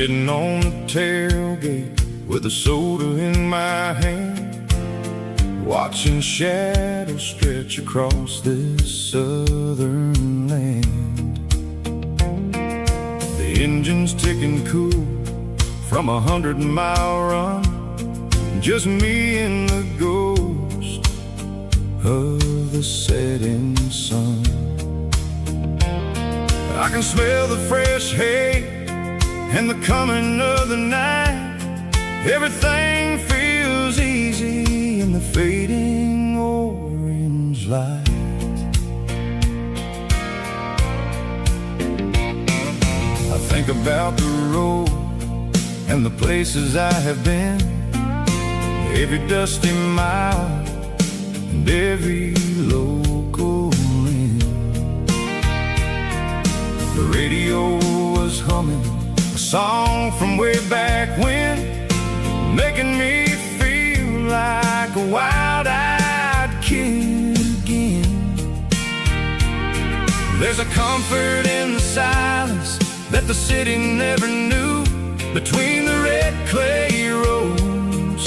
Sitting on the tailgate with a soda in my hand, watching shadows stretch across this southern land. The engine's ticking cool from 100-mile run, just me and the ghost of the setting sun. I can smell the fresh hay and the coming of the night. Everything feels easy in the fading orange light. I think about the road and the places I have been, every dusty mile and every local inn. The radio was humming a song from way back when, making me feel like a wild-eyed kid again. There's a comfort in the silence that the city never knew, between the red clay roads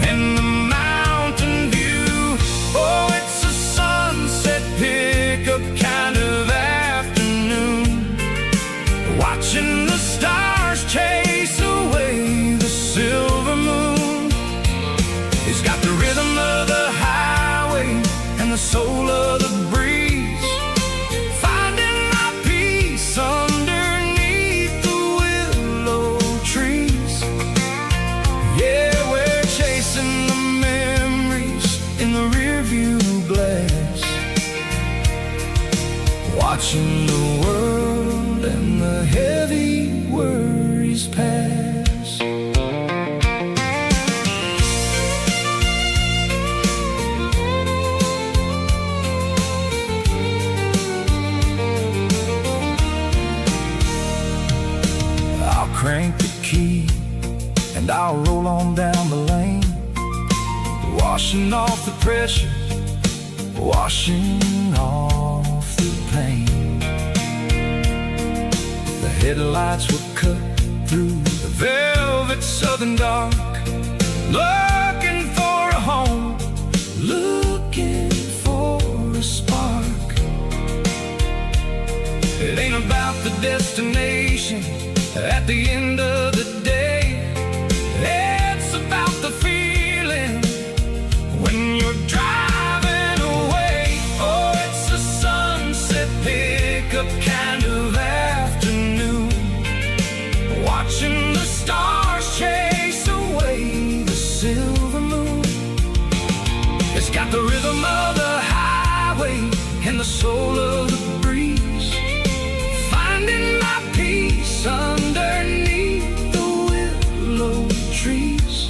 and the mountain view. Oh, it's a sunset pickup kind of afternoon, watching the stars chase away the silver moon. It's got the rhythm of the highway and the soul of the breeze, finding my peace underneath the willow trees. Yeah, we're chasing the memories in the rearview glass, watching the world and the heavy worries pass. I'll crank the key and I'll roll on down the lane, washing off the pressure, washing off the pain. The headlights were cut through the velvet southern dark, looking for a home, looking for a spark. It ain't about the destination at the end of the day, it's about the feeling when you're driving away. Oh, it's a sunset pickup kind of afternoon, watching the stars chase away the silver moon. It's got the rhythm of the highway and the soul of the breeze, finding my peace underneath the willow trees.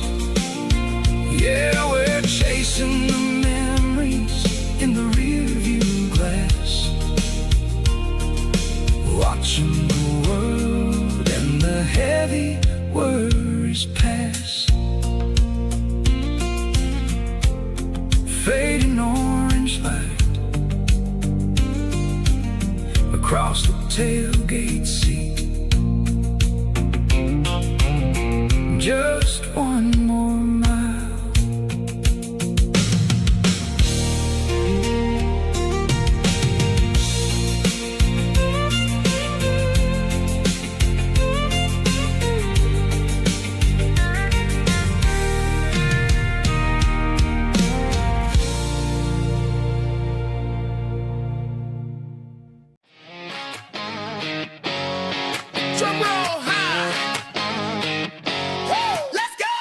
Yeah, we're chasing the memories in the rearview glass, watching the world and the heavy worries pass. Fading orange light across the tailgate seat. Just one more mile. Drum roll high. Woo! Let's go!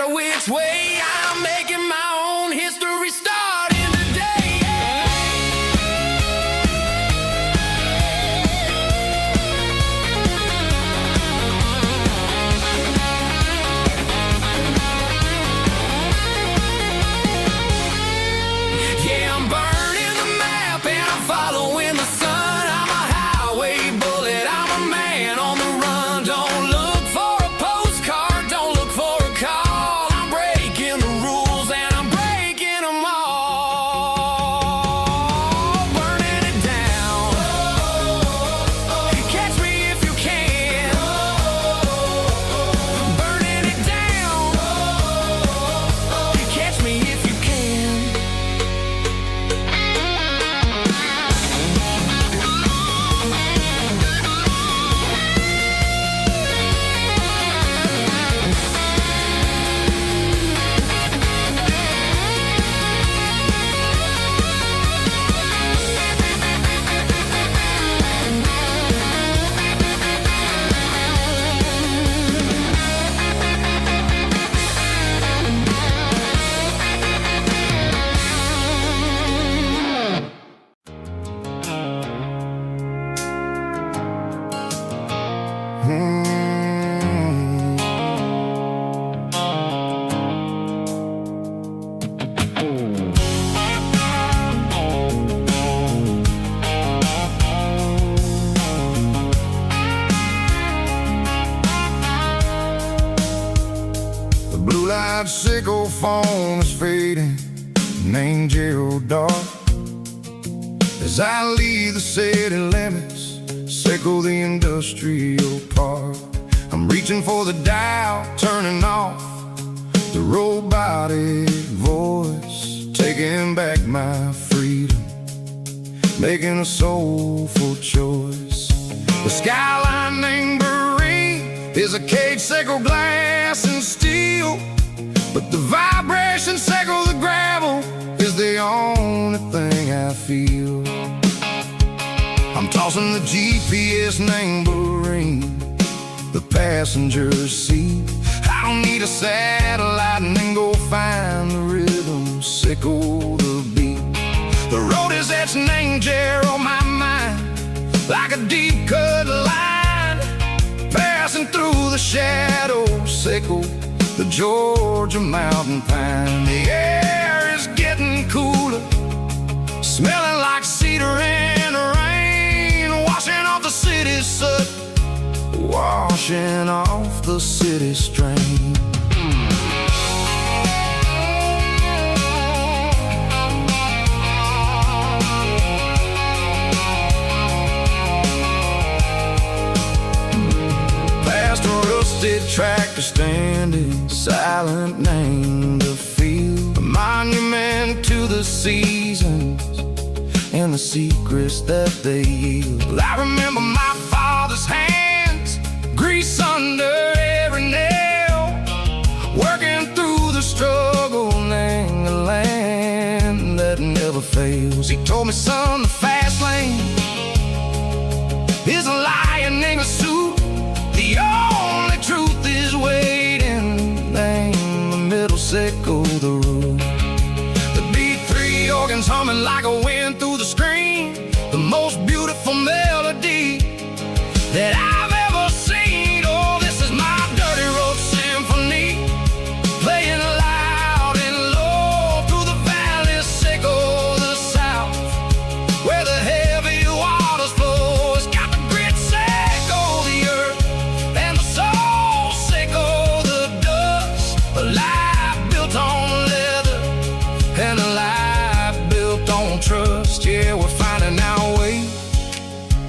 matter which way, I'm making my own history starting today. Yeah, I'm burning the map and I'm following the sun. I'm a highway bullet, I'm a man on the run. Don't look for a postcard, don't look for a call. I'm breaking the rules and I'm breaking them all. Burning it down. Catch me if you can. Burning it down. Catch me if you can. The blue light sickle foam is fading, named Gerald dark. As I leave the city limits, sickle the industrial park. I'm reaching for the dial, turning off the robotic voice, taking back my freedom, making a soulful choice. The skyline named Marine is a cage, sickle glass and steel, but the vibration sickle the gravel is the only thing I feel. I'm tossing the GPS named Marine, the passenger seat. I don't need a satellite and then go find the rhythm, sickle the beat. The road is etched named Jer on my mind, like a deep cut line, passing through the shadows, sickle the Georgia mountain pine. The air is getting cooler, smelling like cedar in the rain, washing off the city's soot, washing off the city strain. Past a rusted tractor standing silent, named the field, a monument to the seasons and the secrets that they yield. I remember my father's hands, grease under every nail, working through the struggle, named the land that never fails. He told me, son, the fast lane is a lion in a suit. The only truth is waiting, name the middle, sickle the root. The B3 organs humming like a wind through the screen, the most beautiful melody that I've ever seen. Oh, this is my dirty road symphony, playing loud and low through the valleys, sickle the south, where the heavy waters flow. It's got the grit, sickle the earth, and the soul, sickle the dust. A life built on leather and a life built on trust. Yeah, we're finding our way,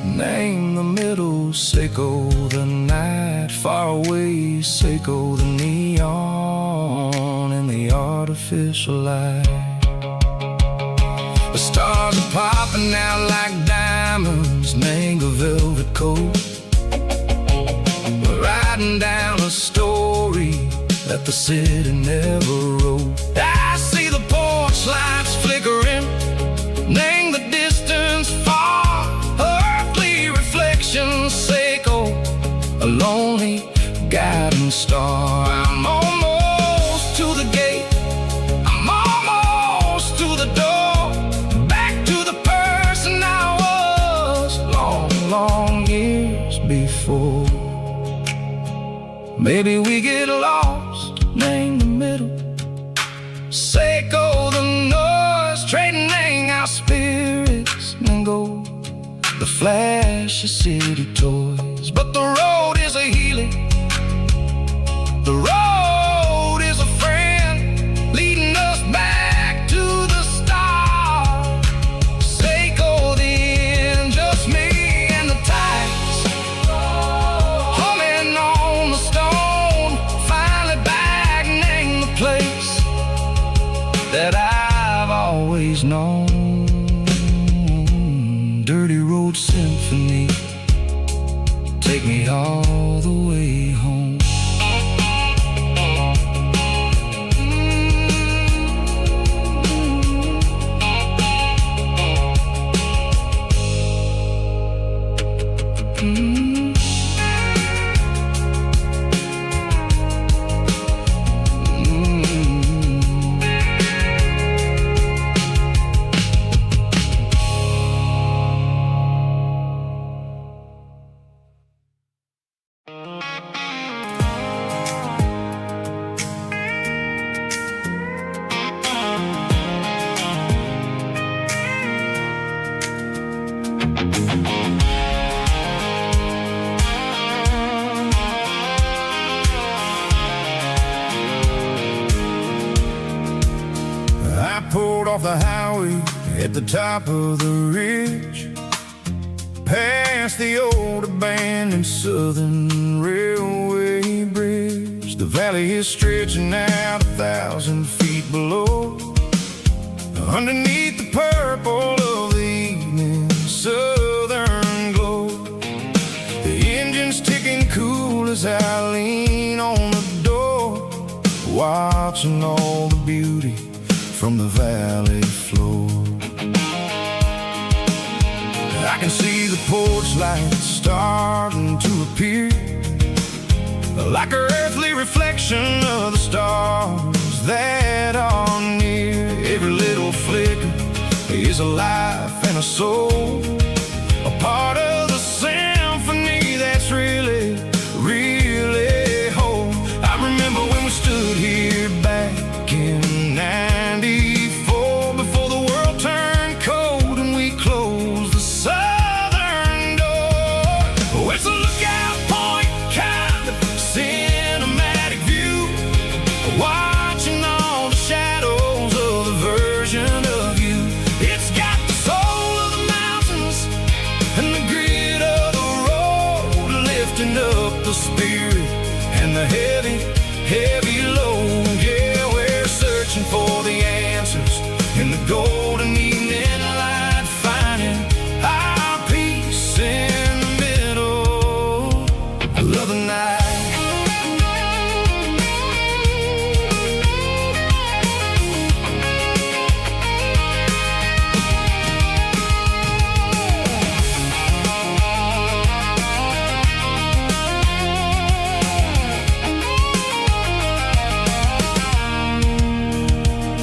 name the middle, sickle the night, far away, sickle the neon and the artificial light. The stars are popping out like diamonds, mango velvet coat. We're riding down a story that the city never wrote. I see the porch lights flickering, name the distance far, earthly reflections, sickle a lonely guiding star. I'm almost to the gate, I'm almost to the door, back to the person I was long, long years before. Maybe we get lost in the middle, Seiko the noise, trading our spirits and gold, the flash of city toys. But the road is a healing, the road is a friend, leading us back to the start. Seiko the end, just me and the tides, humming on the stone, finally back in the place that I've always known. Dirty road symphony, take me all the way home. Pulled off the highway at the top of the ridge, past the old abandoned Southern Railway bridge. The valley is stretching out 1,000 feet below, underneath the purple of the evening southern glow. The engine's ticking cool as I lean on the door, watching all the beauty from the valley floor. I can see the porch lights starting to appear, like an earthly reflection of the stars that are near. Every little flicker is a life and a soul, a part of the symphony that's really, really whole. I remember when we stood here back in '94, before the world turned cold and we closed the southern door. Oh, it's a lookout point, kind of cinematic view, watching all the shadows of the version of you. It's got the soul of the mountains and the grit of the road, lifting up the spirit and the heavy, heavy load. Yeah, we're searching for the answers in the golden evening light, finding our peace in the middle of the night.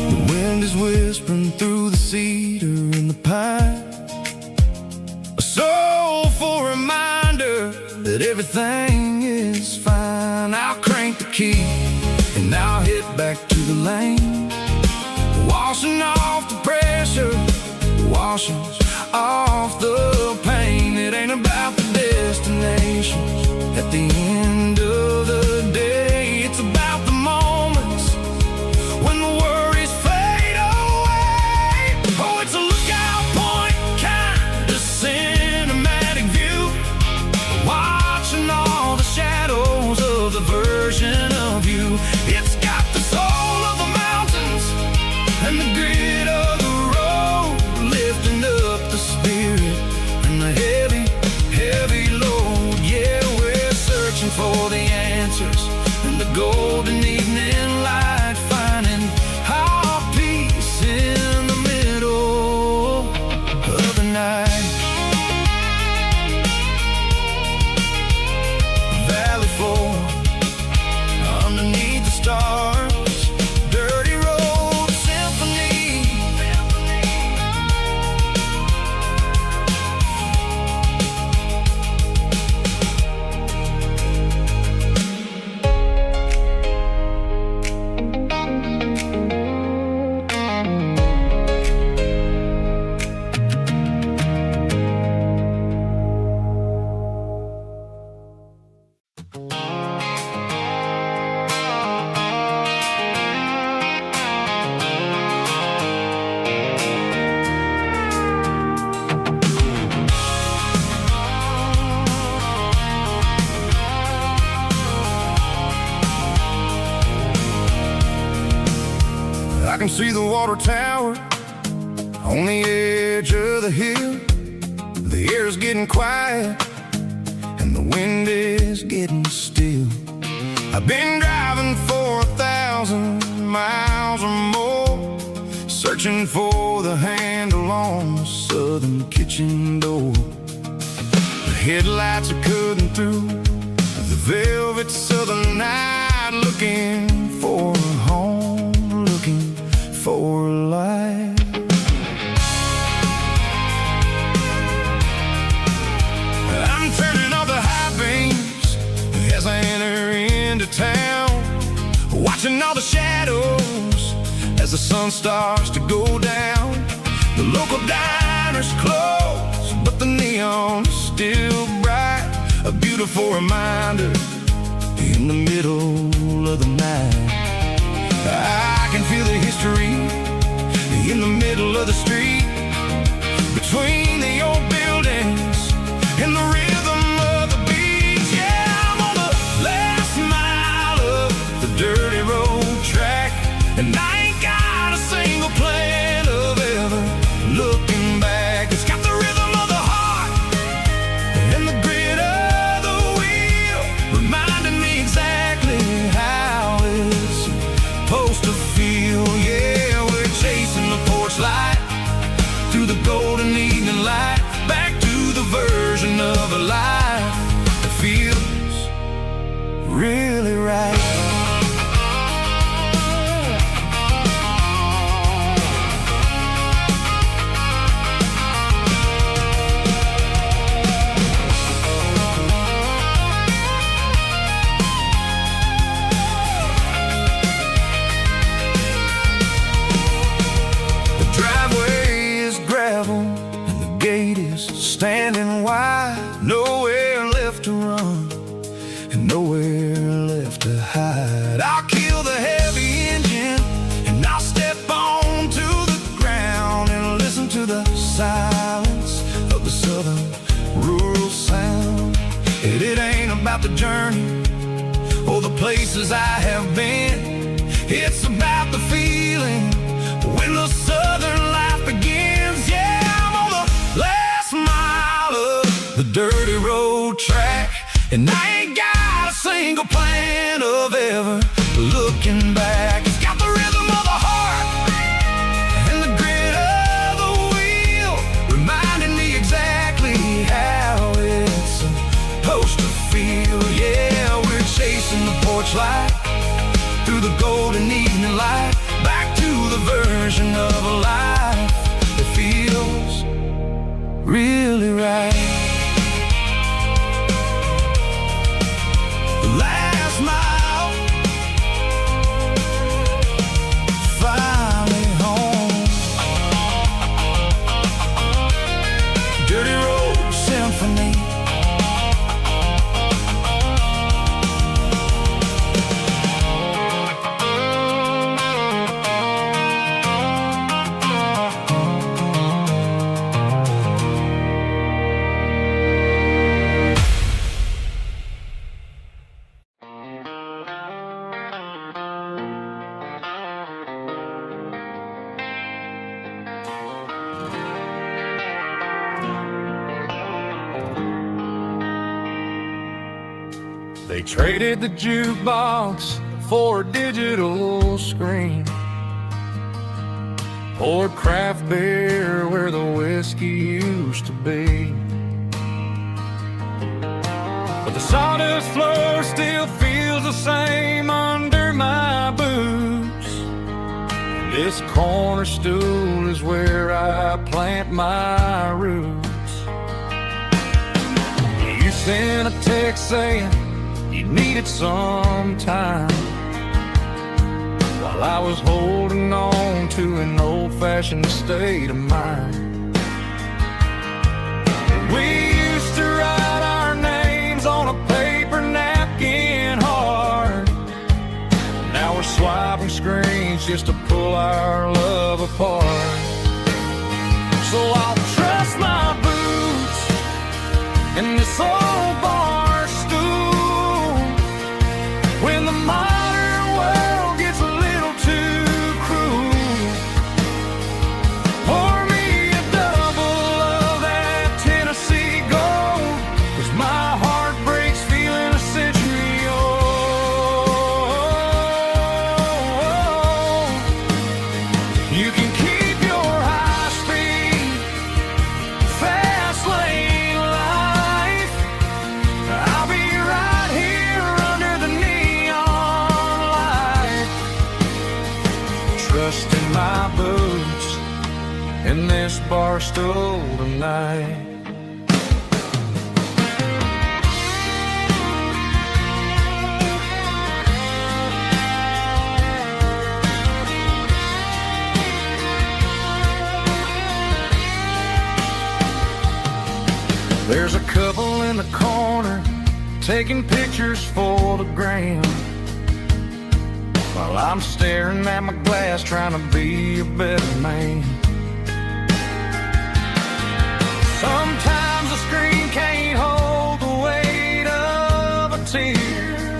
The wind is whispering through the cedar and the pine, a soulful reminder that everything is fine. I'll crank the key and I'll hit back to the lane, washing off the pressure, washing off the pain. It ain't about the destinations at the end of the day, it's about the moments when the worries fade away. Oh, it's a lookout point, kind of cinematic view, watching all the shadows of the version of you. It's got the soul of the mountains and the grit of the road, lifting up the spirit and the heavy, heavy load. Yeah, we're searching for the answers in the golden evening light, finding our peace in the middle of the night. Valley floor, underneath the stars, can see the water tower on the edge of the hill. The air's getting quiet and the wind is getting still. I've been driving for 1,000 miles or more, searching for the handle on the southern kitchen door. The headlights are cutting through the velvet southern night, looking for a home, looking for a life. I'm turning off the high beams as I enter into town, watching all the shadows as the sun starts to go down. The local diner's closed, but the neon's still bright, a beautiful reminder in the middle of the night. I can feel the history in the middle of the street, between the old buildings and the rhythm of the beats. Yeah, I'm on the last mile of the dirty road track, and I ain't got a single plan of ever looking back. It's got the rhythm of the heart and the grit of the wheel, reminding me exactly how it's supposed to feel. Yeah, we're chasing the porch light through the golden evening light, back to the version of a life that feels really right. Standing wide, nowhere left to run and nowhere left to hide. I'll kill the heavy engine and I'll step onto the ground and listen to the silence of the southern rural sound. It ain't about the journey or the places I have been, it's about the feeling when the southern life begins. Yeah, I'm on the last mile of the dirty road track, and I ain't got a single plan of ever looking back. It's got the rhythm of the heart and the grit of the wheel, reminding me exactly how it's supposed to feel. Yeah, we're chasing the porch light through the golden evening light, back to the version of a life that feels really right. The last mile, finally home. Dirty Road Symphony. They traded the jukebox for a digital screen, poured craft beer where the whiskey used to be. But the sawdust floor still feels the same under my boots. This corner stool is where I plant my roots. You sent a text saying you needed some time, while I was holding on to an old-fashioned state of mind. We used to write our names on a paper napkin hard. Now we're swiping screens just to pull our love apart. So I'll trust my boots and this old bar stool when the modern world gets a little too cruel. in this bar stool tonight. There's a couple in the corner taking pictures for the gram, while I'm staring at my glass trying to be a better man. Sometimes the screen can't hold the weight of a tear,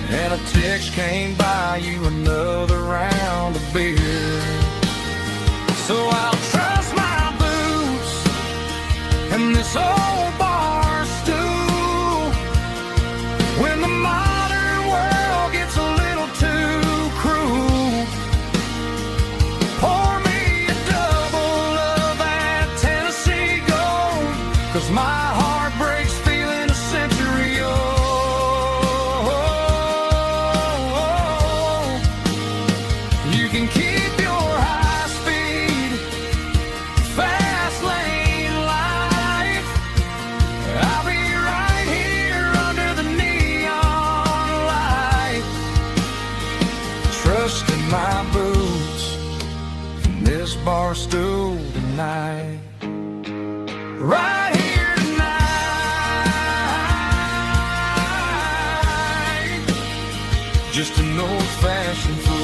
and a text can't buy you another round of beer. So I'll trust my boots and this old bar stool when the modern world gets a little too cruel. Pour me a double of that Tennessee Gold, 'cause my heart breaks feeling a century old. You can keep your high speed fast lane life. I'll be right here under the neon light, trusting my boots in this bar stool tonight. Right here tonight, just an old-fashioned fool.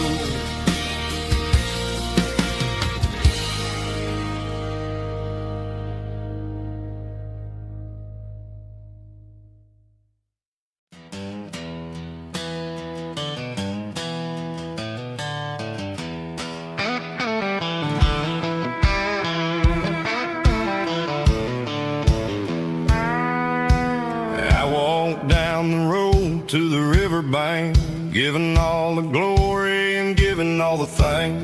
I walked down the road to the riverbank, giving all the glory and giving all the thanks.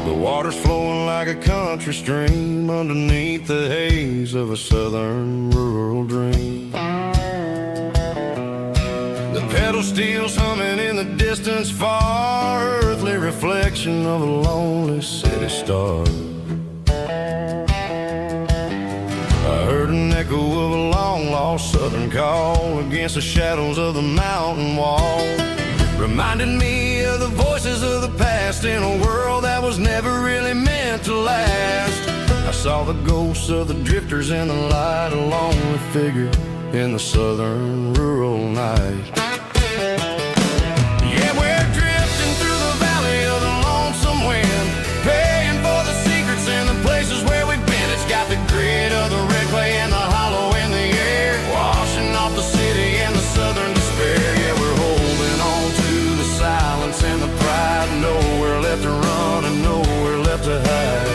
The water's flowing like a country stream underneath the haze of a southern rural dream. The pedal steel's humming in the distance far, earthly reflection of a lonely city star. I heard an echo of a long-lost southern call against the shadows of the mountain wall, reminding me of the voices of the past in a world that was never really meant to last. I saw the ghosts of the drifters in the light, a lonely figure in the southern rural night. Yeah, we're drifting through the valley of the lonesome wind, paying for the secrets and the places where we've been. It's got the grit of the red clay and the hollow in the air, washing off the city and the southern despair. Yeah, we're holding on to the silence and the pride, nowhere left to run and nowhere left to hide.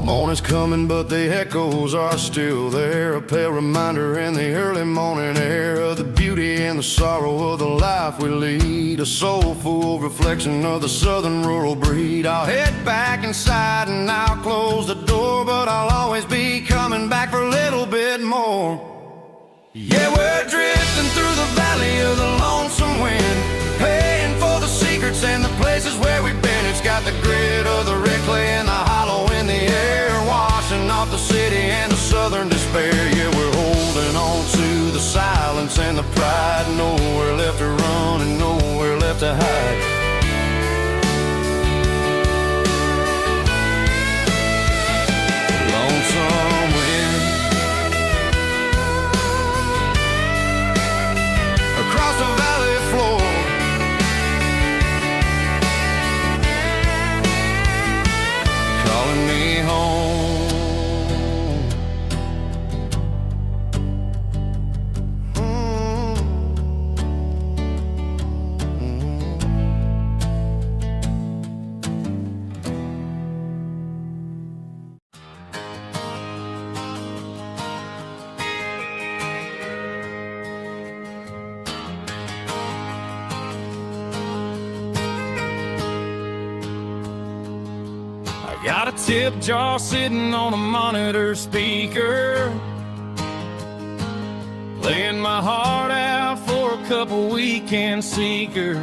Morning's coming, but the echoes are still there, a pale reminder in the early morning air of the beauty and the sorrow of the life we lead, a soulful reflection of the southern rural breed. I'll head back inside and I'll close the door, but I'll always be coming back for a little bit more. Yeah, we're drifting through the valley of the lonesome wind, paying for the secrets and the places where we've been. It's got the grit of the red clay and the hollow in the air, washing off the city and the southern despair. Yeah, we're holding on to the silence and the pride, nowhere left to run and nowhere left to hide. Lonesome wind across the valley floor, calling me home. Got a tip jar sitting on a monitor speaker, laying my heart out for a couple weekend seekers.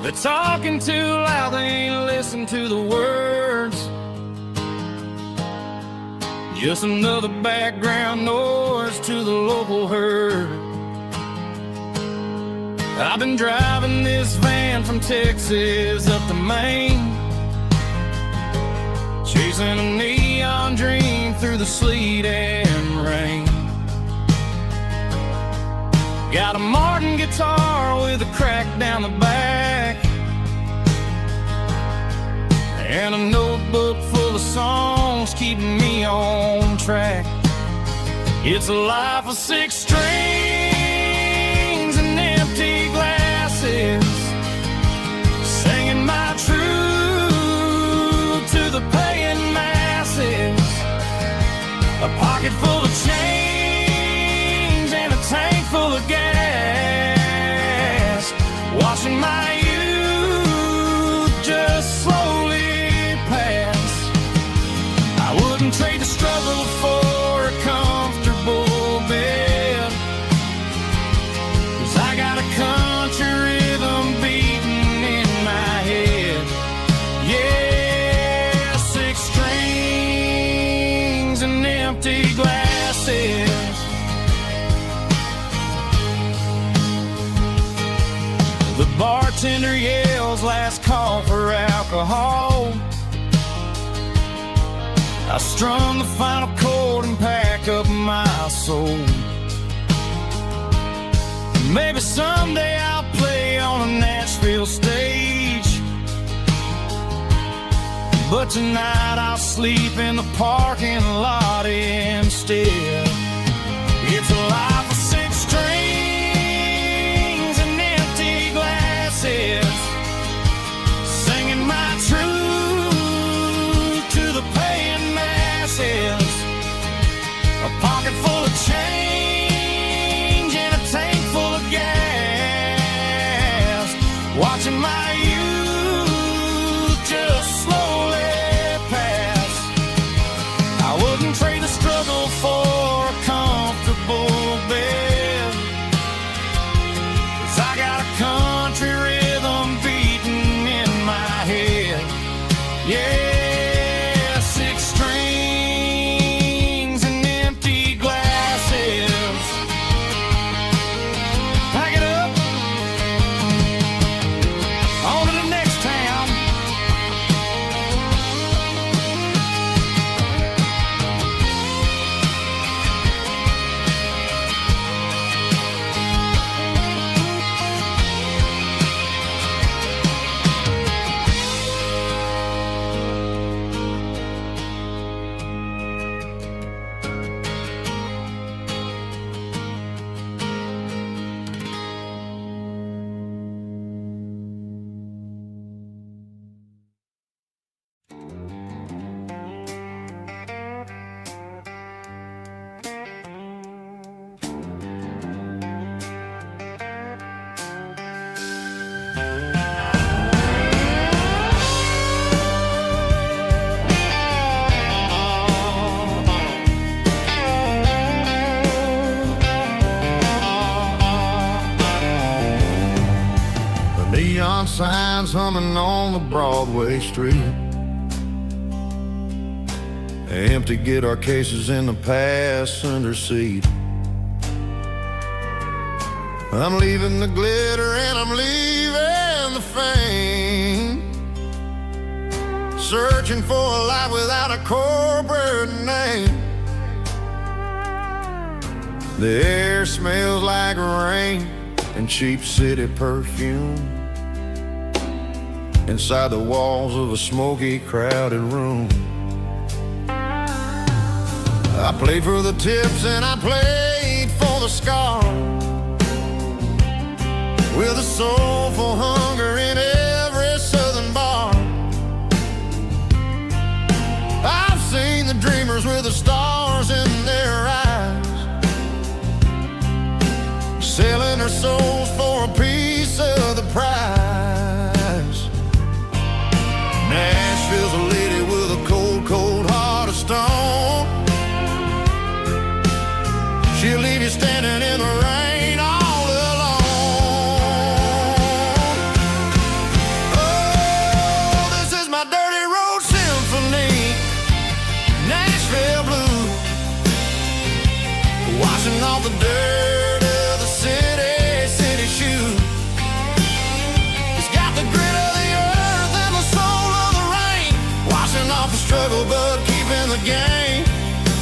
They're talking too loud, they ain't listen to the words. Just another background noise to the local herd. I've been driving this van from Texas up to Maine, chasing a neon dream through the sleet and rain. Got a Martin guitar with a crack down the back, and a notebook full of songs keeping me on track. It's a life of 6 strings and empty glasses, singing my truth to the paying masses. A pocket full of change and a tank full of gas, watching my youth just slowly pass. I wouldn't trade the struggle for a comfortable bed, 'cause I got a country rhythm beating in my head. Yeah, 6 strings and empty glasses. The bartender yells last call for alcohol. I strum the final chord and pack up my soul. Maybe someday I'll play on a Nashville stage, but tonight I'll sleep in the parking lot instead. It's a life of 6 strings and empty glasses, singing my truth to the paying masses. A pocket full of change and a tank full of gas, watching my youth just slowly pass. I wouldn't trade the struggle for a comfortable bed, 'cause I got a country rhythm beating in my head. Yeah, 6 strings and empty glasses. Pack it up, on to the next town. Neon signs humming on the Broadway street, empty guitar cases in the passenger seat. I'm leaving the glitter and I'm leaving the fame, searching for a life without a corporate name. The air smells like rain and cheap city perfume inside the walls of a smoky, crowded room. I played for the tips and I played for the scars, with a soulful hunger in every southern bar. I've seen the dreamers with the stars in their eyes, selling their souls for a piece of the prize. Nashville's a lady with a cold, cold heart of stone. She'll leave you standing in the rain all alone. Oh, this is my dirty road symphony, Nashville Blue, washing off the dirt of the city shoe. It's got the grit of the earth and the soul of the rain, washing off the struggle but keeping the game.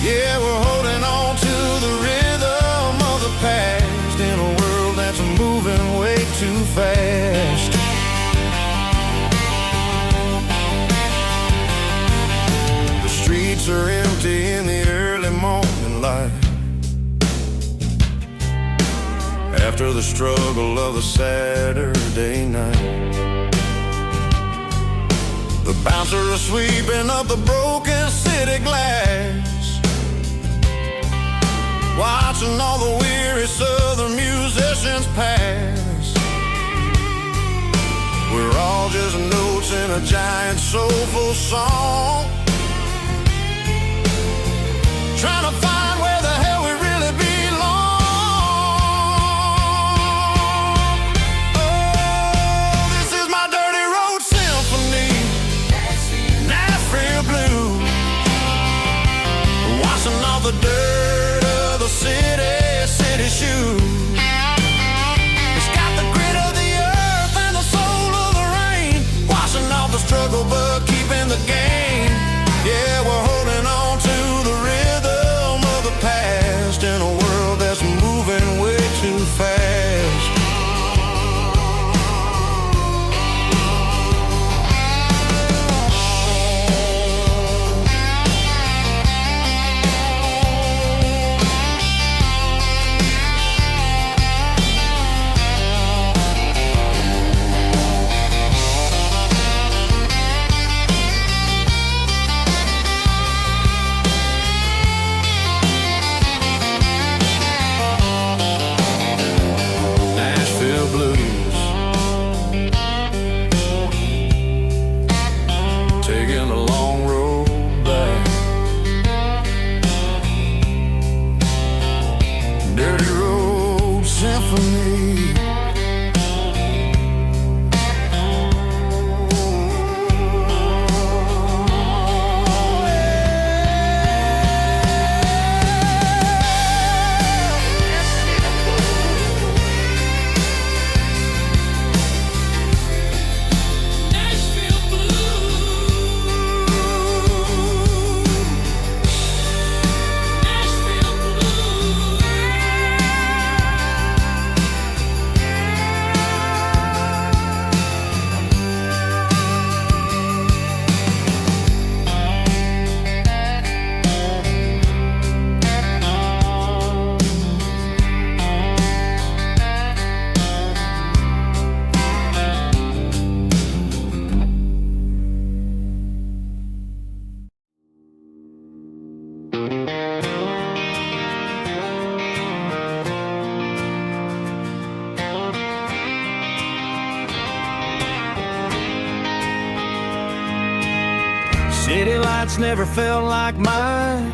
Yeah, we're holding on to the rhythm of the past in a world that's moving way too fast. The streets are empty in the early morning light, after the struggle of the Saturday night. The bouncer is sweeping up the broken city glass, watching all the weary southern musicians pass. We're all just notes in a giant soulful song, trying to find where the hell we really belong. Oh, this is my dirty road symphony, Nashville Blue, washing off the dirt of the city shoe. It's got the grit of the earth and the soul of the rain, washing off the struggle but keeping the game. Yeah, we're holding on to the rhythm of the past in a world that's moving way too fast. City lights never felt like mine.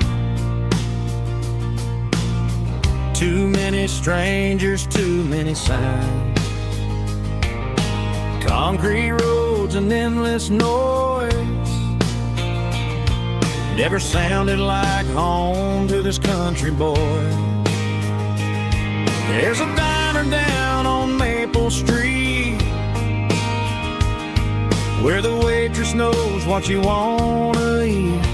Too many strangers, too many signs. Concrete roads and endless noise never sounded like home to this country boy. There's a diner down on Maple Street where the waitress knows what you wanna eat,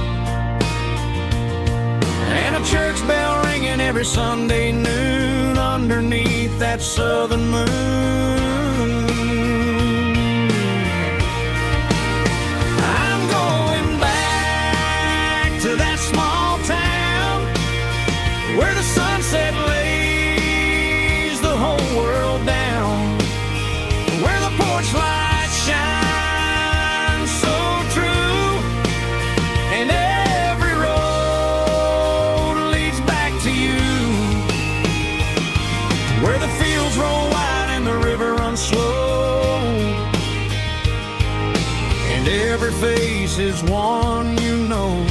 and a church bell ringing every Sunday noon underneath that southern moon. I'm going back to that small town where the sunset lays the whole world down, where the porch lights shine roll wide and the river runs and every face is one you know.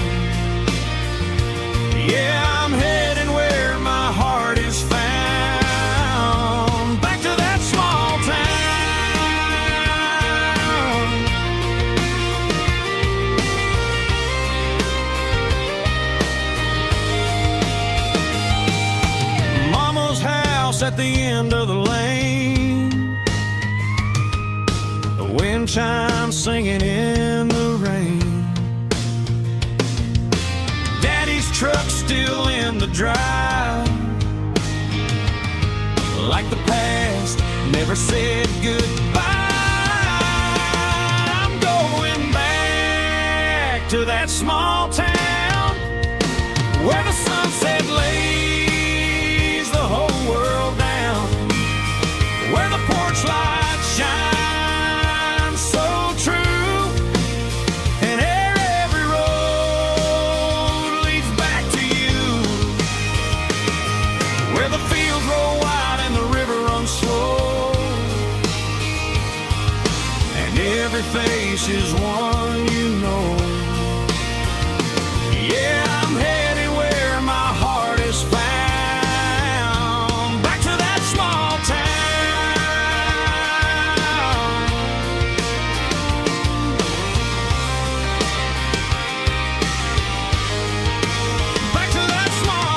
Yeah, I'm heading where my heart is found, back to that small town. Mama's house at the end of the lane, the wind chimes singing in the rain. Truck still in the drive, like the past never said goodbye. I'm going back to that small town where the sunset lays the whole world down, where the porch light shines so true. Every face is one you know. Yeah, I'm headed where my heart is found, back to that small town. Back to that small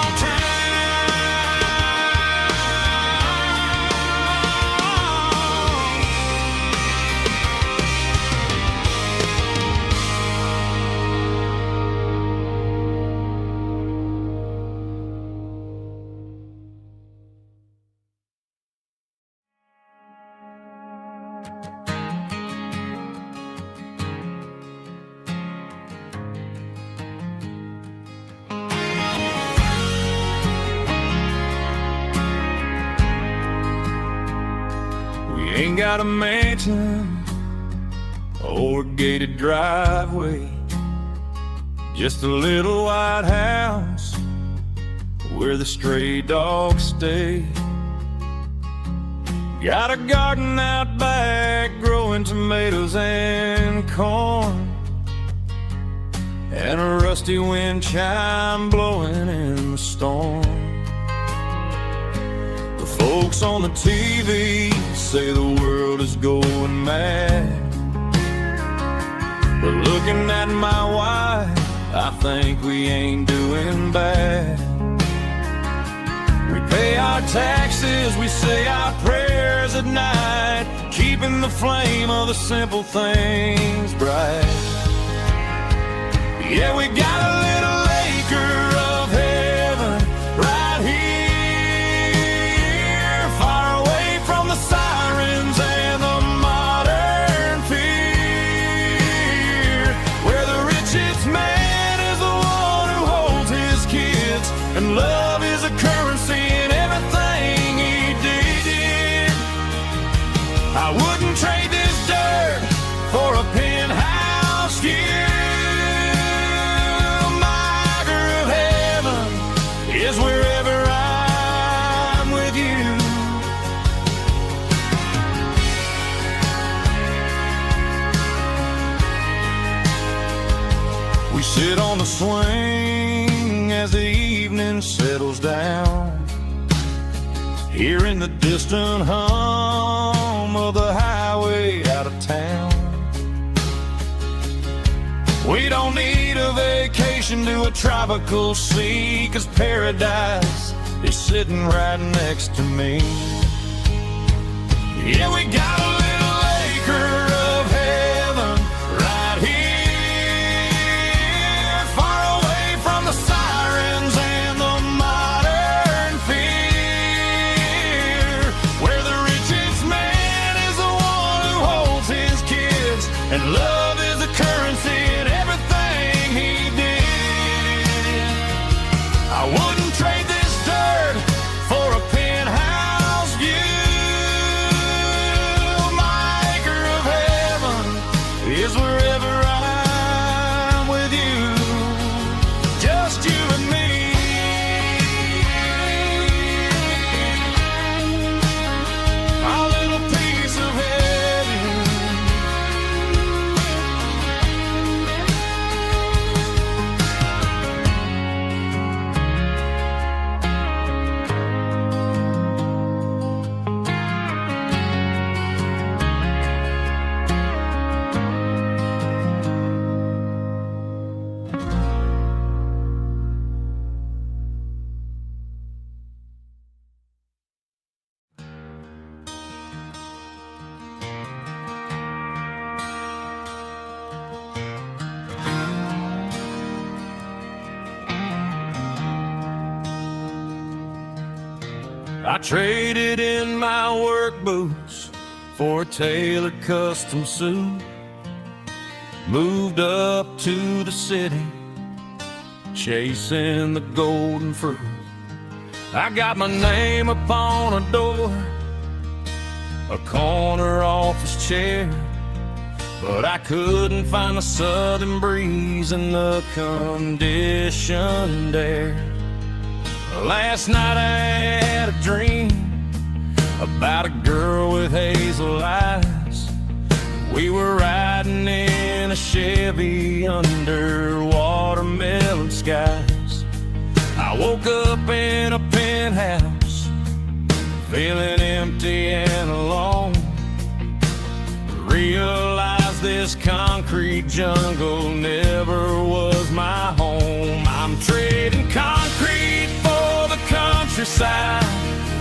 ain't got a mansion or a gated driveway, just a little white house where the stray dogs stay. Got a garden out back growing tomatoes and corn, and a rusty wind chime blowing in the storm. The folks on the TV say the world is going mad, but looking at my wife, I think we ain't doing bad. We pay our taxes, we say our prayers at night, keeping the flame of the simple things bright. Yeah, we got a little acre of heaven right here, far away from the sirens and the modern fear, where the richest man is the one who holds his kids, and love is a currency in everything he did. I wouldn't trade this dirt for a penthouse view. Is wherever I'm with you. We sit on the swing as the evening settles down, hearing the distant hum of the highway out of town. We don't need a vacation to a tropical sea, 'cause paradise is sitting right next to me. Yeah, we got a little acre of heaven right here, far away from the sirens and the modern fear, where the richest man is the one who holds his kids, and love is a currency in everything he did. I wouldn't trade this dirt for a penthouse view. My acre of heaven is wherever I'm with you, just you and me. Our little piece of heaven. traded in my work boots for a tailored custom suit. Moved up to the city, chasing the golden fruit. I got my name upon a door, a corner office chair, but I couldn't find the southern breeze in the conditioned air. Last night I had a dream about a girl with hazel eyes. We were riding in a Chevy under watermelon skies. I woke up in a penthouse, feeling empty and alone. Realized this concrete jungle never was my home. I'm trading concrete for the countryside,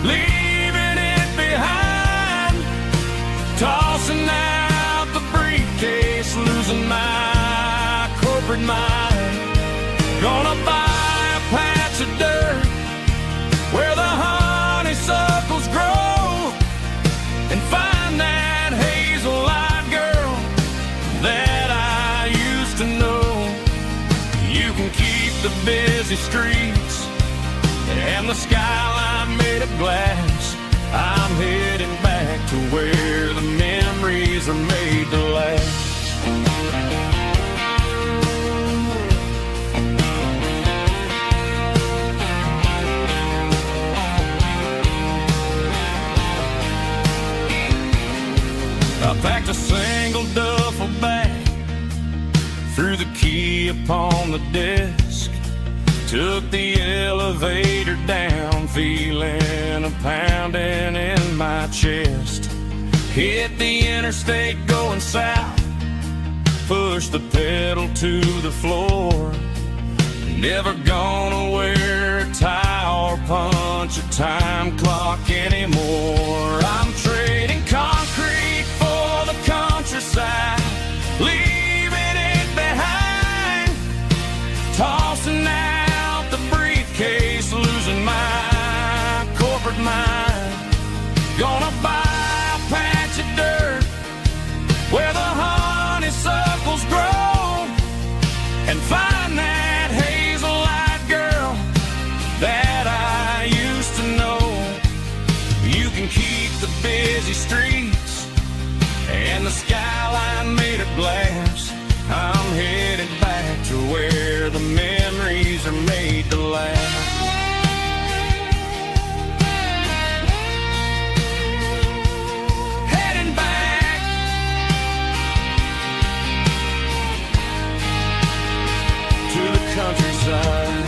leaving it behind, tossing out the briefcase, losing my corporate mind. Gonna buy a patch of dirt where the honeysuckles grow and find that hazel-eyed girl that I used to know. You can keep the busy streets and the skyline made of glass. I'm heading back to where the memories are made to last. I packed a single duffel bag, threw the key upon the desk, took the elevator down, feeling a pounding in my chest. Hit the interstate going south, pushed the pedal to the floor. Never gonna wear a tie or punch a time clock anymore. I'm trading concrete for the countryside, leaving it behind, tossing out the briefcase, losing my corporate mind. Gonna buy a patch of dirt where the honeysuckles grow and find that hazel-eyed girl that I used to know. You can keep the busy streets and the skyline made of glass. I'm headed back to where the memories are made to last. Heading back to the countryside.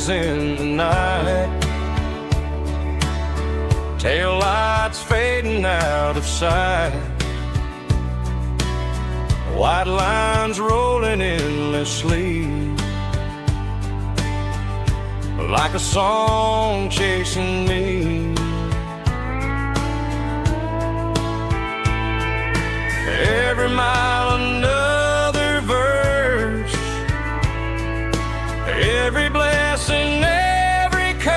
In the night, tail lights fading out of sight, white lines rolling endlessly, like a song chasing me. Every mile another verse, every blessing, every curse.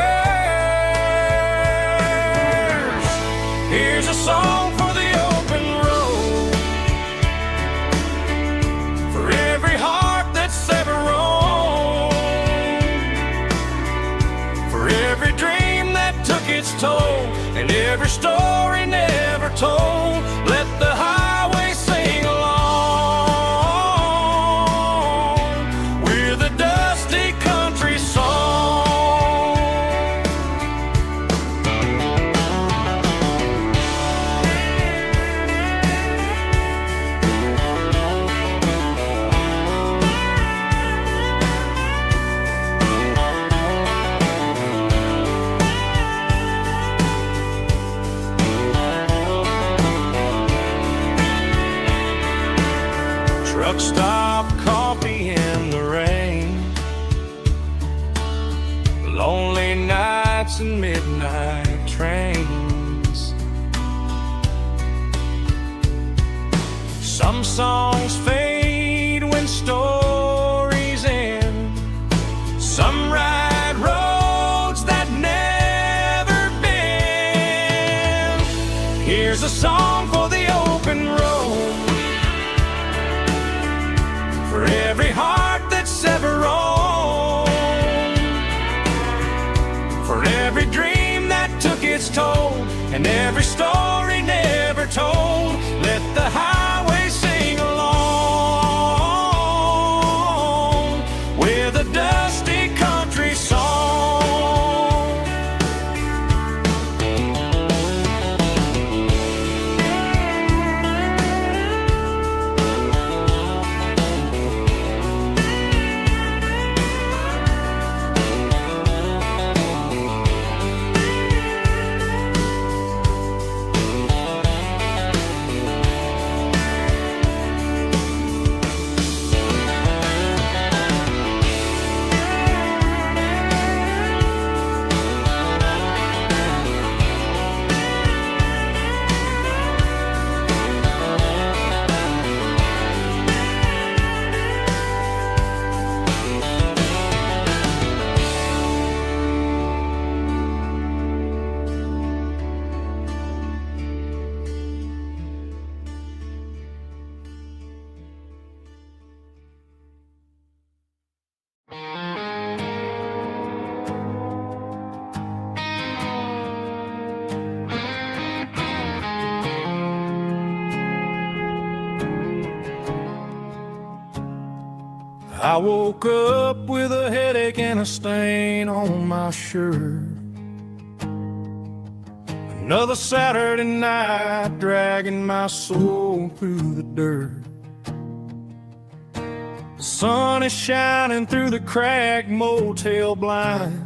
Here's a song for the open road, for every heart that's ever roamed, for every dream that took its toll, and every story never told. Let the highway sing lonely nights and midnight trains. Some songs fade when stories end. Some ride roads that never bend. Here's a song for the open road, for every heart that's ever roamed, for every dream that took its toll, and every story never told. Let the highway sing along with a dusty country song. I woke up with a headache and a stain on my shirt. Another Saturday night dragging my soul through the dirt. The sun is shining through the cracked motel blind,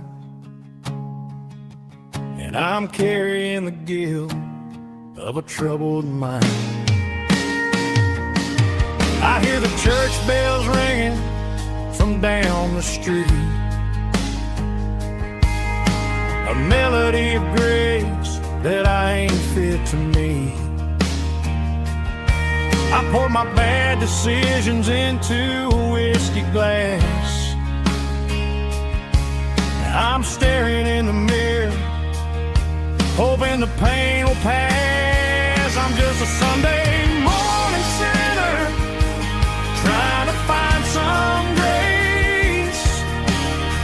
and I'm carrying the guilt of a troubled mind. I hear the church bells ringing from down the street, a melody of grace that I ain't fit to meet. I pour my bad decisions into a whiskey glass. I'm staring in the mirror, hoping the pain will pass. I'm just a Sunday morning sinner, trying to find some grace,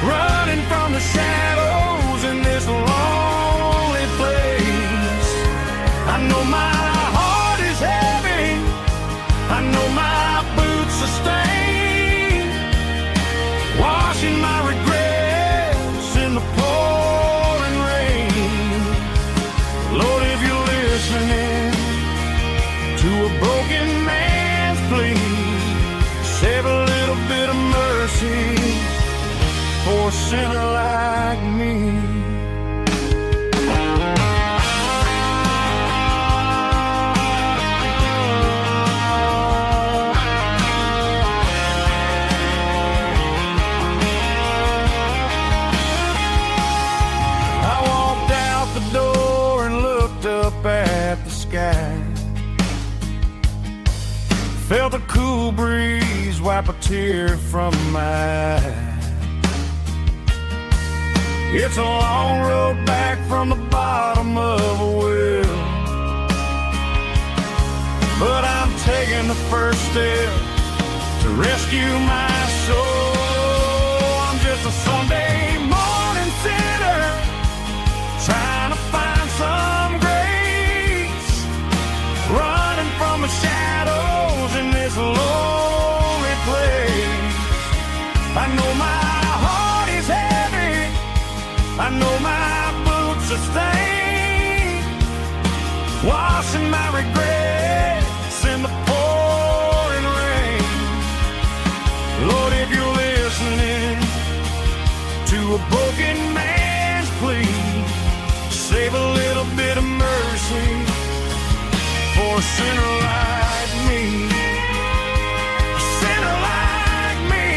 running from the shadows in this lonely place. I know my heart is heavy, I know my boots are stained, washing my regrets in the pouring rain. Lord, if you're listening to a broken man's plea, save a little bit of mercy for a sinner like me. I walked out the door and looked up at the sky, felt a cool breeze wipe a tear from my eye. It's a long road back from the bottom of a well, but I'm taking the first step to rescue my soul. I'm just a Sunday morning sinner, trying to find some grace, running from the shadows in this lonely place. I know my heart is heavy, I know my boots are stained, washing my regrets in the pouring rain. Lord, if you're listening to a broken man's plea, save a little bit of mercy for a sinner like me. A sinner like me.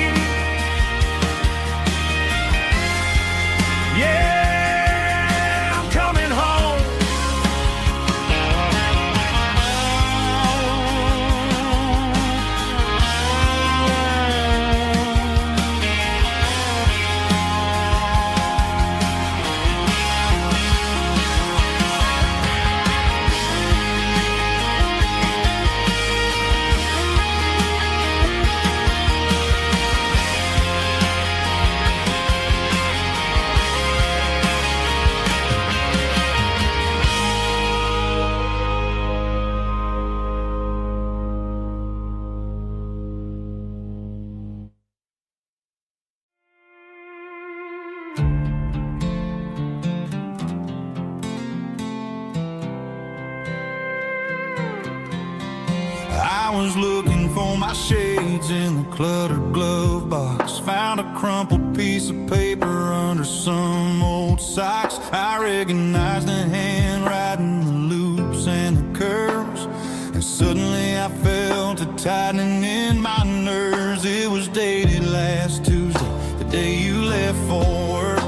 was looking for my shades in the cluttered glove box. Found a crumpled piece of paper under some old socks. I recognized the handwriting, the loops and the curves, and suddenly I felt a tightening in my nerves. It was dated last Tuesday, the day you left for work.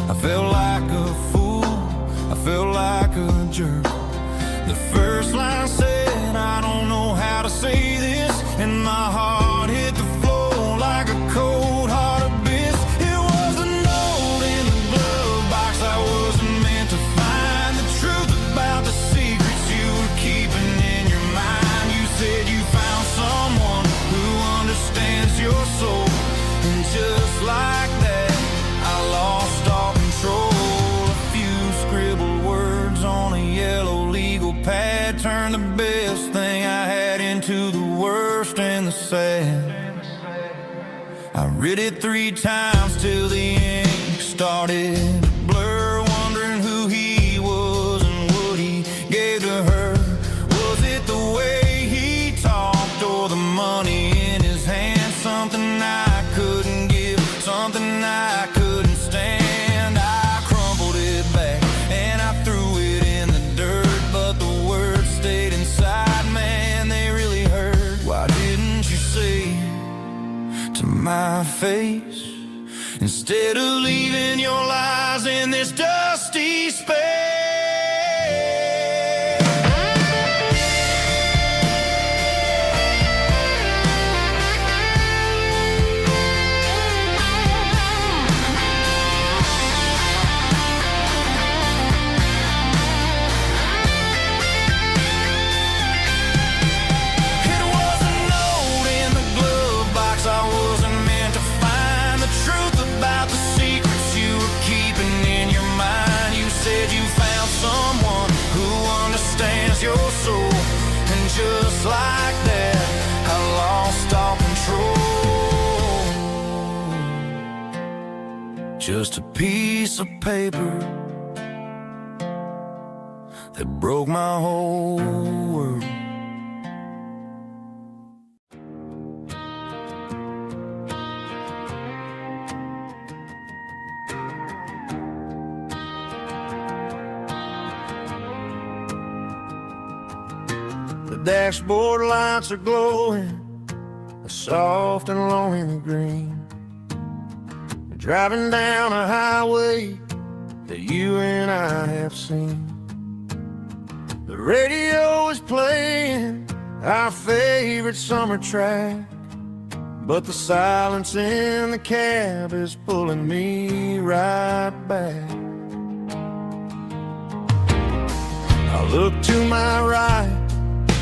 I felt like a fool, I felt like a jerk. The first line said, I don't know how to say this, and my heart hit the floor like a cold heart abyss. It was a note in the glove box I wasn't meant to find. The truth about the secrets you were keeping in your mind. You said you found someone who understands your soul, and just like that, I lost all control. A few scribbled words on a yellow legal pad turned the best thing I had into the worst and the sad. I read it 3 times till the ink started to blur, wondering who he was and what he gave to her. Was it the way he talked or the money in his hand? Something I couldn't give, something I couldn't stand. I crumpled it back and I threw it in the dirt, but the words stayed inside, man, they really hurt. Why didn't you say to my face, instead of leaving your lies in this dusty space? Your soul, and just like that, I lost all control. Just a piece of paper that broke my whole world. The dashboard lights are glowing a soft and lonely green. We're driving down a highway that you and I have seen. The radio is playing our favorite summer track, but the silence in the cab is pulling me right back. I look to my right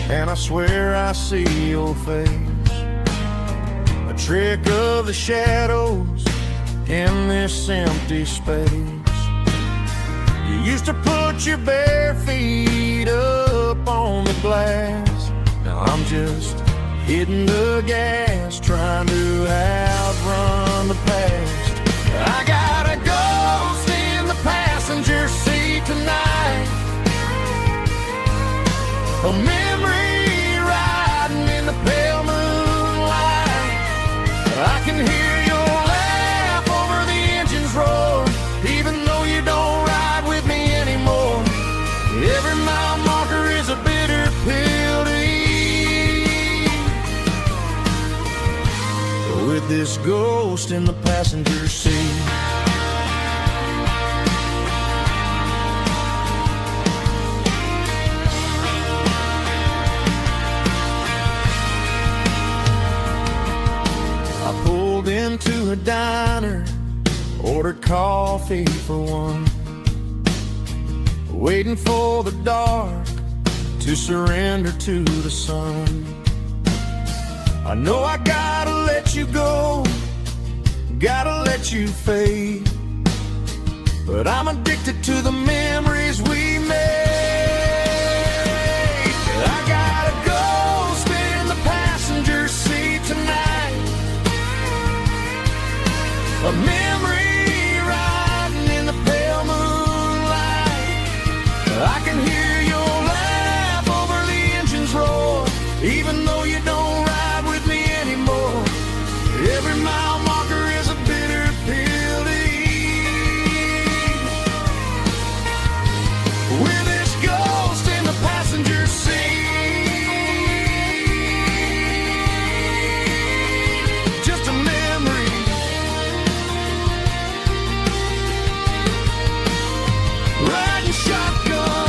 and I swear I see your face, a trick of the shadows in this empty space. You used to put your bare feet up on the glass. Now I'm just hitting the gas, trying to outrun the past. I got a ghost in the passenger seat tonight, a memory riding in the pale moonlight. I can hear your laugh over the engine's roar, even though you don't ride with me anymore. Every mile marker is a bitter pill to eat. With this ghost in the passenger seat, into a diner, ordered coffee for one, waiting for the dark to surrender to the sun. I know I gotta let you go, gotta let you fade, but I'm addicted to the memories we made. I got a ghost in the passenger seat tonight, a memory riding in the pale moonlight. I can hear your laugh over the engine's roar, even though you don't shotgun.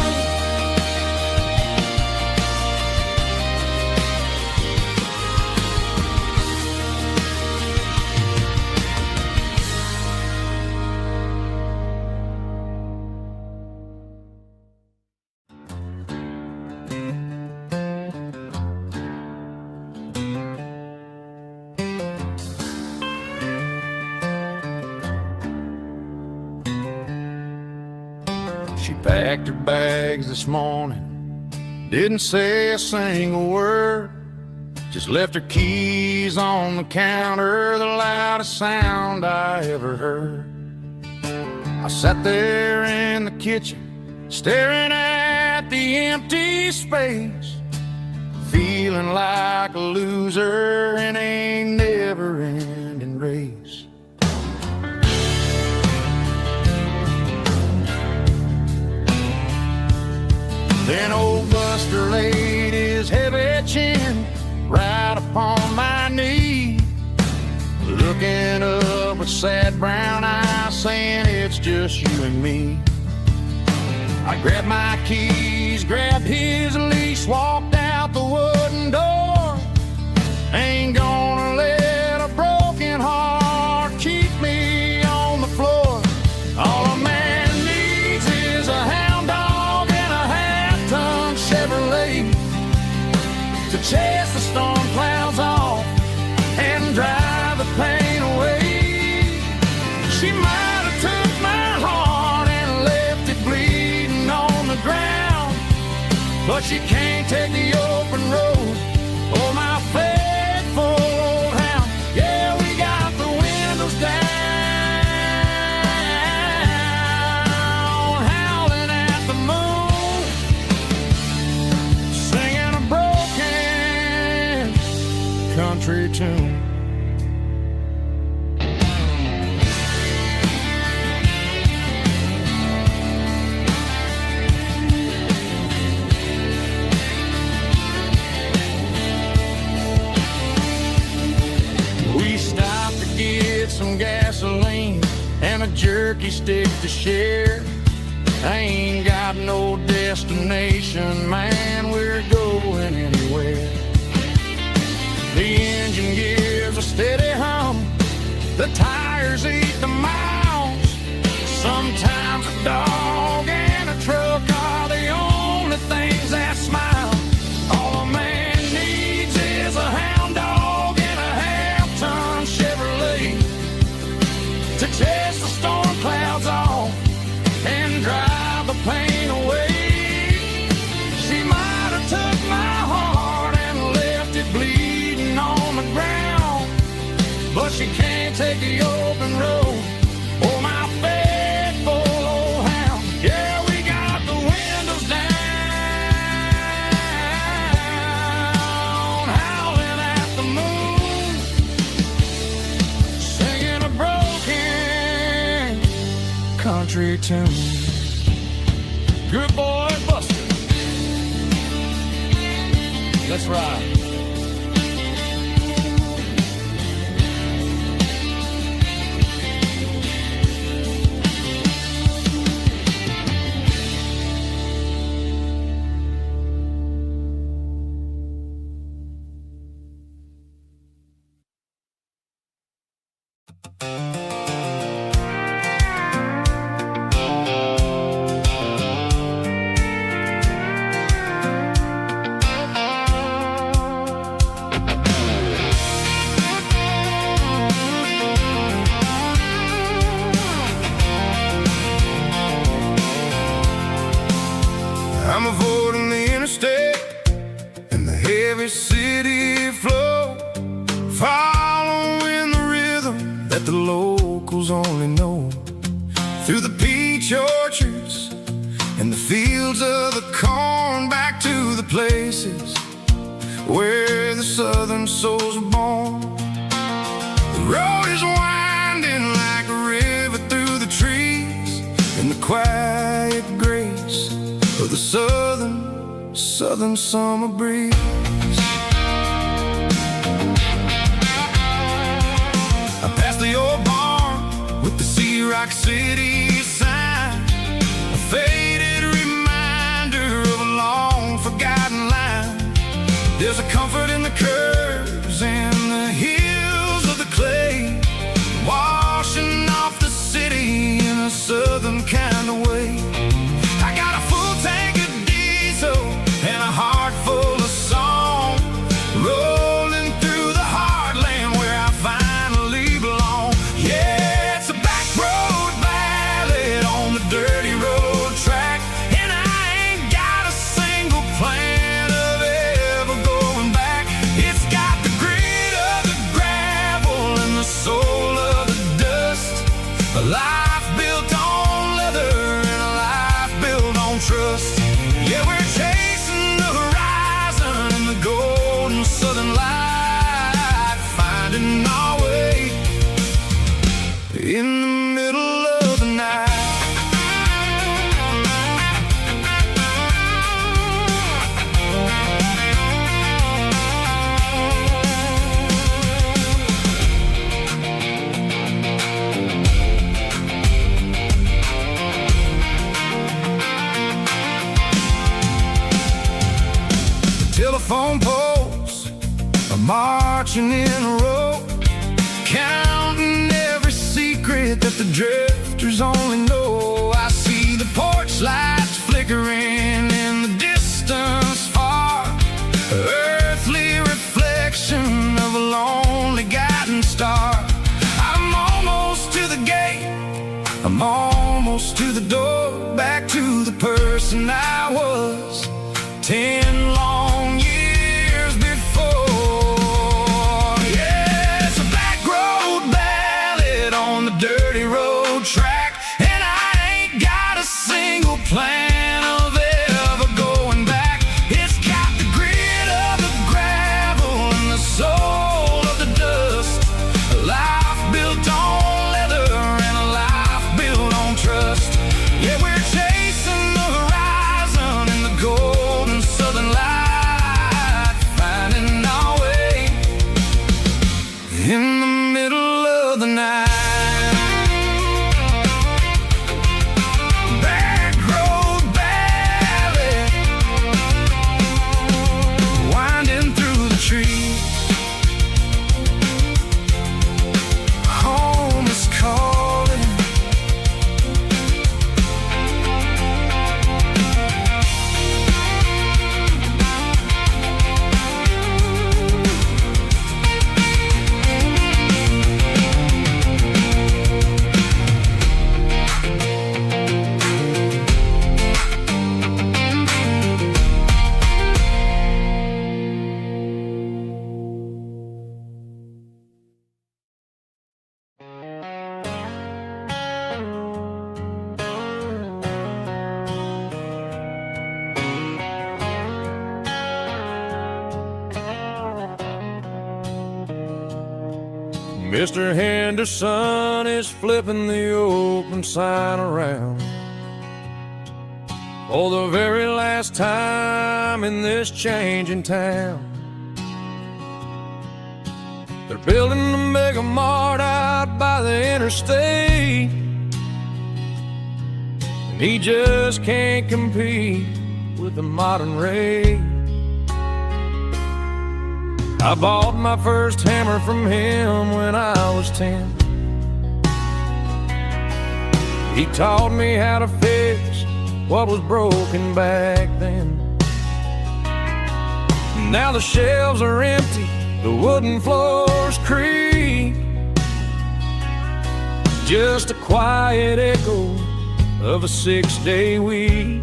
She packed her bags this morning, didn't say a single word, just left her keys on the counter, the loudest sound I ever heard. I sat there in the kitchen, staring at the empty space, feeling like a loser in a never-ending race. Then old Buster laid his heavy chin right upon my knee, looking up with sad brown eyes, saying it's just you and me. I grabbed my keys, grabbed his leash, walked out the wooden door. Ain't gonna let a broken heart keep me on the floor. All a man needs is a hound dog and a half-ton Chevrolet to chase the storm clouds off and drive the pain away. She might have took my heart and left it bleeding on the ground, but she can't take the open road or my faithful old hound. Yeah, we got the windows down, howling at the moon, singing a broken country tune. We stopped to get some gasoline and a jerky stick to share. I ain't got no destination, man, we're going anywhere. The engine gives a steady hum, the tires eat the miles. Sometimes a dog and a truck are the only things that smile. All a man needs is a hound dog and a half-ton Chevrolet to chase the storm clouds off and drive the pain away. She might have took my heart and left it bleeding on the ground, but she can't take the open road or my faithful old hound. Yeah, we got the windows down, howling at the moon, singing a broken country tune. Good boy, Buster. Let's ride. I'm avoiding the interstate and the heavy city flow, following the rhythm that the locals only know. Through the peach orchards and the fields of the corn, back to the places where the southern souls were born. The road is winding like a river through the trees, in the quiet grace of the southern summer breeze. I passed the old barn with the Sea Rock City sign, a faded a southern kind of way. I got a full tank of diesel and a heart full of song, rolling through the heartland where I finally belong. Yeah, it's a back road ballad on the dirty road track, and I ain't got a single plan of ever going back. It's got the grit of the gravel and the soul of the dust, a life built on leather and a life built on trust. Yeah, we're chasing the horizon in the golden southern light, finding our way in the middle of the night. Telephone poles are marching in a row, counting every secret that the drifters only know. I see the porch lights flickering in the distance far, earthly reflection of a lonely guiding star. I'm almost to the gate, I'm almost to the door, back to the person I was 10 long years before. Yeah, it's a back road ballad on the dirty road track, and I ain't got a single plan of ever going back. It's got the grit of the gravel and the soul of the dust, a life built on leather and a life built on trust. Yeah, we're chasing the horizon in the golden southern light, finding our way in the middle of the night. Back road ballad, winding through the trees. Home is calling. Mr. Henderson is flipping the open sign around for the very last time in this changing town. They're building a mega mart out by the interstate, and he just can't compete with the modern rate. I bought my first hammer from him when I was 10. He taught me how to fix what was broken back then. Now the shelves are empty, the wooden floors creak, just a quiet echo of a 6-day week.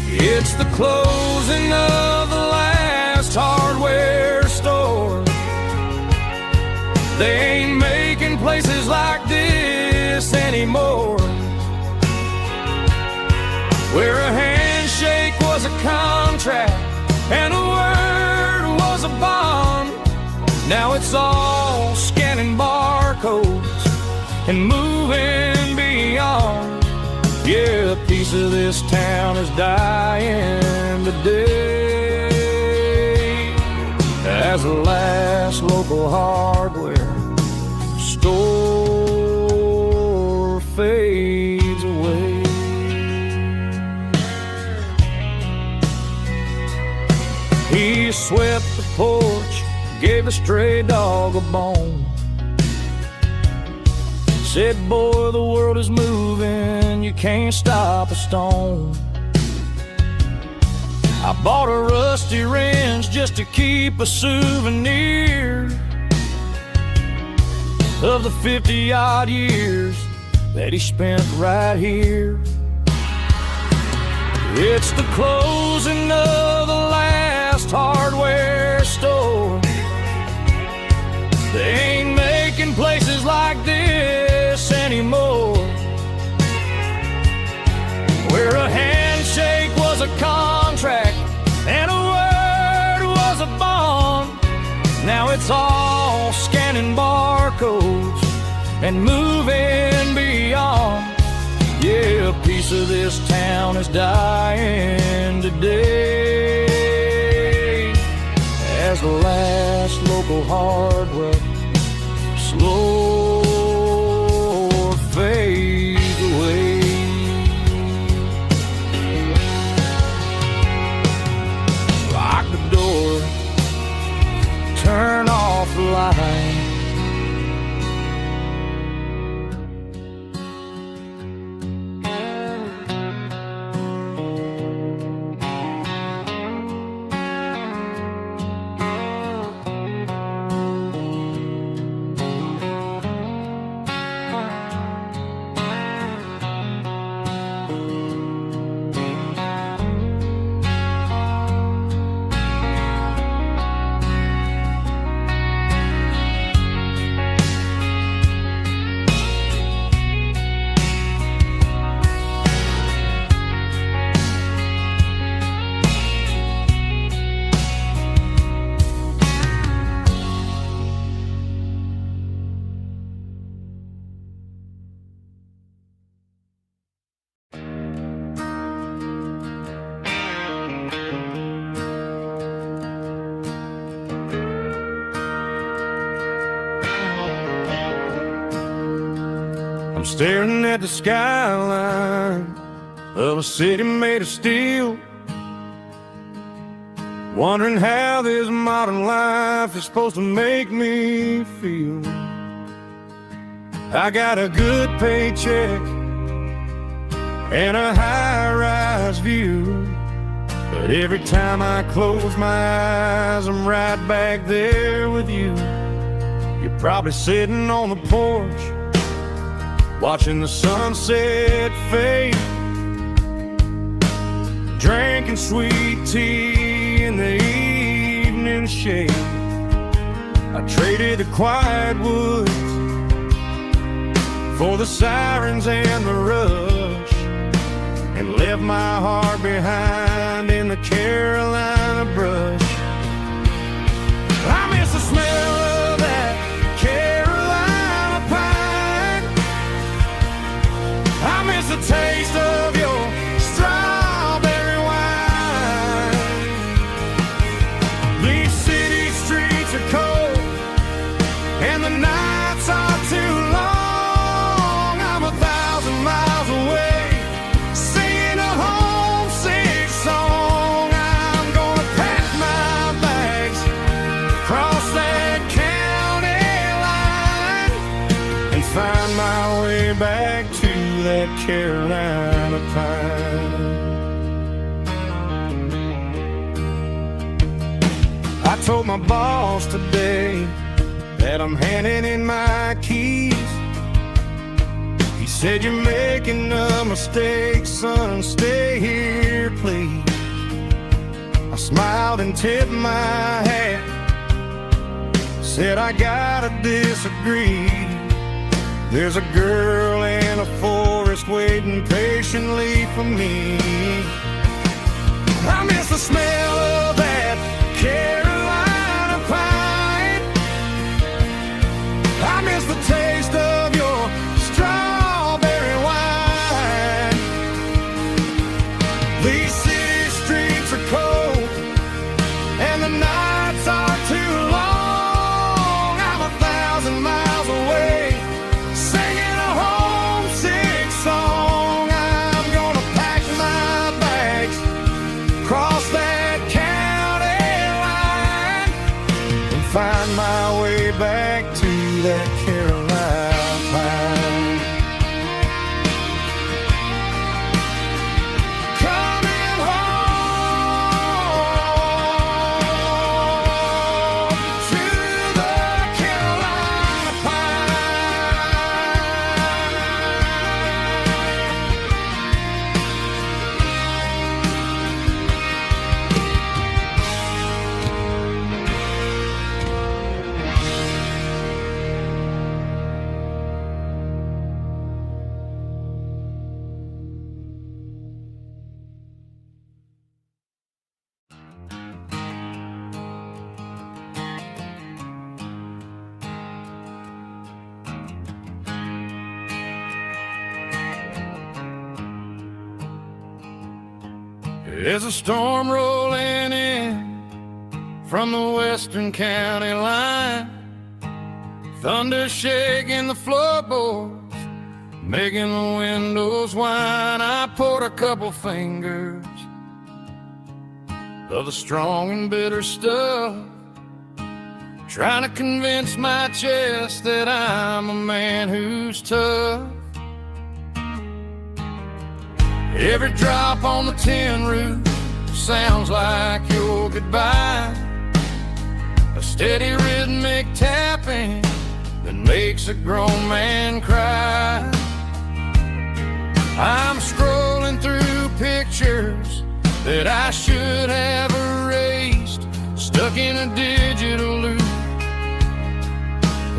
It's the closing of the last hardware store. They ain't making places like this anymore, where a handshake was a contract and a word was a bond. Now it's all scanning barcodes and moving beyond. Yeah, a piece of this town is dying today as the last local hardware store fades away. He swept the porch, gave a stray dog a bone, said, boy, the world is moving, you can't stop a stone. I bought a rusty wrench just to keep a souvenir of the 50-odd years that he spent right here. It's the closing of the last hardware store. They ain't making places like this anymore, where a handshake was a contract and a word was a bond. Now it's all scanning barcodes and moving beyond. Yeah, a piece of this town is dying today as the last local hardware slow fades away. Lock the door, turn off the light. I'm staring at the skyline of a city made of steel, wondering how this modern life is supposed to make me feel. I got a good paycheck and a high-rise view, but every time I close my eyes, I'm right back there with you. You're probably sitting on the porch, watching the sunset fade, drinking sweet tea in the evening shade. I traded the quiet woods for the sirens and the rush, and left my heart behind in the Carolina brush. I miss the smell of that Carolina pine. I miss the taste of your strawberry wine. These city streets are cold and the nights are too long. I'm 1,000 miles away, singing a homesick song. I'm gonna pack my bags, cross that county line, and find my way back to that Carolina pine. I told my boss today that I'm handing in my keys. He said, you're making a mistake, son, stay here, please. I smiled and tipped my hat, said I gotta disagree. There's a girl in a forest waiting patiently for me. I miss the smell of that Carolina pine. I miss the taste of your strawberry wine. These city streets are cold and the nights are too long. I'm 1,000 miles away, singing a homesick song. I'm gonna pack my bags, cross that county There's a storm rolling in from the western county line, thunder shaking the floorboards, making the windows whine. I poured a couple fingers of the strong and bitter stuff, trying to convince my chest that I'm a man who's tough. Every drop on the tin roof sounds like your goodbye, a steady rhythmic tapping that makes a grown man cry. I'm scrolling through pictures that I should have erased, stuck in a digital loop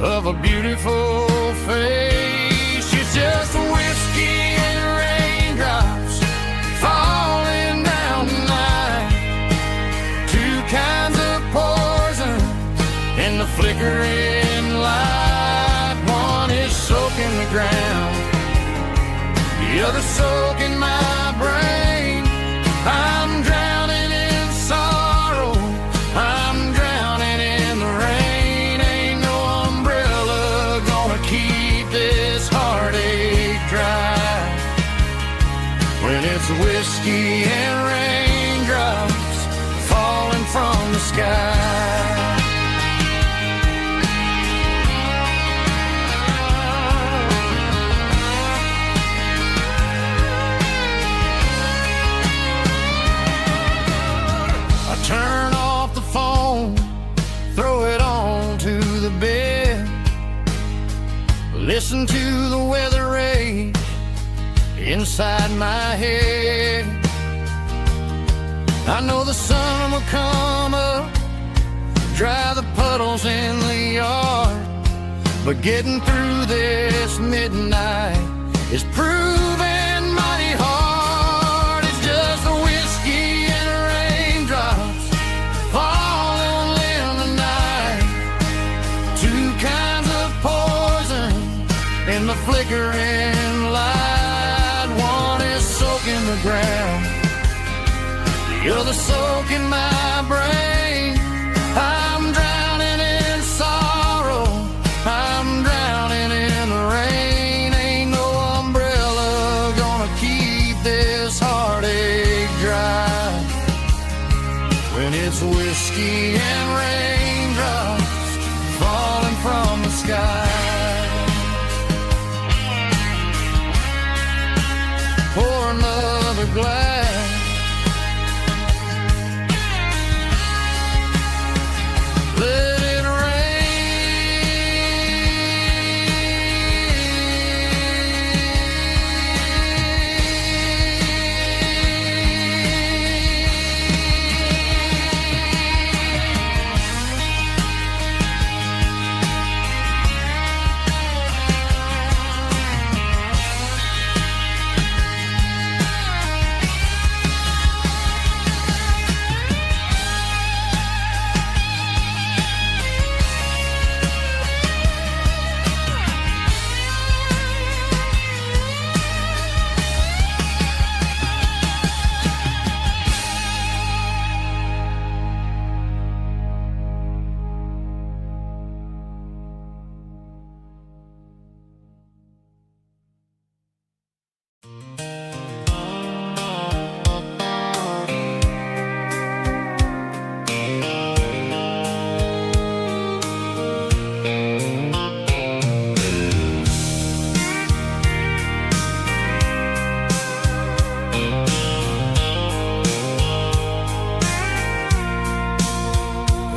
of a beautiful face. It's just whiskey and raindrops falling down tonight, two kinds of poison in the flickering light. One is soaking the ground, the other soaking my brain. I'm drowning in sorrow, I'm drowning in the rain. Ain't no umbrella gonna keep this heartache dry when it's whiskey and raindrops falling from the sky. Turn off the phone, throw it on to the bed, listen to the weather rage inside my head. I know the sun will come up, dry the puddles in the yard, but getting through this midnight is proving mighty hard. It's just the whiskey and raindrops falling in the night, two kinds of poison in the flickering light. One is soaking the ground, the other soaking my brain. I'm drowning in sorrow, I'm drowning in the rain. Ain't no umbrella gonna keep this heartache dry when it's whiskey and raindrops falling from the sky. Pour another glass, let it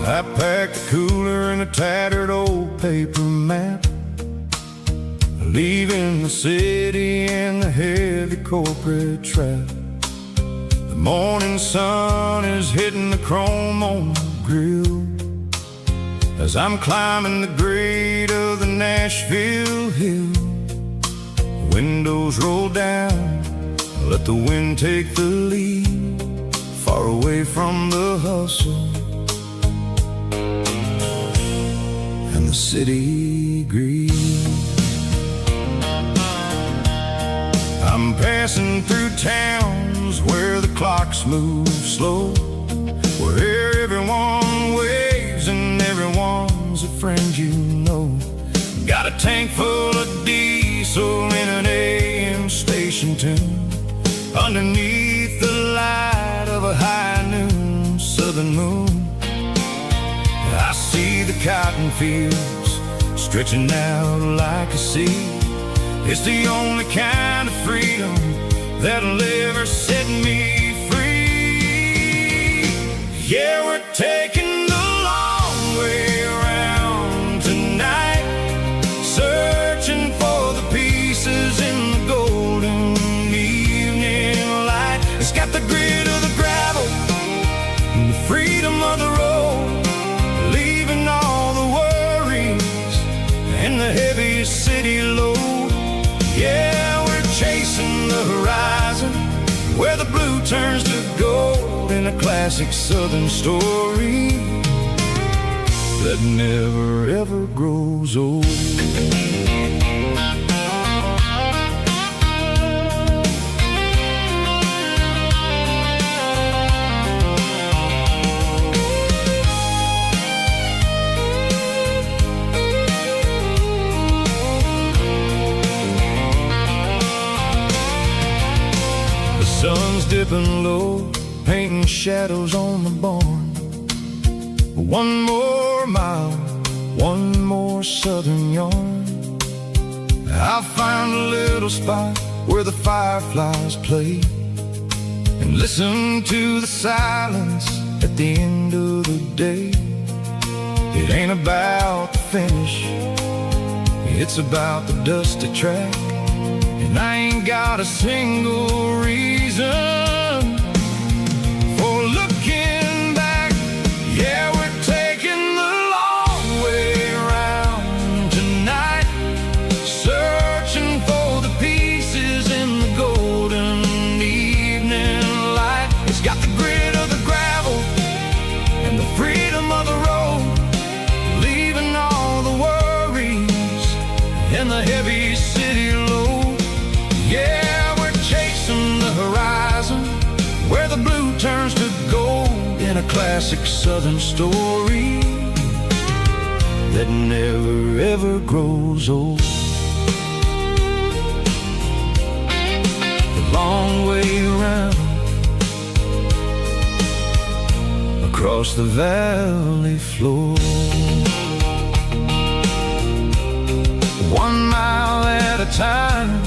I packed a cooler and a tattered old paper map, leaving the city and the heavy corporate trap. The morning sun is hitting the chrome on the grill as I'm climbing the grade of the Nashville hill. The windows roll down, let the wind take the lead, far away from the hustle and the city greed. I'm passing through towns where the clocks move slow, where everyone waves and everyone's a friend you know. Got a tank full of diesel in an AM station tune, underneath the light of a high noon southern moon. I see the cotton fields stretching out like a sea. It's the only kind of freedom that'll ever set me free. Yeah, we're taking the long way around tonight, searching for the pieces in the golden evening light. It's got the grit of the gravel and the freedom of the road, leaving all the worries and the heavy city load. Yeah, we're chasing the horizon, where the blue turns to gold, in a classic southern story that never ever grows old. Sun's dipping low, painting shadows on the barn. One more mile, one more southern yarn. I'll find a little spot where the fireflies play, and listen to the silence at the end of the day. It ain't about the finish, it's about the dusty track. And I ain't got a single reason for looking back. Yeah, we're taking the long way around tonight, searching for the pieces in the golden evening light. It's got the grit of the gravel and the freedom of the road, leaving all the worries and the heavy city load. Yeah, we're chasing the horizon, where the blue turns to gold, in a classic southern story that never ever grows old. The long way around, across the valley floor, 1 mile at a time.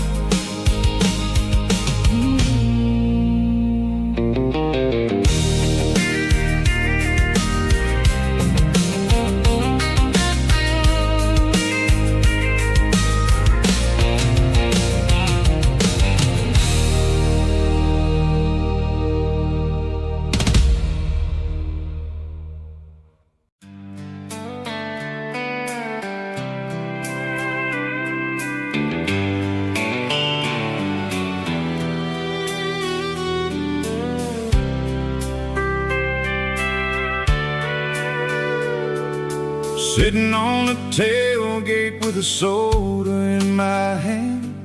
Sitting on a tailgate with a soda in my hand,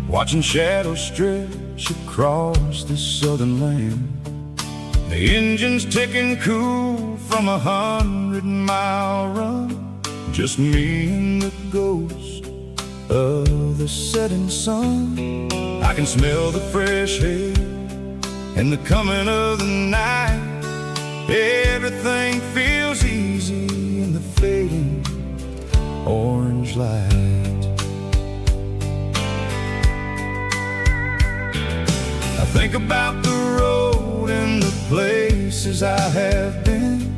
watching shadows stretch across this southern land. The engine's ticking cool from 100-mile run, just me and the ghost of the setting sun. I can smell the fresh air and the coming of the night. Everything feels easy in the fading orange light. I think about the road and the places I have been,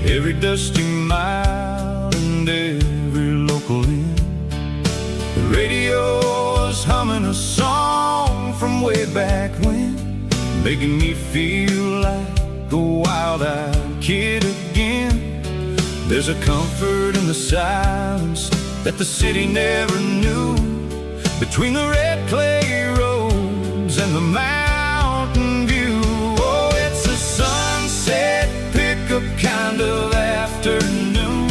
every dusty mile and every local inn. The radio is humming a song from way back when, making me feel like a wild-eyed kid again. There's a comfort in the silence that the city never knew, between the red clay roads and the mountain view. Oh, it's a sunset pickup kind of afternoon,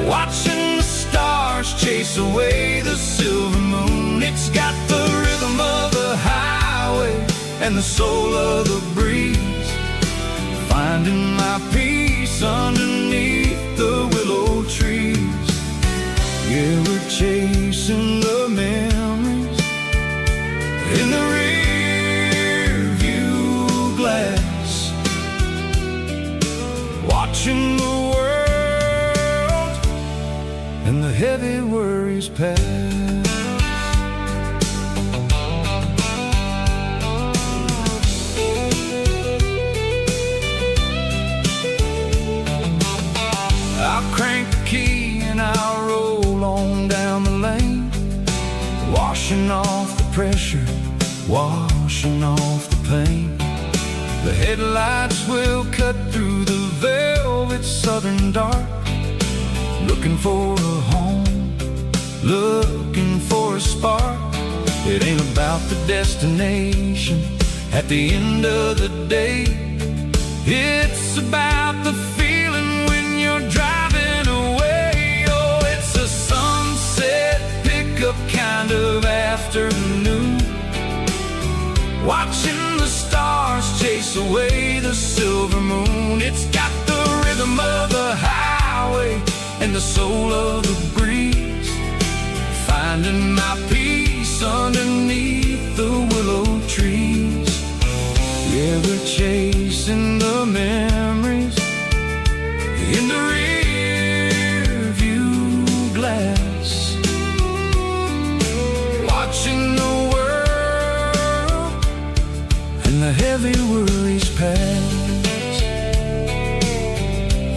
watching the stars chase away the silver moon. It's got the rhythm of the highway and the soul of the breeze, finding my peace underneath the willow trees. Yeah, we're chasing the memories in the rear view glass, watching the world and the heavy worries pass. I'll crank the key and I'll roll on down the lane, washing off the pressure, washing off the pain. The headlights will cut through the velvet southern dark, looking for a home, looking for a spark. It ain't about the destination at the end of the day, it's about the feeling when you're driving away. Oh, it's a sunset pickup kind of afternoon, watching the stars chase away the silver moon. It's got the rhythm of the highway and the soul of the breeze, finding my peace underneath the willow trees. Yeah, we're chasing the memories in the rear view glass, watching the world and the heavy worries pass.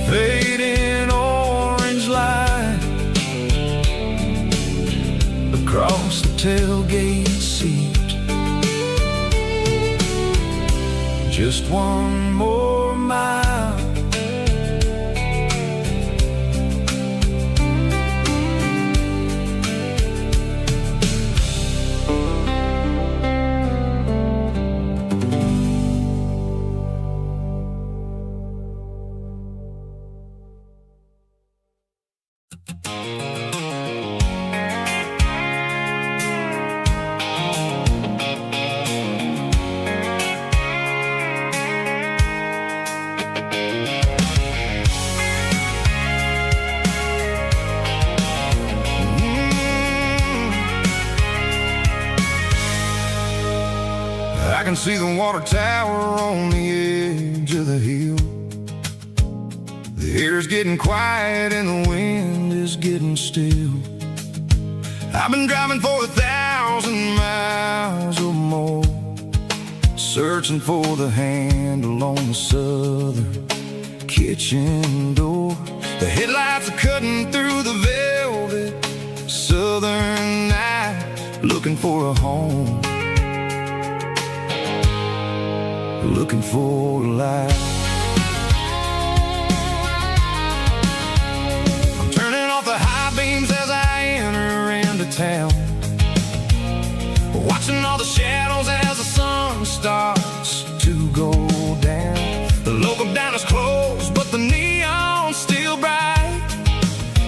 Fading orange light across the tailgate seat, just one more mile. I can see the water tower on the edge of the hill. The air's getting quiet and the wind is getting still. I've been driving for 1,000 miles or more, searching for the handle on the southern kitchen door. The headlights are cutting through the velvet southern night, looking for a home, looking for a life. I'm turning off the high beams as I enter into town, watching all the shadows as the sun starts to go down. The local diner's closed, but the neon's still bright,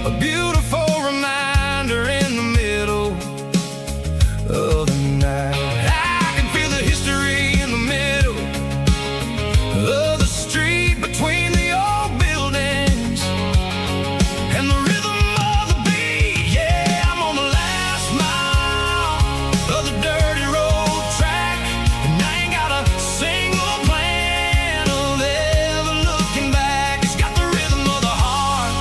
a beautiful reminder in the middle of the night. I can feel the history in the middle of the street between the old buildings and the rhythm of the beat. Yeah, I'm on the last mile of the dirty road track, and I ain't got a single plan of ever looking back. It's got the rhythm of the heart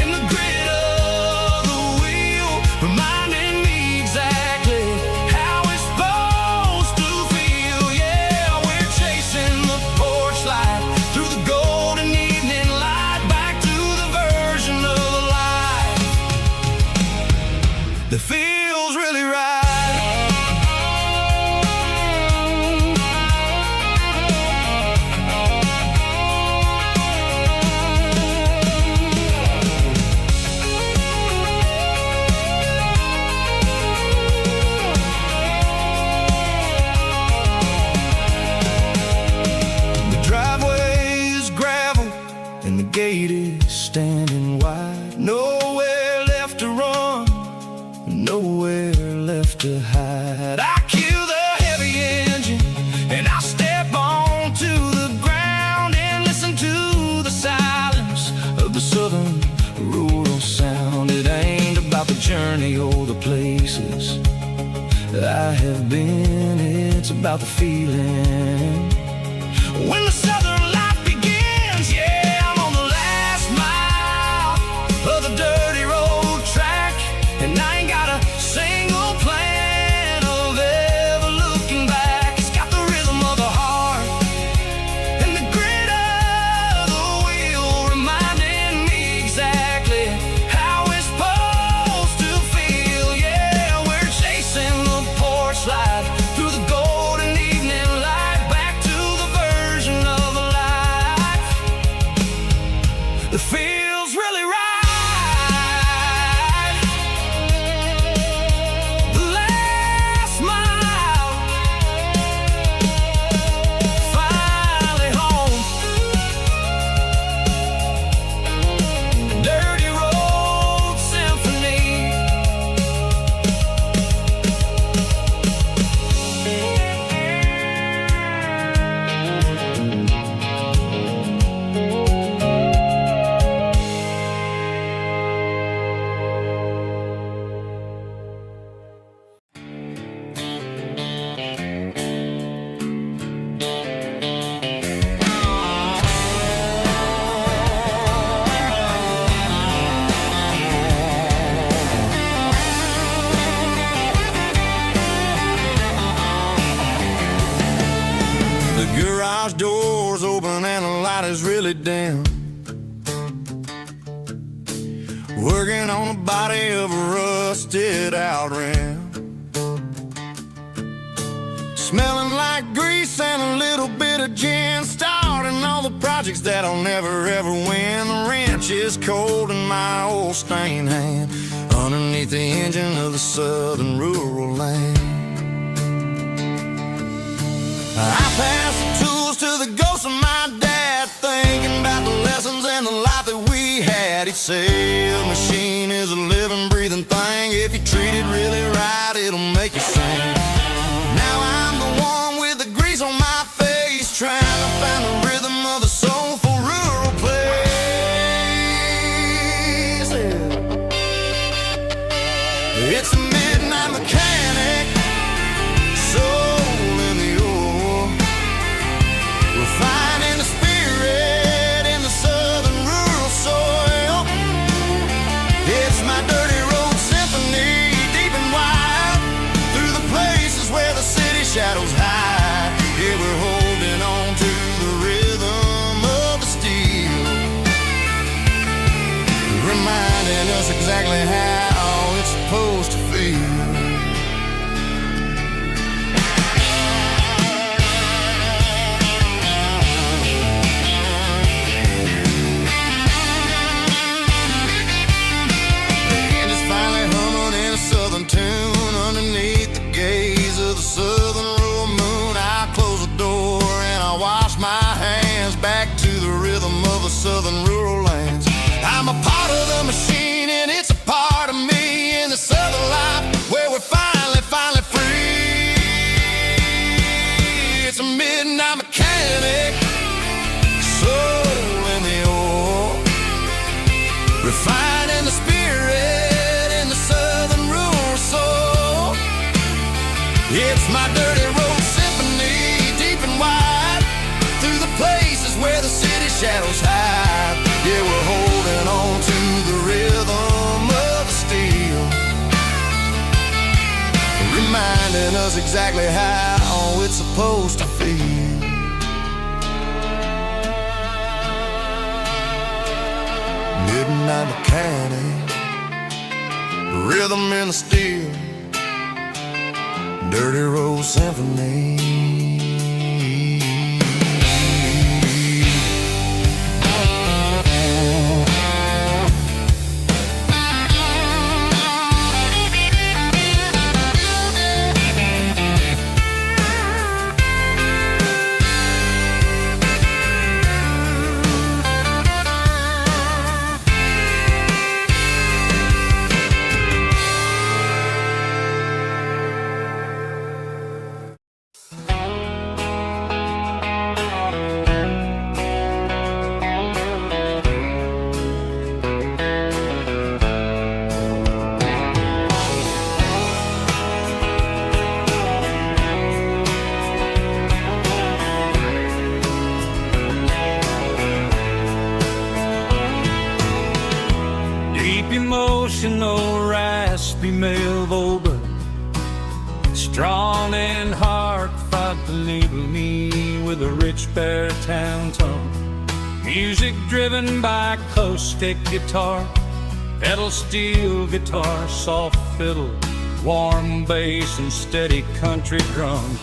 and the grit of the wheel, reminding me exactly how it's supposed to feel. Yeah, we're chasing the porch light through the golden evening light, back to the version of life that feels really right. The driveway is gravel and the gate is standing wide. Nowhere left to run, nowhere left to hide. I kill the heavy engine I have been. It's about the feeling when the southern life begins. Yeah, I'm on the last mile of the dirty road track, and I ain't got a single plan of ever looking back. It's got the rhythm of the heart and the grit of the wheel, reminding me exactly how it's supposed to feel. Yeah, we're chasing the porch light through the golden evening light, back to the version of a life that feels really right. The last mile, finally home. Dirty Road Symphony. The garage door's open and the light is really dim. Working on the body of a rusted out rim. Smelling like grease and a little bit of gin. Starting all the projects that I'll never ever win. The wrench is cold in my old stained hand, underneath the engine of the southern rural land. I pass the tools to the ghost of my dad, thinking about the lessons and the life that we had. He'd say a machine is a living, breathing thing. If you treat it really right, it'll make you sing. Now I'm the one with the grease on my face, trying to find the rhythm of the soulful rural place. It's a midnight mechanic, soul in the ore, refining the spirit in the southern rural soil. It's my dirty road symphony, deep and wide, through the places where the city shadows hide. Yeah, we're holding on to the rhythm of the steel, reminding us exactly how it's supposed to feel. Southern tune underneath the gaze of the southern rural moon. I close the door and I wash my hands, back to the rhythm of the southern rural lands. I'm a part of the machine and it's a part of me, in the southern life where we're finally free. It's a midnight mechanic, soul in the ore, refining the spirit in the southern rural soul. It's my dirty road symphony, deep and wide, through the places where the city shadows hide. Yeah, we're holding on to the rhythm of the steel, reminding us exactly how it's supposed to feel. Midnight mechanic, rhythm in the steel, dirty road symphony. Strong and heartfelt, believe me, with a rich baritone tone. Music driven by acoustic guitar, pedal steel guitar, soft fiddle, warm bass and steady country drums.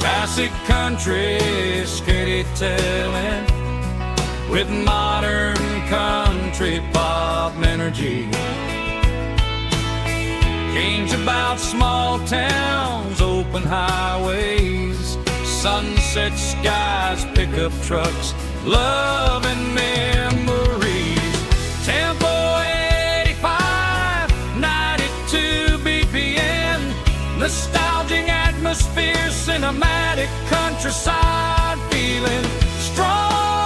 Classic country storytelling with modern country pop energy. Games about small towns, open highways, sunset skies, pickup trucks, love and memories. Tempo 85, 92 BPM, nostalgic atmosphere, cinematic countryside feeling, strong,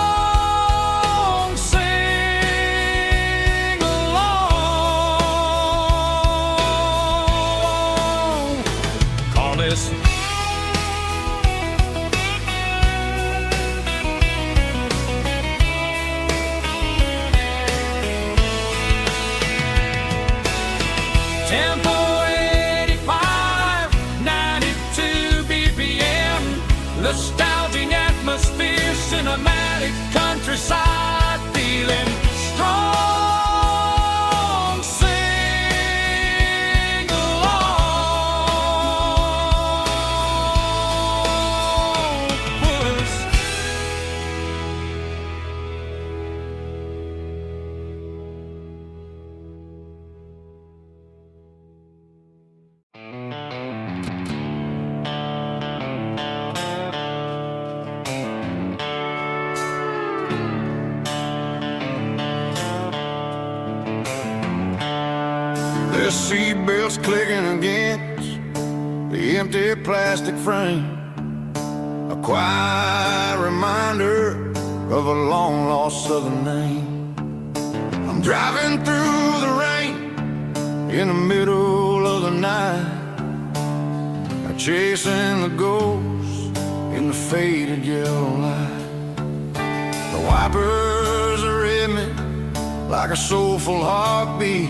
sing along. Call this Tempo 85, 92 BPM, nostalgic atmosphere, cinematic countryside feeling, strong, sing along. The seatbelts clicking against the empty plastic frame, a quiet reminder of a long-lost southern name. I'm driving through the rain in the middle of the night, chasing the ghosts in the faded yellow light. The wipers are in me like a soulful heartbeat,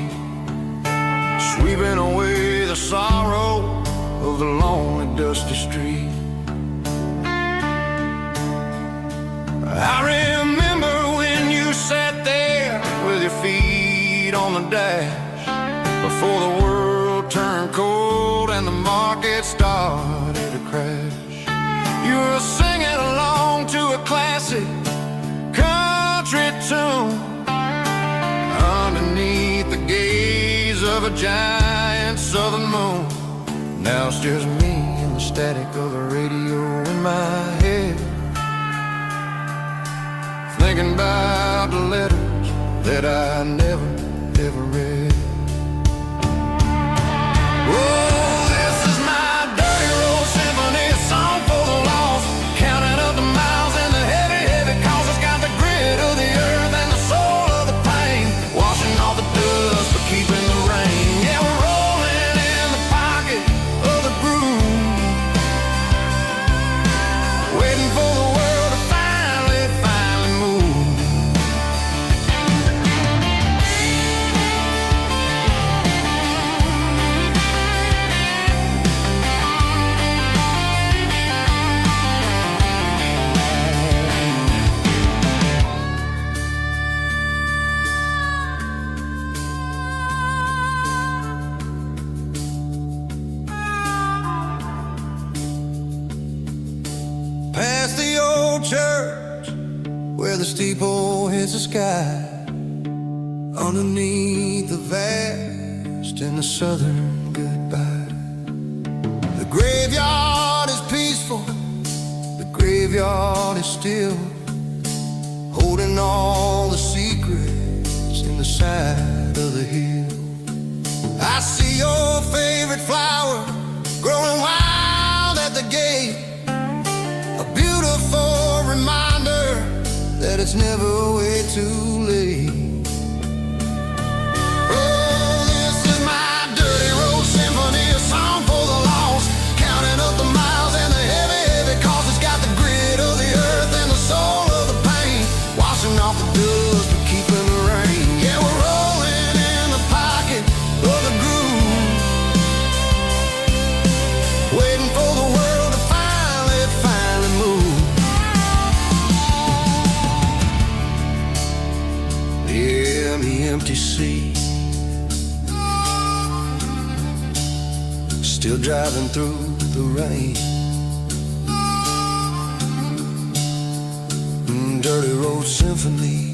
sweeping away the sorrow of the lonely, dusty street. I remember when you sat there with your feet on the dash, before the world turned cold and the market started to crash. You were singing along to a classic country tune underneath the gaze of a giant southern moon. Now it's just me and the static of the radio in my head, thinking about the letters that I never, ever read. Oh, this is my dirty road symphony, a song for the lost, counting up the miles and the heavy, heavy calls. It's got the grit of the earth and the soul of the pain, washing off the dust but keeping the rain. Yeah, we're rolling in the pocket of the groove, waiting for the world to finally move. Past the old church where the steeple hits the sky, underneath the vast and the southern goodbye. The graveyard is peaceful, the graveyard is still, holding all the secrets in the side of the hill. I see your favorite flower growing wild at the gate, a beautiful reminder that it's never way too late. Oh, this is my dirty road symphony, a song for the lost, counting up the miles and the heavy, heavy calls. It's got the grit of the earth and the soul of the pain, washing off the dust but keeping the rain. Yeah, we're rolling in the pocket of the groove, still driving through the rain. Dirty Road Symphony.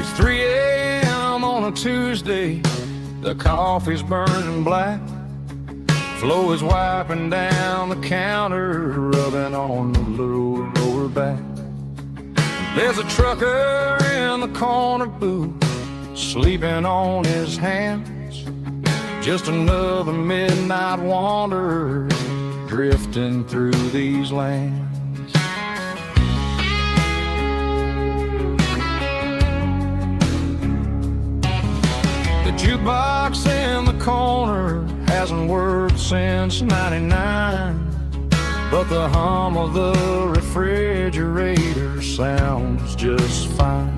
It's 3 a.m. on a Tuesday. The coffee's burning black. Flo is wiping down the counter, rubbing on the little lower back. There's a trucker in the corner booth, sleeping on his hands. Just another midnight wanderer, drifting through these lands. The jukebox in the corner hasn't worked since '99, but the hum of the refrigerator sounds just fine.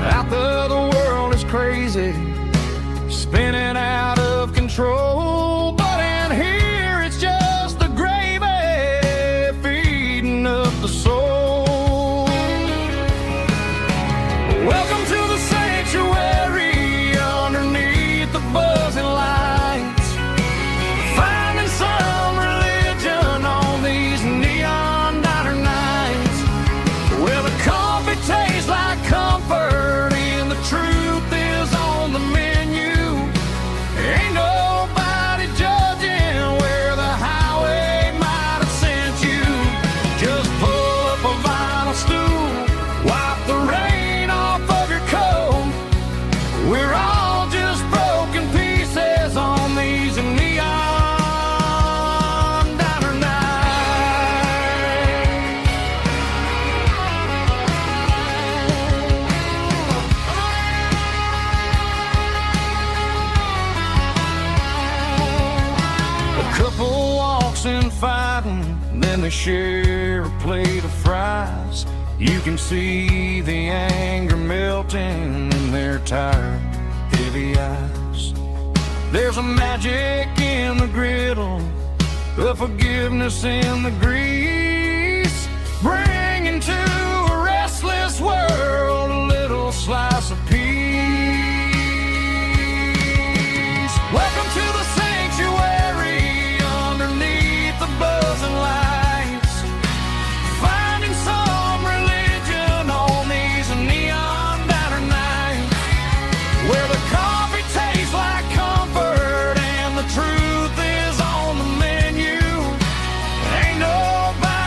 Out there the world is crazy, spinning out of control, but in here it's just the gravy feeding up the soul. Welcome to the sanctuary, underneath the buzzing lights, finding some religion on these neon diner nights, where the coffee tastes like comfort and the truth is on the menu. Ain't nobody judging where the highway might have sent you. Just pull up a vinyl stool, wipe the rain off of your coat. We're all just broken pieces on these neon diner nights. A couple walks in fighting, then they share a plate of fries. You can see the anger melting in their tired, heavy eyes. There's a magic in the griddle, a forgiveness in the grease, bringing to a restless world a little slice of peace. Welcome to the sanctuary, underneath the buzzing lights, finding some religion on these neon diner nights, where the coffee tastes like comfort and the truth is on the menu. Ain't nobody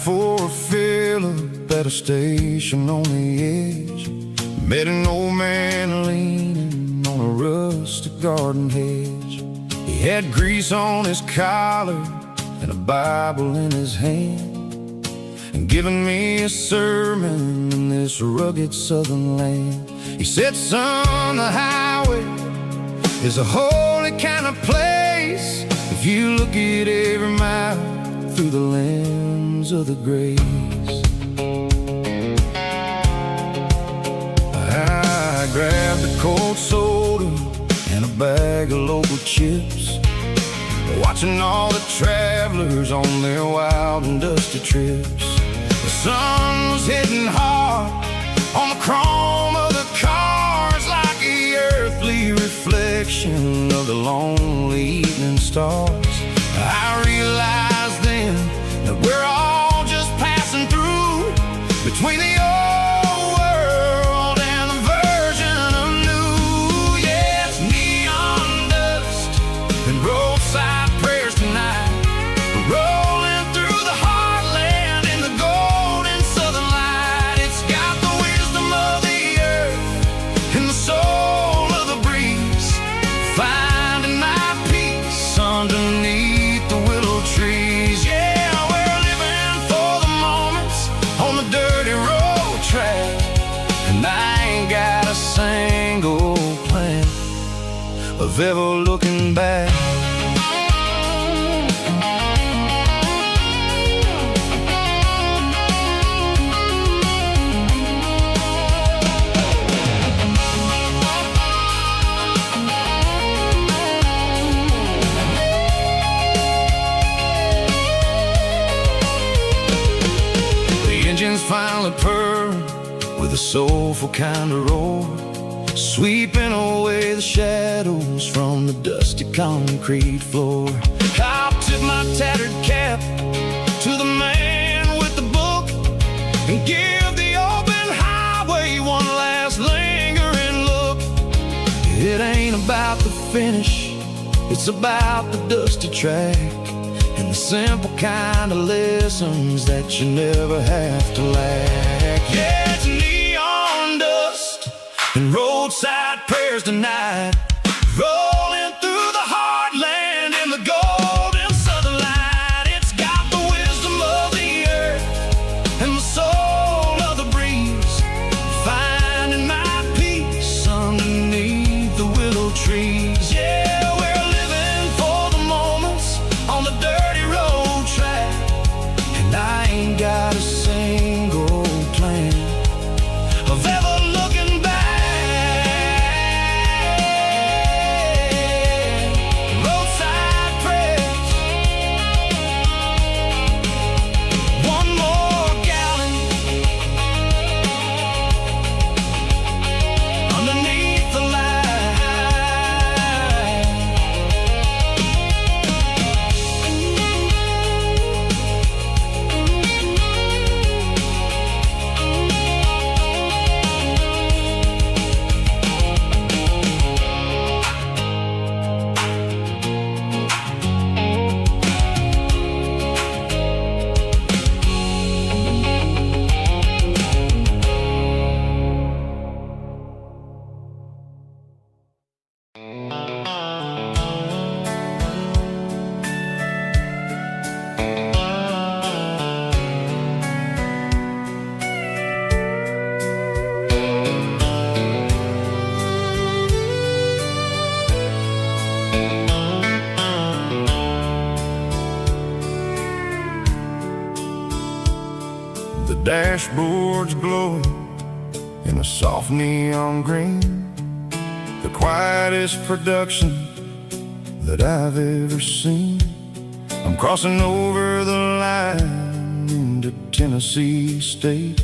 for a fill-up at a station on the edge. Met an old man leaning on a rustic garden hedge. He had grease on his collar and a Bible in his hand, and giving me a sermon in this rugged southern land. He said, son, the highway is a holy kind of place if you look at every mile through the lens of the grace. I grabbed a cold soda and a bag of local chips, watching all the travelers on their wild and dusty trips. The sun was hitting hard on the chrome of the cars, like the earthly reflection of the lonely evening stars. I realized then that we're all just passing through between the old world and the version of new. Yeah, it's neon dust and roadside prayers tonight. We're rolling through the heartland in the golden southern light. It's got the wisdom of the earth and the soul of the breeze, finding my peace underneath the willow trees. Yeah, we're living for the moments on the dirty road track, and I ain't got a single plan of ever looking back. Engines finally purr with a soulful kind of roar, sweeping away the shadows from the dusty concrete floor. I'll tip my tattered cap to the man with the book and give the open highway one last lingering look. It ain't about the finish, it's about the dusty track and the simple kind of lessons that you never have to lack. Yeah, it's neon dust and roadside prayers tonight, rolling through the heartland in the golden southern light. It's got the wisdom of the earth and the soul of the breeze, finding my peace underneath the willow trees. Yeah, we're living for the moments on the dirty road track, and I ain't got a single plan of ever looking back. Roadside prayers, one more gallon underneath the light. The dashboard's glowing in a soft neon green, the quietest production that I've ever seen. I'm crossing over the line into Tennessee State,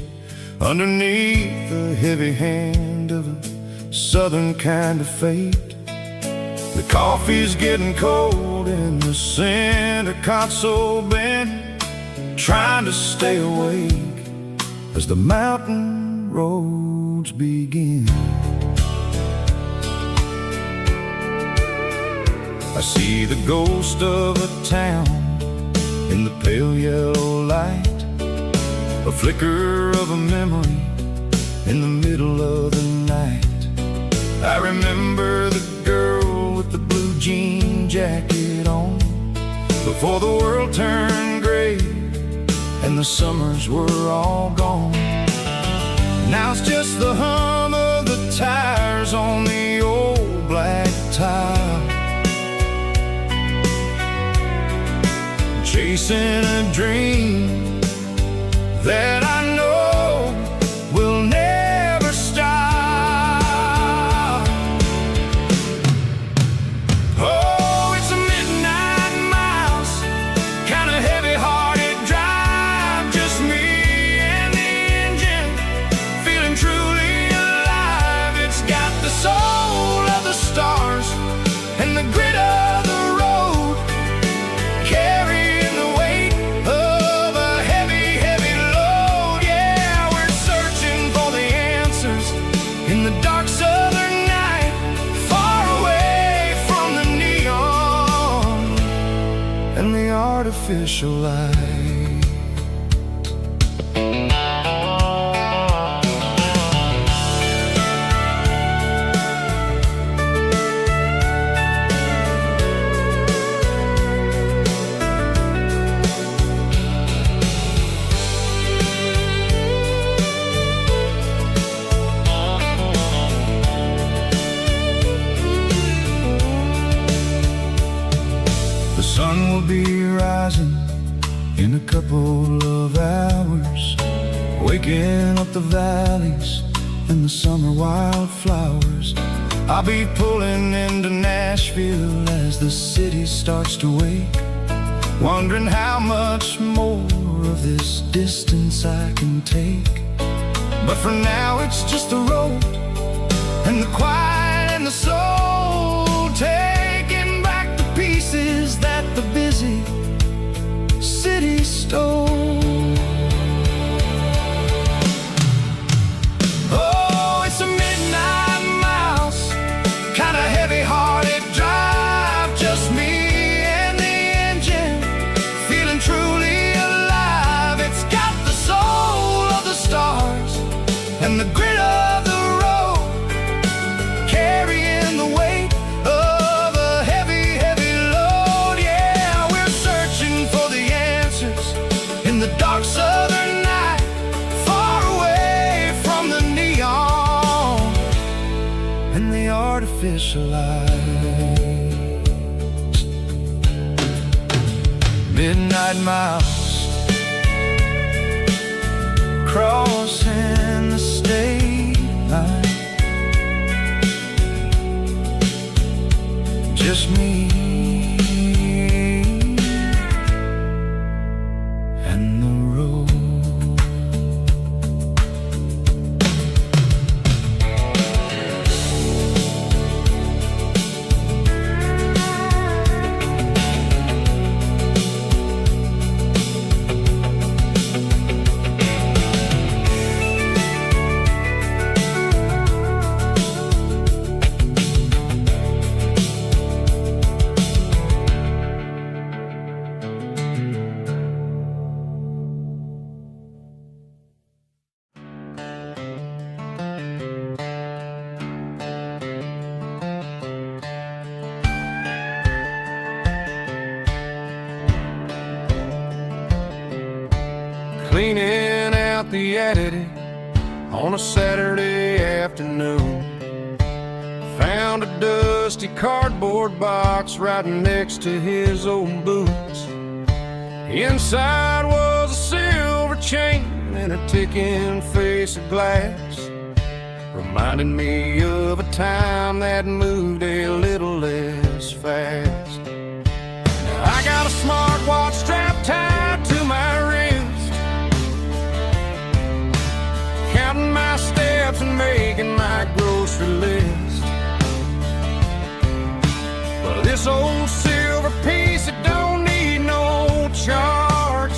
underneath the heavy hand of a southern kind of fate. The coffee's getting cold in the center console bin, trying to stay awake as the mountain roads begin. I see the ghost of a town in the pale yellow light, a flicker of a memory in the middle of the night. I remember the girl with the blue jean jacket on, before the world turned gray and the summers were all gone. Now it's just the hum of the tires on the old black tile, chasing a dream that I know will never stop. Oh, it's a midnight mouse, kinda heavy-hearted drive, just me and the engine, feeling truly alive. It's got the soul of the stars and the grit of the road, carrying the weight of a heavy, heavy load. Yeah, we're searching for the answers in the dark southern night, far away from the neon and the artificial light. The sun will be rising in a couple of hours, waking up the valleys and the summer wildflowers. I'll be pulling into Nashville as the city starts to wake, wondering how much more of this distance I can take. But for now it's just the road and the quiet and the soul, taking back the pieces that the busy city stole. Oh, it's a midnight mouse, kinda heavy-hearted drive, just me and the engine, feeling truly alive. It's got the soul of the stars and the grit of the road, carrying the weight of a heavy, heavy load. Yeah, we're searching for the answers in the dark southern night, far away from the neon and the artificial lights. Midnight mouse, crossing the state line, just me and the road. Cleaning out the attic on a Saturday afternoon, found a dusty cardboard box right next to his old boots. Inside was a silver chain and a ticking face of glass, reminding me of a time that moved a little less fast. Now I got a smartwatch strapped tied to my wrist, counting my steps and making my grocery list. But this old silver piece, it don't need no charge,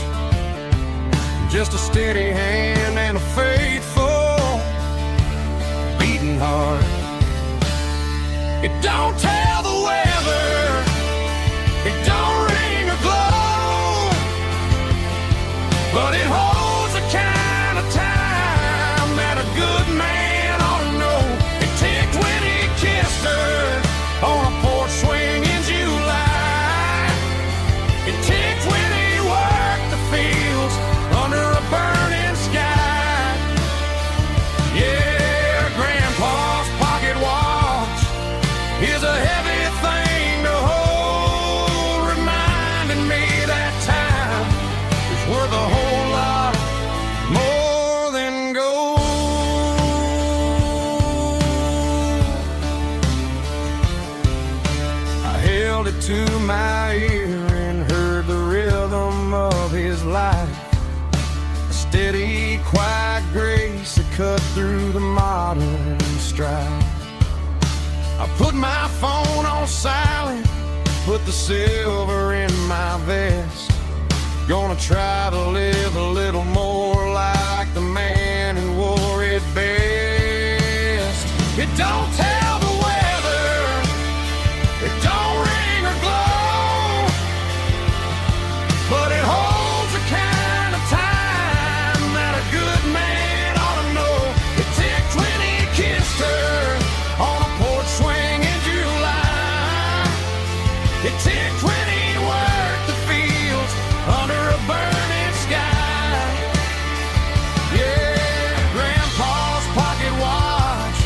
just a steady hand and a faithful beating heart. It don't tell the weather, it don't ring or glow, but it holds a kind cut through the modern strife. I put my phone on silent, put the silver in my vest. Gonna try to live a little more like the man who wore it best. It don't tell the weather, it don't ring or glow, but it holds the kind of time that a good man ought to know. It ticked when he kissed her on a porch swing in July. It ticked when he worked the fields under a burning sky. Yeah, Grandpa's pocket watch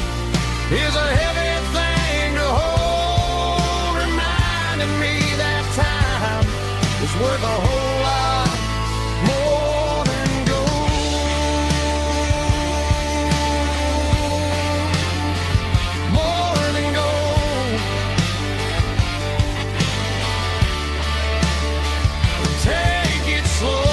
is a heavy thing to hold, reminding me that time is worth a whole lot more than gold. More than gold. Take it slow.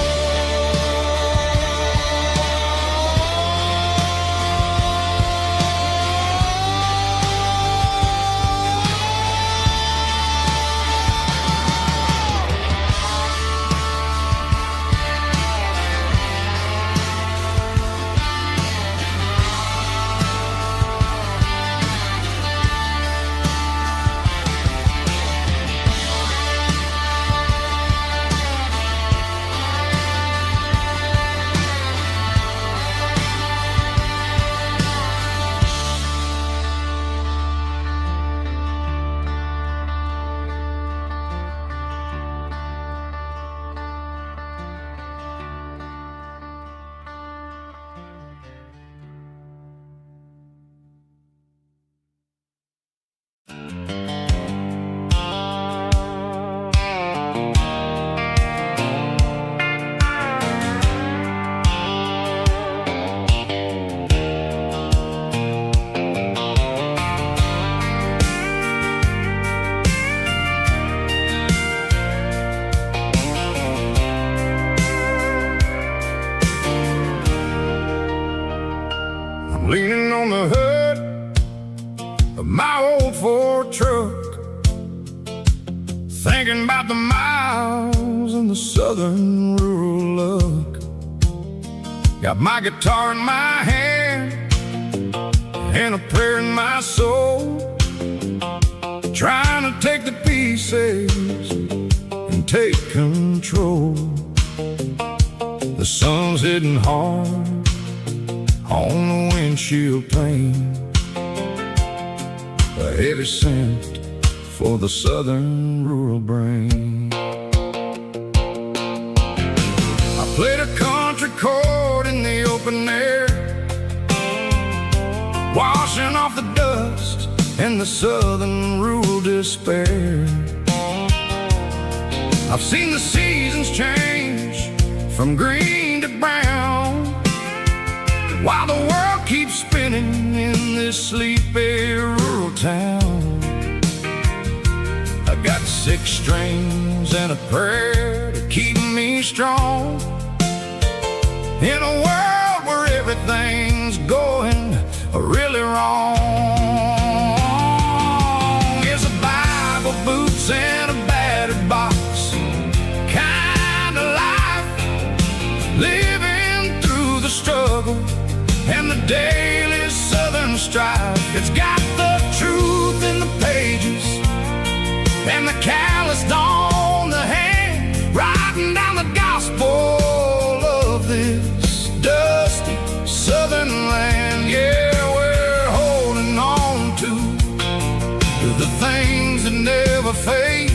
Leaning on the hood of my old Ford truck, thinking about the miles and the southern rural look. Got my guitar in my hand and a prayer in my soul, trying to take the pieces and take control. The sun's hitting hard on the windshield pane, a heavy scent for the southern rural brain. I played a country chord in the open air, washing off the dust and the southern rural despair. I've seen the seasons change from green to brown, while the world keeps spinning in this sleepy rural town. I got 6 strings and a prayer to keep me strong, in a world where everything's going really wrong. It's a Bible, boots, and a battered box kind of life, living through the struggle and the daily southern strife. It's got the truth in the pages and the calloused on the hand, writing down the gospel of this dusty southern land. Yeah, we're holding on to the things that never fade,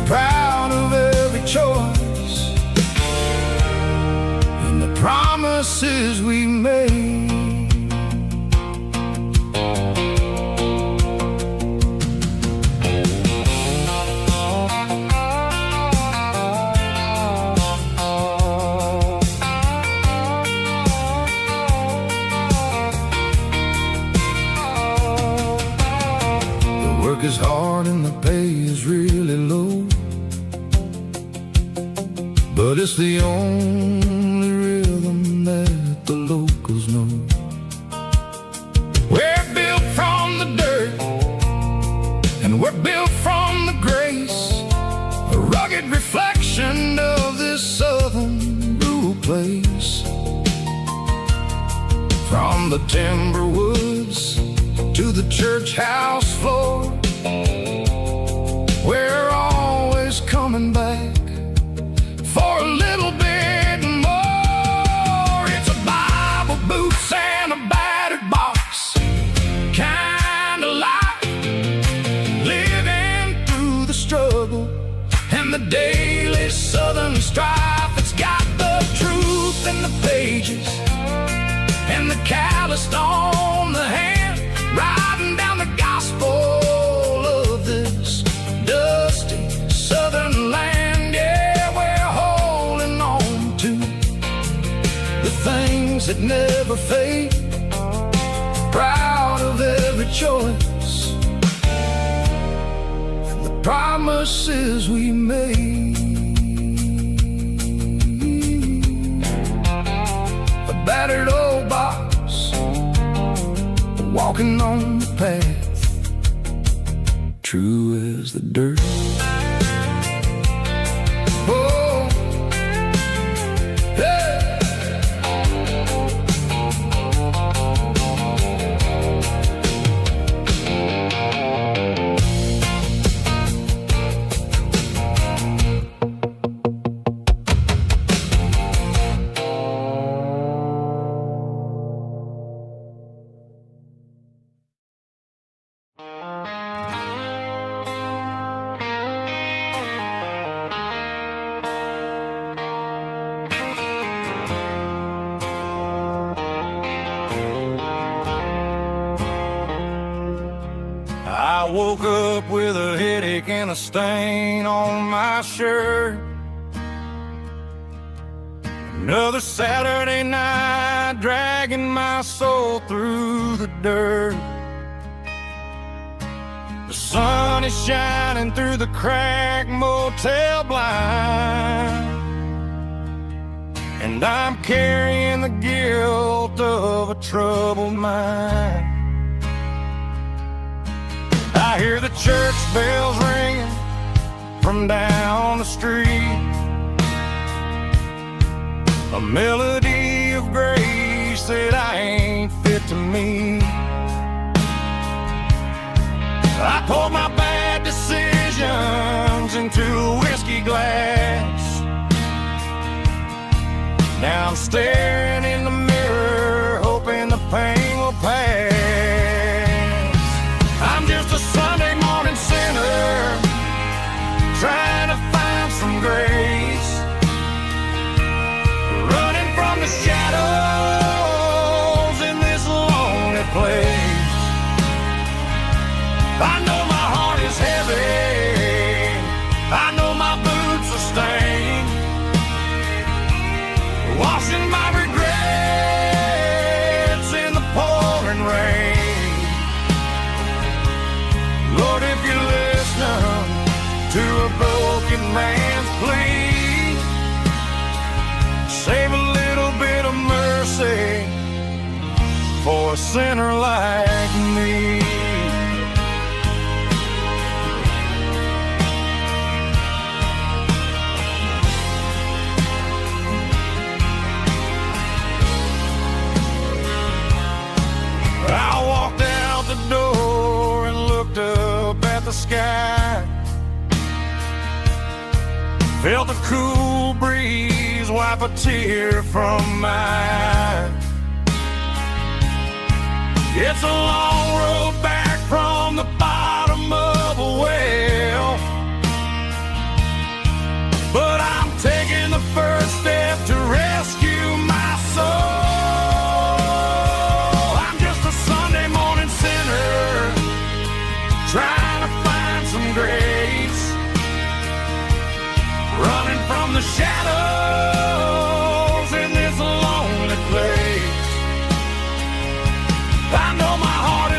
proud of every choice and the promises we made. The work is hard and the pay is really low, but it's the only rhythm that the locals know. We're built from the dirt, and we're built from the grace, a rugged reflection of this southern rural place. From the timber woods to the church house floor, we're always coming back for a little bit more. It's a Bible, boots, and a battered box kind of life, living through the struggle and the daily southern strife. It's got the truth in the pages and the calloused on the hand, riding down the gospel of this dusty southern land. Yeah, we're holding on to the things that never fade, proud of every choice and the promises we made. A battered old box, walking on the path, true as the dirt. Oh, hey. I woke up with a headache and a stain on my shirt. Another Saturday night, dragging my soul through the dirt. The sun is shining through the cracked motel blind, and I'm carrying the guilt of a troubled mind. I hear the church bells ringing from down the street, a melody of grace that I ain't fit to meet. I poured my bad decisions into a whiskey glass. Now I'm staring in the mirror, hoping the pain will pass. I'm just a Sunday morning sinner, trying to find some grace, running from the shadows in this lonely place. I know my heart is heavy, I know my boots are stained, washing my regrets in the pouring rain. Lord, if you're listening to a broken man's plea, save a little bit of mercy for a sinner like me. I walked out the door and looked up at the sky, felt the cool breeze wipe a tear from my eye. It's a long road back from the bottom of a well, but I'm taking the first step to rescue my soul. Trying to find some grace, running from the shadows in this lonely place. I know my heart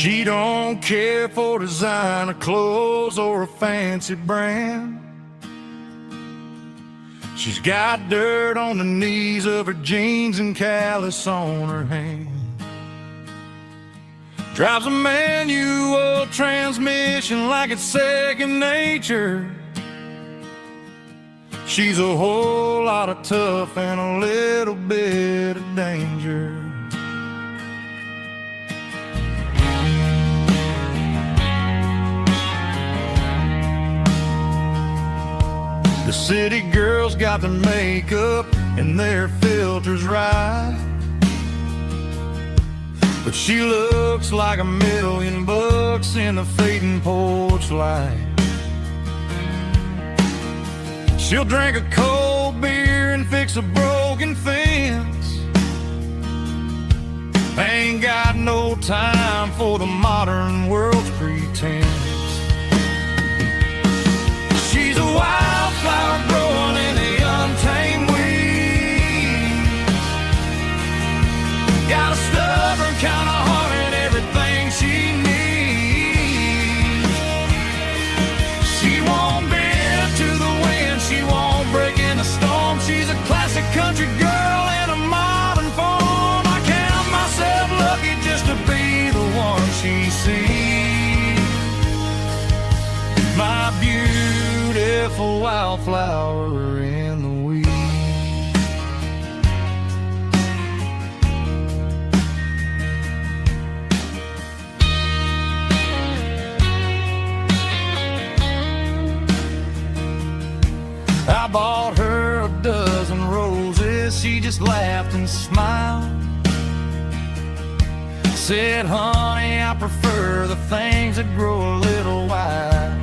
She don't care for designer clothes or a fancy brand. She's got dirt on the knees of her jeans and callus on her hand. Drives a manual transmission like it's second nature. She's a whole lot of tough and a little bit of danger. The city girls got their makeup and their filters right, but she looks like $1,000,000 in the fading porch light. She'll drink a cold beer and fix a broken fence. Ain't got no time for the modern world's pretense. She's a wildflower growing in the untamed weeds. Got a stubborn kind of heart and everything she needs. She won't bend to the wind, she won't break in the storm. She's a classic country girl in a modern form. I count myself lucky just to be the one she sees. My beautiful wildflower in the weeds. I bought her a dozen roses, she just laughed and smiled. Said, honey, I prefer the things that grow a little wild.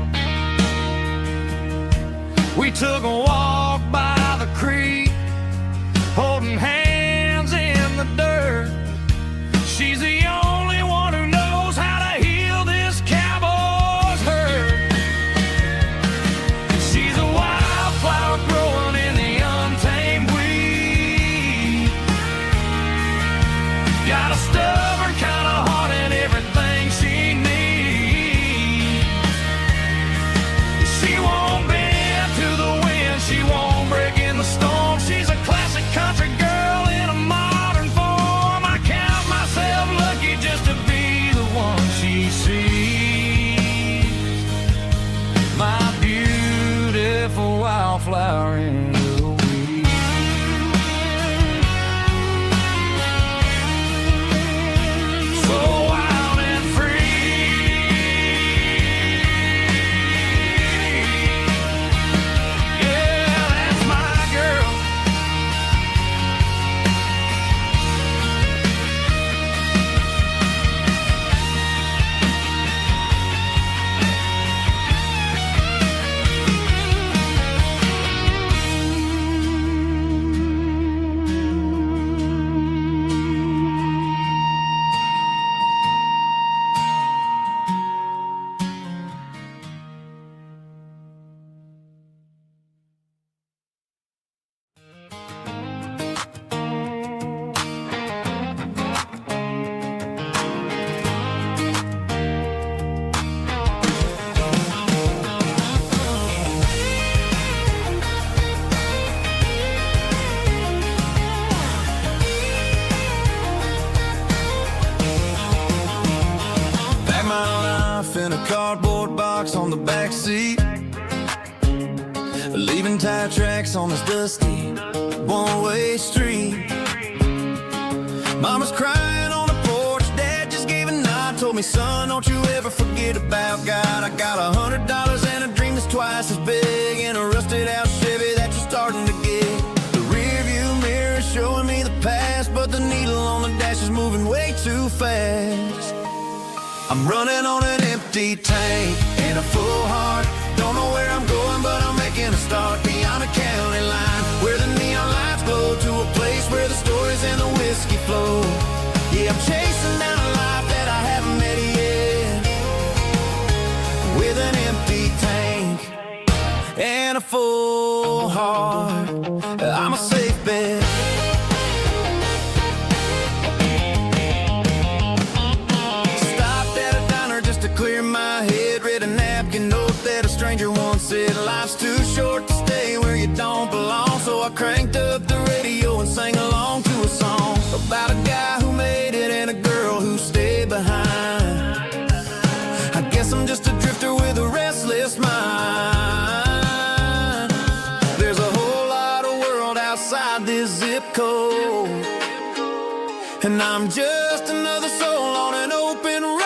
We took a walk by the creek, holding hands in the dirt. She's the only one who knows how to heal this cowboy's hurt. She's a wildflower growing in the untamed weed. Got a stubborn kind of heart and everything she needs. She won't bend to the wind, she won't break in the storm. She's a classic country girl in a modern form. I count myself lucky just to be the one she sees. My beautiful wildflower in the weeds. So wild and free. Yeah, that's my girl. Pack my life in a cardboard box on the back seat, leaving tire tracks on this dusty one-way street. Mama's crying on the porch, Dad just gave a nod, told me, son, don't you ever forget about God. I got $100 and a dream that's twice as big, and a rusted out Chevy that you're starting to get. The rear view mirror is showing me the past, but the needle on the dash is moving way too fast. I'm running on an empty tank and a full heart. Don't know where I'm going, but I'm making a start beyond a county line, where the neon lights glow, to a place where the stories and the whiskey flow. Yeah, I'm chasing down a life that I haven't met yet, with an empty tank and a full heart. I'm a safe bet. Stopped at I cranked up the radio and sang along to a song about a guy who made it and a girl who stayed behind. I guess I'm just a drifter with a restless mind. There's a whole lot of world outside this zip code, and I'm just another soul on an open road.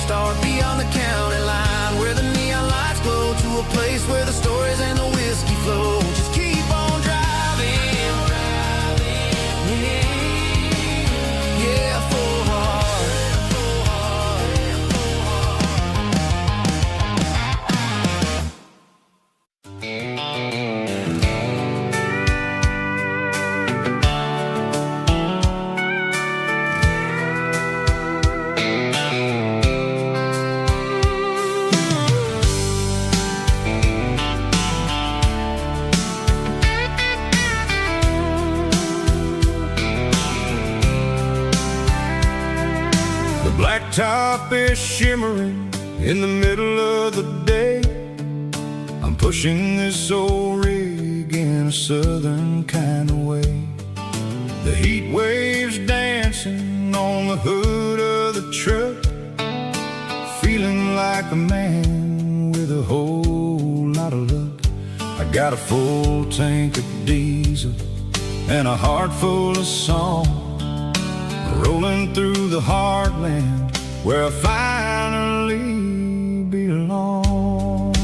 Start beyond the county line, where the neon lights glow, to a place where the stories and the whiskey flow. Just keep on driving, yeah, full heart. Blacktop is shimmering in the middle of the day. I'm pushing this old rig in a southern kind of way. The heat waves dancing on the hood of the truck, feeling like a man with a whole lot of luck. I got a full tank of diesel and a heart full of song, rolling through the heartland where I finally belong.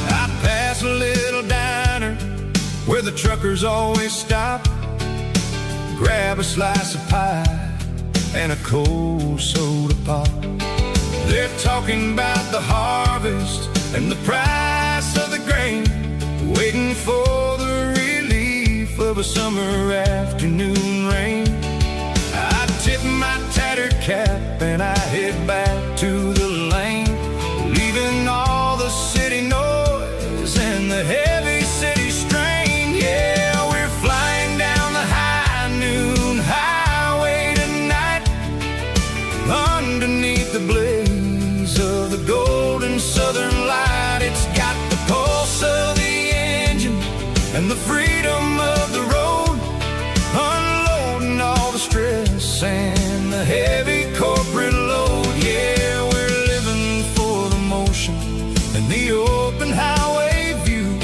I pass a little diner where the truckers always stop, grab a slice of pie and a cold soda pop. They're talking about the harvest and the price of the grain, waiting for the relief of a summer afternoon rain. I tip my tattered cap and I head back to the lane, leaving all the city noise and the heavy city strain. Yeah, we're flying down the high noon highway tonight, underneath the blaze of the golden southern light. It's got the pulse of the engine and the freedom of the road, unloading all the stress and the heavy corporate load. Yeah, we're living for the motion and the open highway view,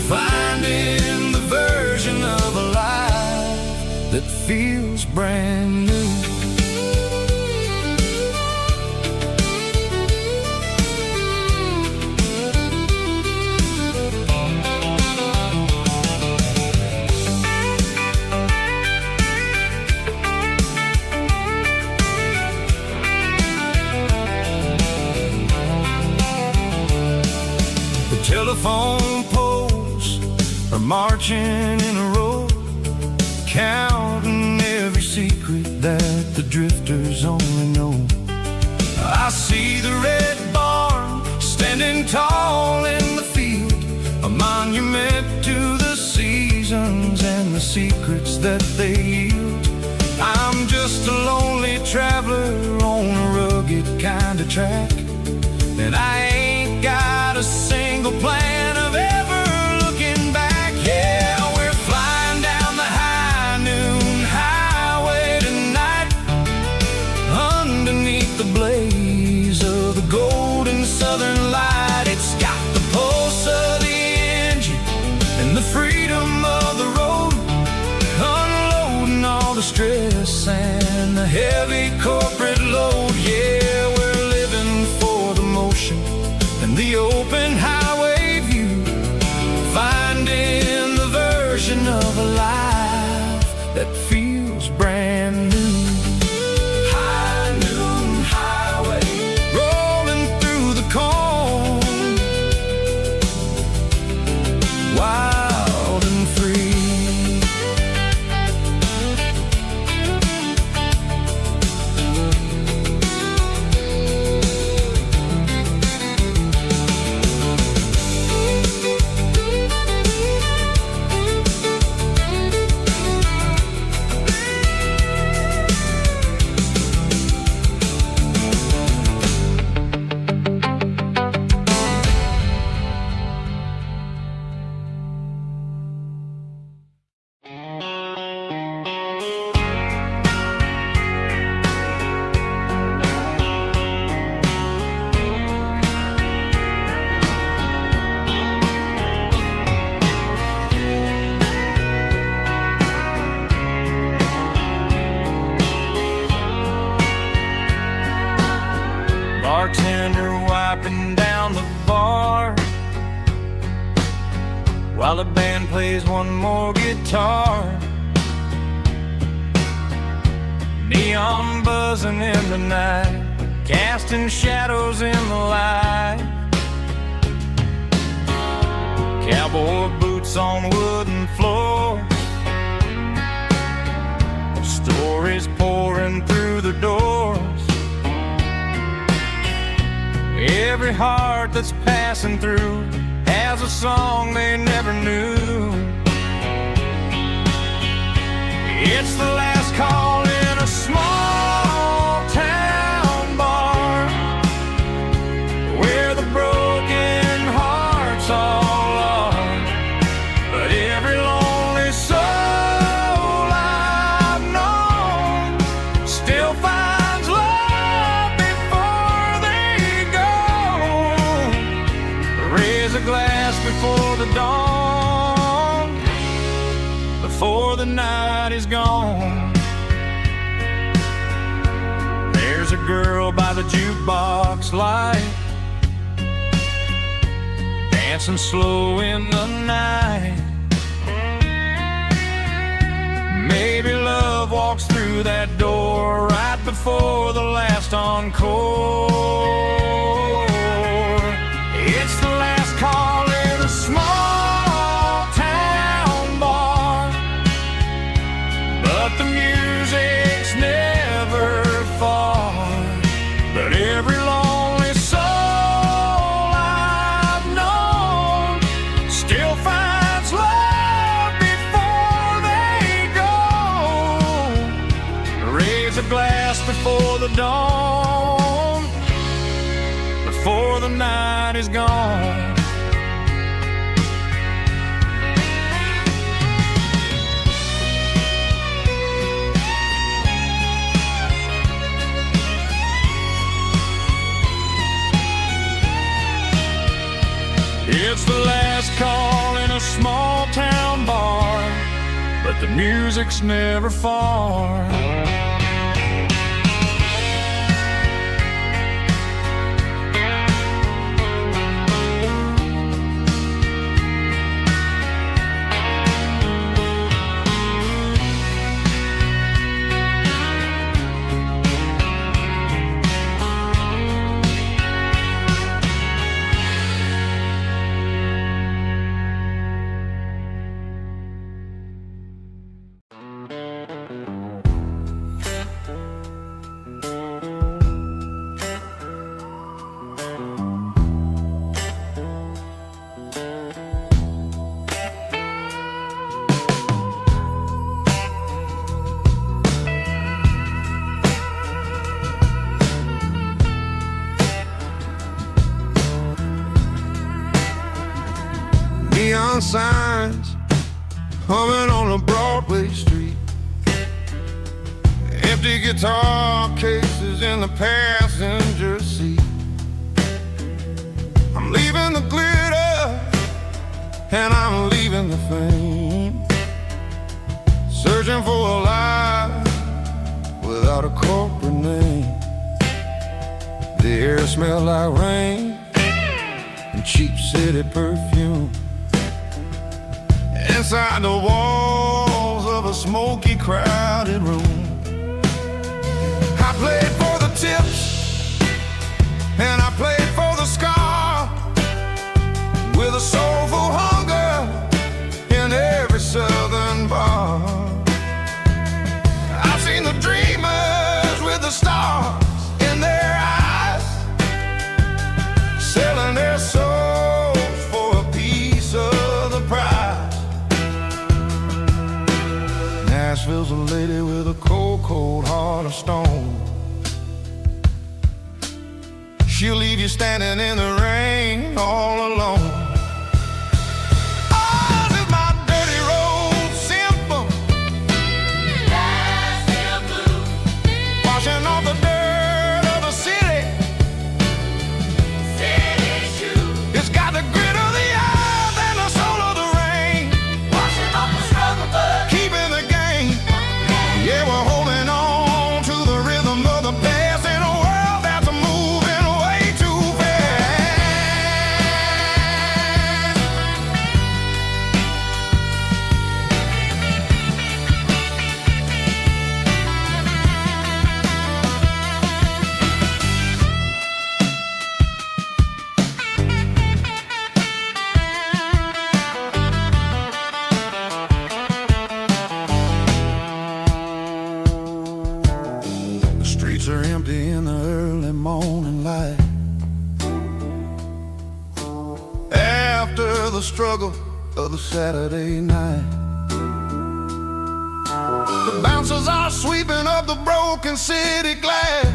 finding the version of a life that feels brand new. Telephone poles are marching in a row, counting every secret that the drifters only know. I see the red barn standing tall in the field, a monument to the seasons and the secrets that they yield. I'm just a lonely traveler on a rugged kind of track, and I ain't got a single plan of ever looking back. Yeah, we're flying down the high noon highway tonight, underneath the blaze of the golden southern light. It's got the pulse of the engine and the freedom of the road, unloading all the stress and the heavy corporate load. Yeah, we're living for the motion and the open highway while the band plays one more guitar. Neon buzzing in the night, casting shadows in the light. Cowboy boots on wooden floors, stories pouring through the doors. Every heart that's passing through has a song they never knew. It's the last call in a small town bar, where the broken hearts all are. But every lonely soul I've known still finds love before they go. Raise a glass before the dawn, before the night is gone. There's a girl by the jukebox light, dancing slow in the night. Maybe love walks through that door right before the last encore. It's the last call in a small town bar, but the music's never far. But every lonely soul I've known still finds love before they go. Raise a glass before the dawn, before the night is gone. It's the last call in a small town bar, but the music's never far. Neon signs humming on a Broadway street, empty guitar cases in the passenger seat. I'm leaving the glitter and I'm leaving the fame, searching for a life without a corporate name. The air smells like rain and cheap city perfume. Inside the walls of a smoky, crowded room, I played for the tips and I played for the scar, with a soulful hunger in every southern bar. I've seen the dreamers with the stars in their eyes, selling their souls for a piece of the prize. Nashville's a lady with a cold, cold heart of stone. She'll leave you standing in the rain all alone. Ours is my dirty road simple, Nashville blues, washing off the dirt of the city shoes. It's got the grit of the earth and the soul of the rain, washing off the struggle but keeping the game. Yeah, we're holding on to the rhythm of the past in a world that's moving way too fast. the struggle of the Saturday night. The bouncers are sweeping up the broken city glass,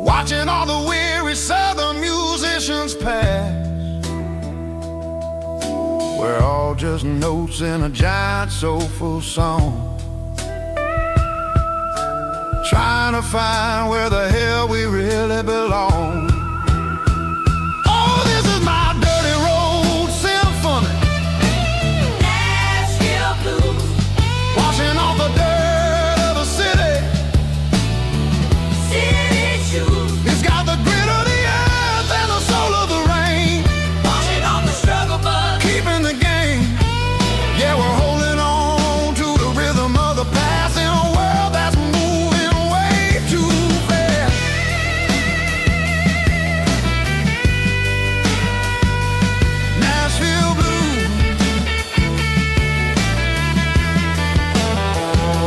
watching all the weary southern musicians pass. We're all just notes in a giant soulful song, trying to find where the hell we really belong. Oh, this is my dirty road symphony, Nashville blues, washing off the dirt of the city. city shoes, It's got the grit of the earth and the soul of the rain, washing off the struggle bug. keeping the game. Yeah, we're holding on to the rhythm of the past in a world that's moving way too fast. Nashville blues,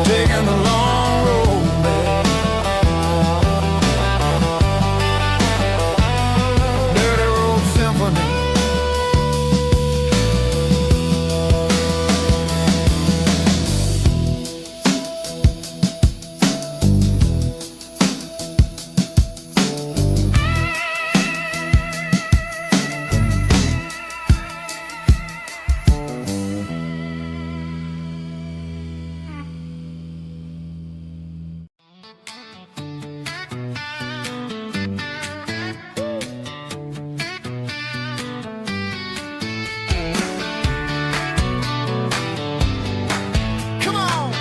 taking the long road back. Dirty road symphony. Come on.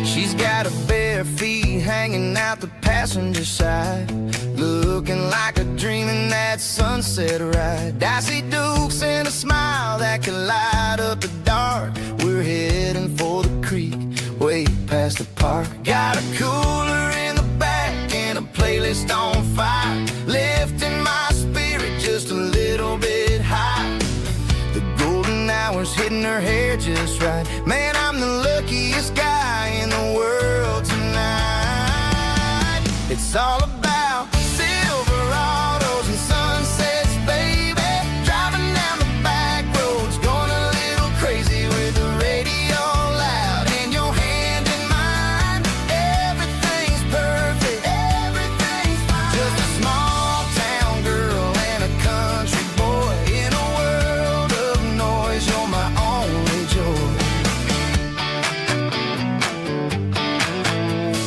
She's got her bare feet hanging out the passenger side, looking like a dream in that sunset ride. Dicey dukes and a smile that can light up the dark. We're heading for the creek, way past the park. Got a cooler in the back and a playlist on fire, lifting my spirit just a little bit high. The golden hours hitting her hair just right. Man, I'm the luckiest guy in the world tonight. It's all about Silverados and sunsets, baby. Driving down the back roads, going a little crazy with the radio loud and your hand in mine. Everything's perfect, everything's fine. Just a small town girl and a country boy in a world of noise. You're my only joy.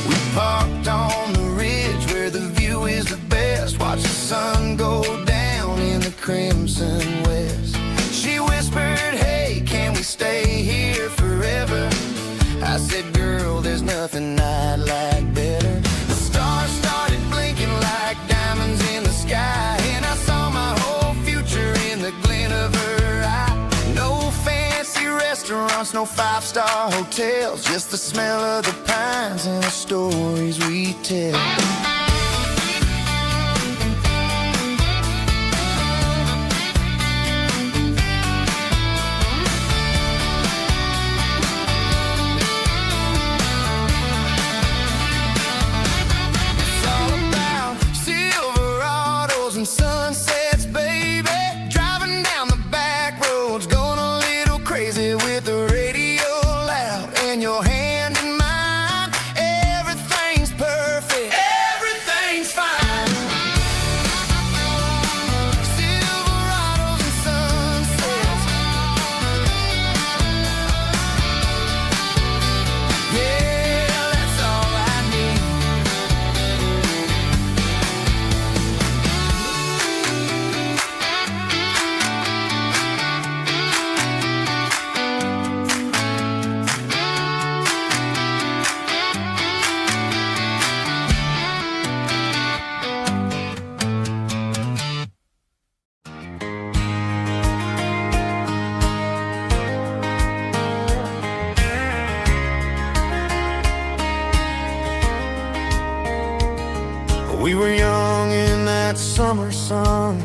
We parked on the ridge where the view is the best. Watch the sun go down in the crimson west. She whispered, hey, can we stay here forever? I said, girl, there's nothing I'd like better. The stars started blinking like diamonds in the sky, and I saw my whole future in the glint of her eye. No fancy restaurants, no five-star hotels, just the smell of the pines and the stories we tell. It's all about Silverados and sunsets, baby. Driving down the back roads, going a little crazy with the radio loud and your hand in mine. Everything's perfect, everything's fine. Silverados and sunsets, yeah, that's all I need. We were young in that summer sun,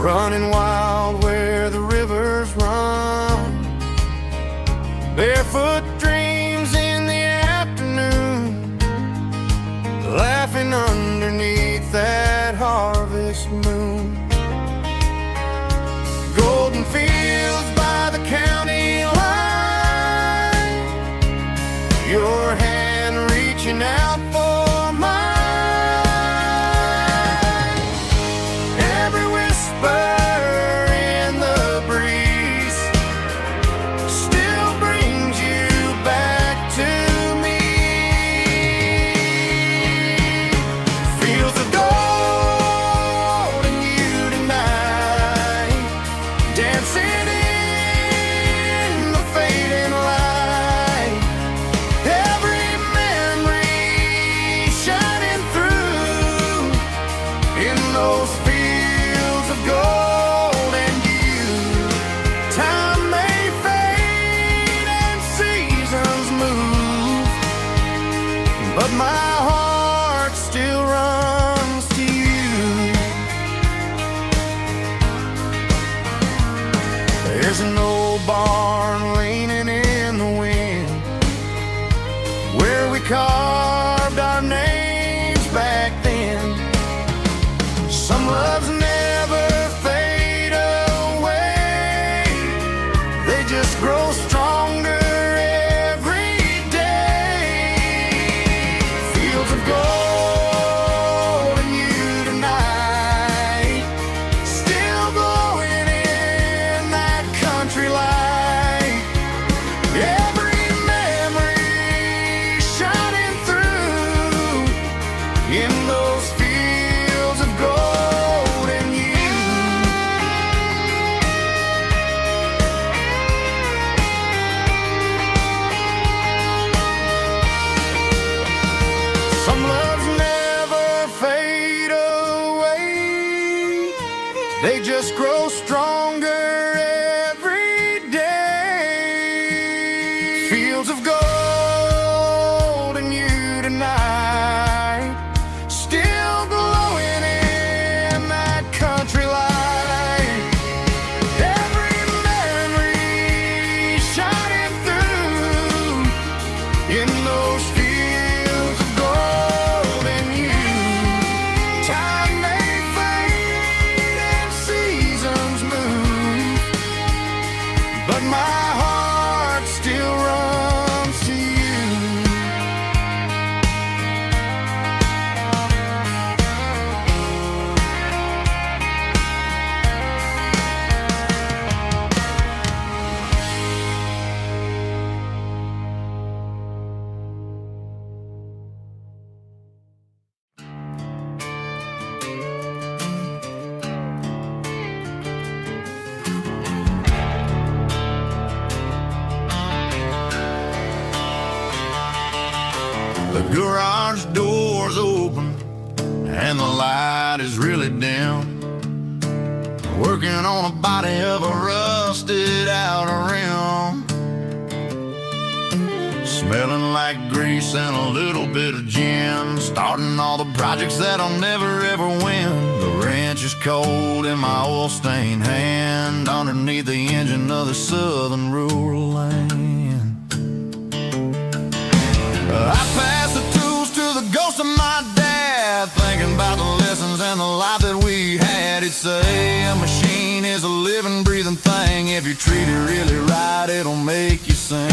running wild where the rivers run. Barefoot dreams in the afternoon, laughing underneath Some loves never fade away, they just grow stronger every day. Fields of gold in you tonight, still glowing in that country light. Every memory shining through in those fields of gold and you. Some loves never fade away, they just grow stronger every day. Fields of gold and you tonight, still glowing in that country light. Every memory shining through in those fields of gold and you. Time may fade and seasons move, but my heart still runs to you. The garage door's open and the light is really dim. Working on a body of a rusted out rim, smelling like grease and a little bit of gin. Starting all the projects that I'll never ever win. The wrench is cold in my oil stained hand, underneath the engine of the southern rural land. I pass the tools to the ghost of my dad, thinking about the lessons and the life that we had. He'd say a machine is a living, breathing thing. If you treat it really right, it'll make you sing.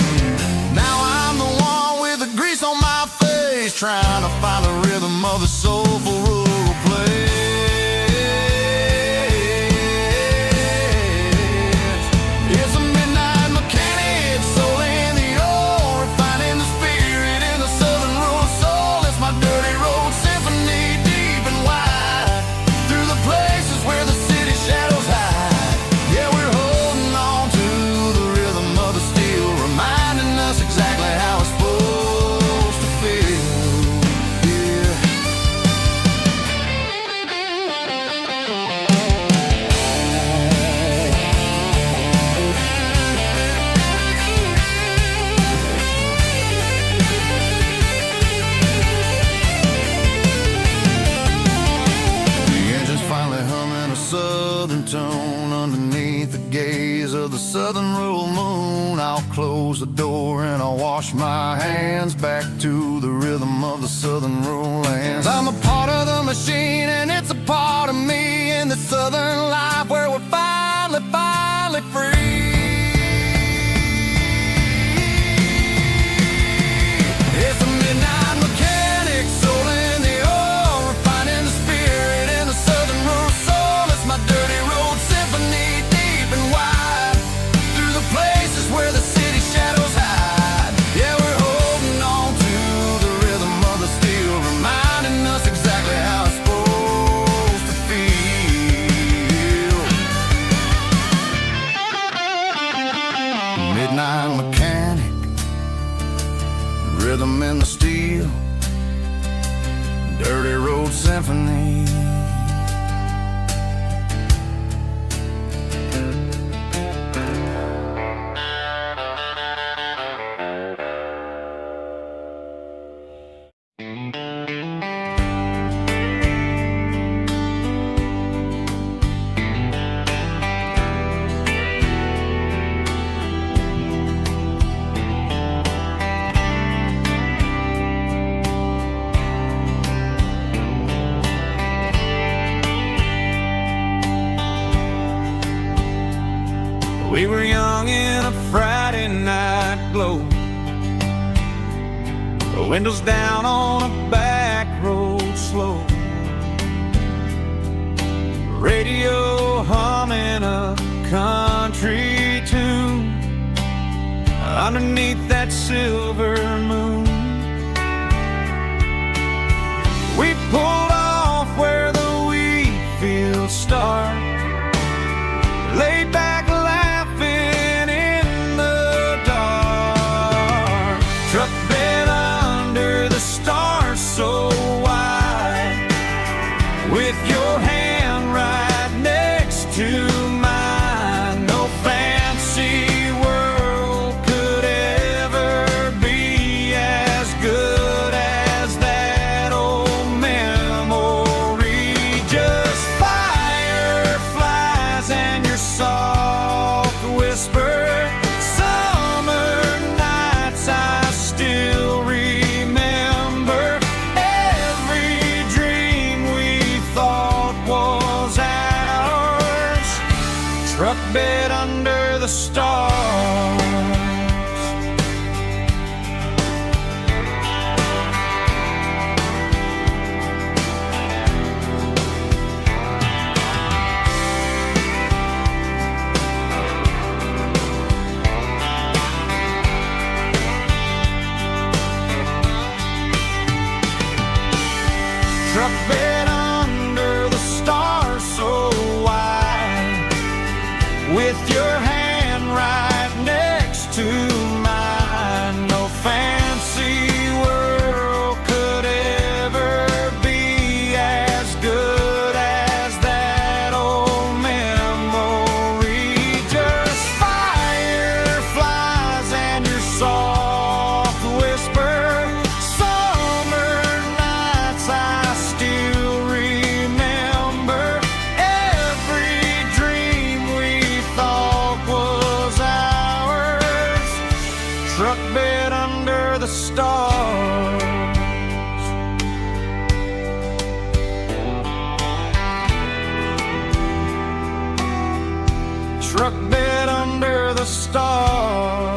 Now I'm the one with the grease on my face, trying to find the rhythm of the soulful rural place. It's a midnight mechanic, soul in the ore, refining the spirit in the southern rural soul. It's my dirty road symphony, deep and wide, through the places where the city shadows hide. Yeah, we're holding on to the rhythm of the steel, reminding us exactly how it's supposed to feel. Yeah. The engine's finally humming a southern tone underneath the gaze of the southern rural moon. I'll close the door and I'll wash my hands, back to the rhythm of the southern rural lands. I'm a part of the machine and it's a part of me, in the southern life where we're finally free. It's a midnight mechanic, soul in the ore, refining the spirit in the southern rural soul. It's my dirty road symphony, deep and wide, through the places where the city shadows hide. Yeah, we're holding on to the rhythm of the steel, reminding us exactly how it's supposed to feel. Midnight mechanic, rhythm in the steel, dirty road symphony. We were young in a Friday night glow, the windows down on a back road slow, radio humming a country tune underneath that silver moon. We pulled off where the wheat fields start, laid back laughing in the dark. Truck bed under the stars so wide, with your hand right next to mine. No fancy world could ever be as good as that old memory. Just fireflies and your soft whisper. Summer nights I still remember. Every dream we thought was ours. Truck bed under the stars. Truck bed under the stars so wide, with your hand right next to mine. No fancy world could ever be as good as that old memory. Just fireflies and your soft whisper. Summer nights I still remember. Every dream we thought was ours. Truck bed under the stars. Truck bed under the stars.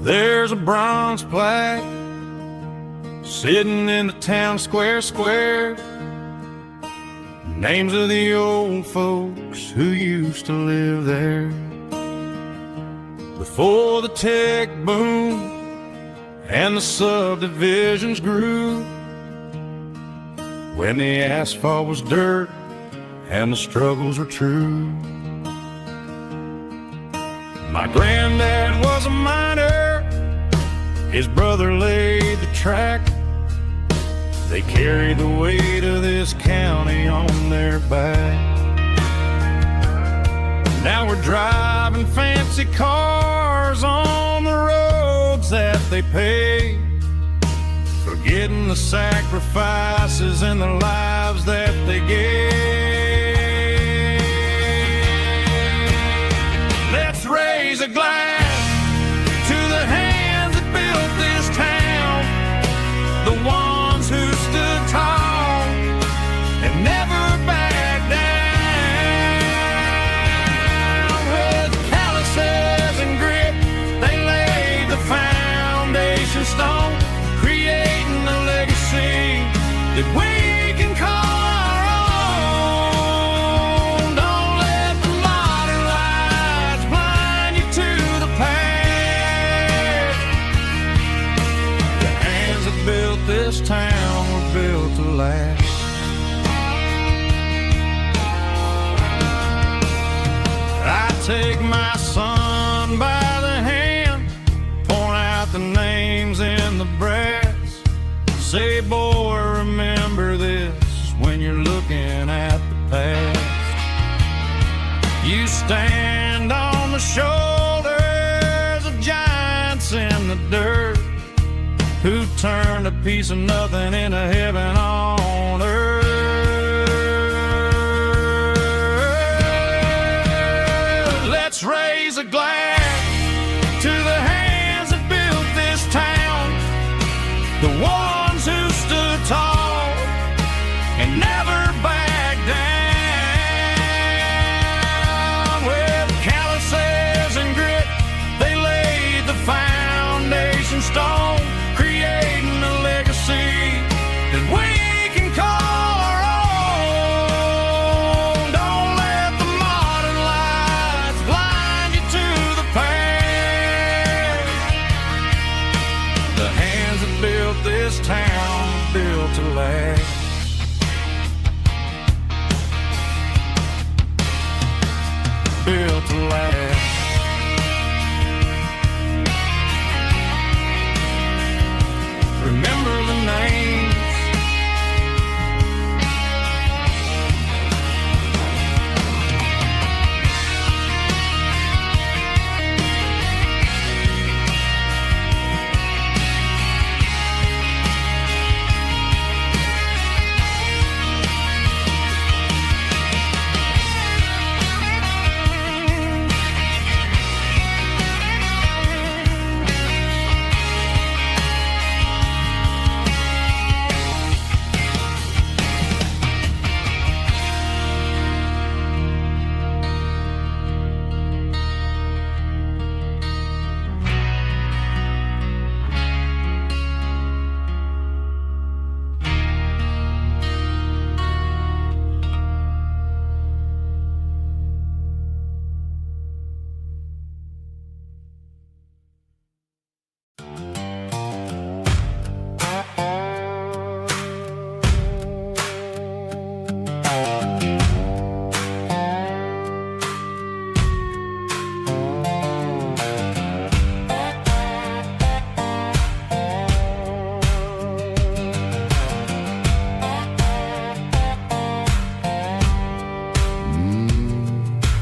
There's a bronze plaque sitting in the town square. Names of the old folks who used to live there before the tech boom and the subdivisions grew, when the asphalt was dirt and the struggles were true. My granddad was a miner, his brother laid the track. They carried the weight of this county on their back. Now we're driving fancy cars on the roads that they paved, forgetting the sacrifices and the lives that they gave. Let's raise a glass to the hands that built this town, the ones who stood tall and never backed down. With calluses and grit, they laid the foundation stone, creating a legacy that we can call our own. Don't let the modern lights blind you to the past. The hands that built this town were built to last. I take my son by the hand, point out the names in the brass. Say, boy, remember this when you're looking at the past. You stand on the shoulders of giants in the dirt. who turned a piece of nothing into heaven on earth. Let's raise a glass to the hands that built this town, the ones who stood tall and never backed down. With calluses and grit, they laid the foundation stone, creating a legacy that we can call our own. Don't let the modern lights blind you to the past. The hands that built this town built to last. Built to last. Remember the names.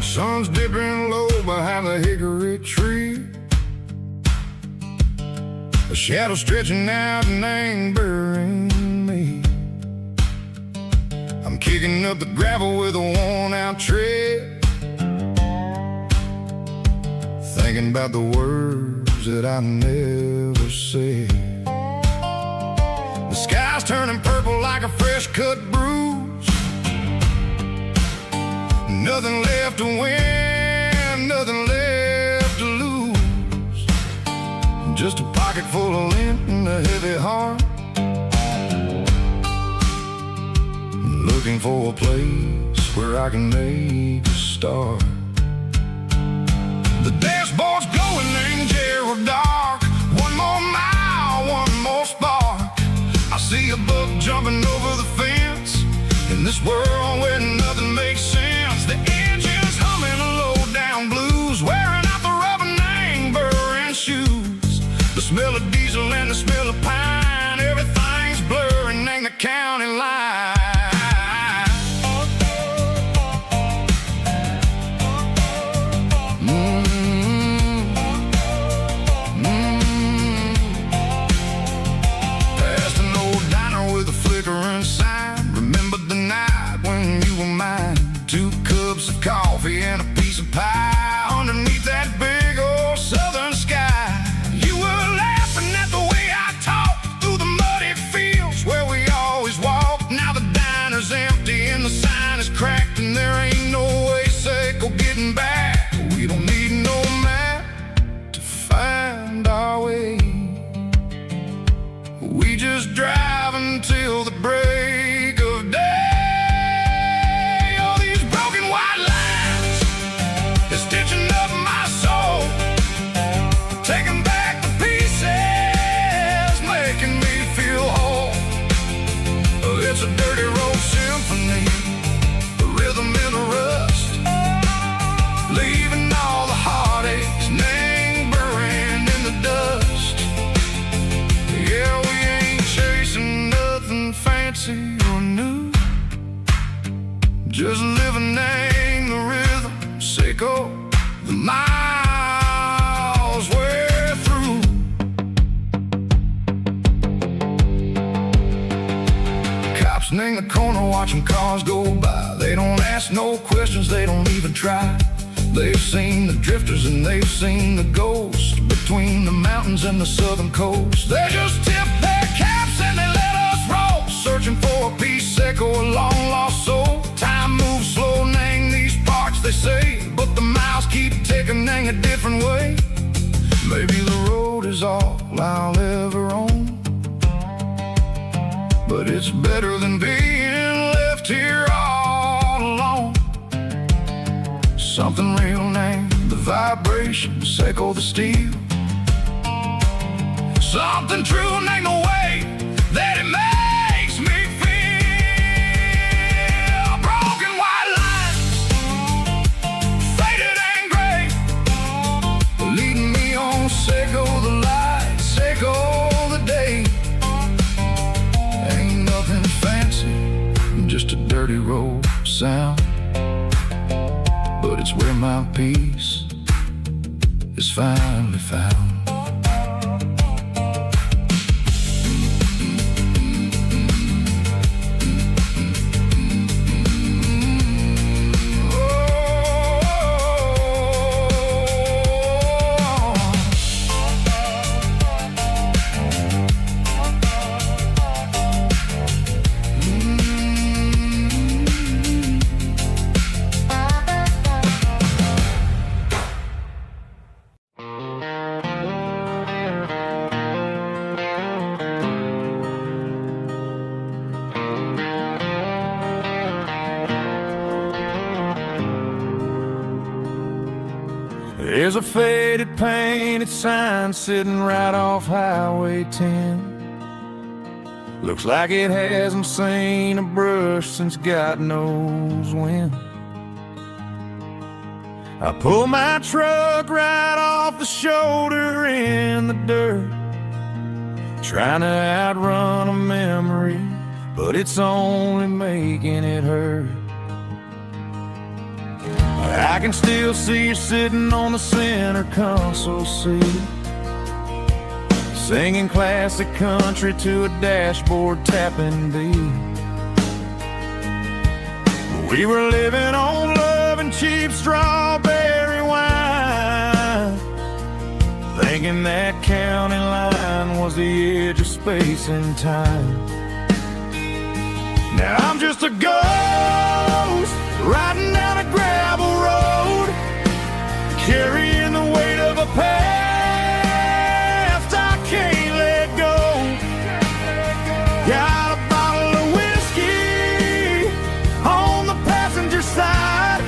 Sun's dipping low behind the hickory tree, a shadow stretching out and angering me. I'm kicking up the gravel with a worn-out tread, thinking about the words that I never said. The sky's turning purple like a fresh-cut bruise. Nothing left to win, nothing left to lose. Just a pocket full of lint and a heavy heart, looking for a place where I can make a start. The dashboard's glowing in Gerald dark. One more mile, one more spark. I see a buck jumping over the fence in this world where nothing makes sense. The engine's humming a low-down blues, wearing out the rubber name burring shoes. The smell of diesel and the smell of pine, everything's blurring in the county line. Past an old diner with a flickering sign. Remember the night when you were mine. 2 cups of coffee and a piece of pie underneath that big old southern sky. You were laughing at the way I talked through the muddy fields where we always walked. Now the diner's empty and the sign is cracked, and there ain't no way safe or getting back. We don't need no map to find our way. We just drive until the break of day. It's a dirty road symphony, a rhythm in the rust, leaving all the heartaches lingering in the dust. Yeah, we ain't chasing nothing fancy or new, just living in the rhythm, sicko, the miles we're through. the corner watching cars go by. They don't ask no questions, they don't even try. They've seen the drifters and they've seen the ghosts between the mountains and the southern coast. They just tip their caps and they let us roll, searching for a piece echo, a long lost soul. Time moves slow, Nang, these parts they say, but the miles keep ticking, Nang, a different way. Maybe the road is all I'll ever own, but it's better than being left here all alone. Something real, Nang, the vibrations echo the steel. Something true, Nang, the way that it makes me feel. Broken white lines, faded and gray, leading me on, Seiko the light, Seiko the day. Ain't nothing fancy, just a dirty road sound, but it's where my peace is finally found. There's a faded painted sign sitting right off Highway 10. Looks like it hasn't seen a brush since God knows when. I pull my truck right off the shoulder in the dirt, trying to outrun a memory, but it's only making it hurt. I can still see you sitting on the center console seat, singing classic country to a dashboard tapping beat. We were living on love and cheap strawberry wine, thinking that county line was the edge of space and time. Now I'm just a ghost riding down a gravel road, carrying the weight of a past I can't let go. Got a bottle of whiskey on the passenger side,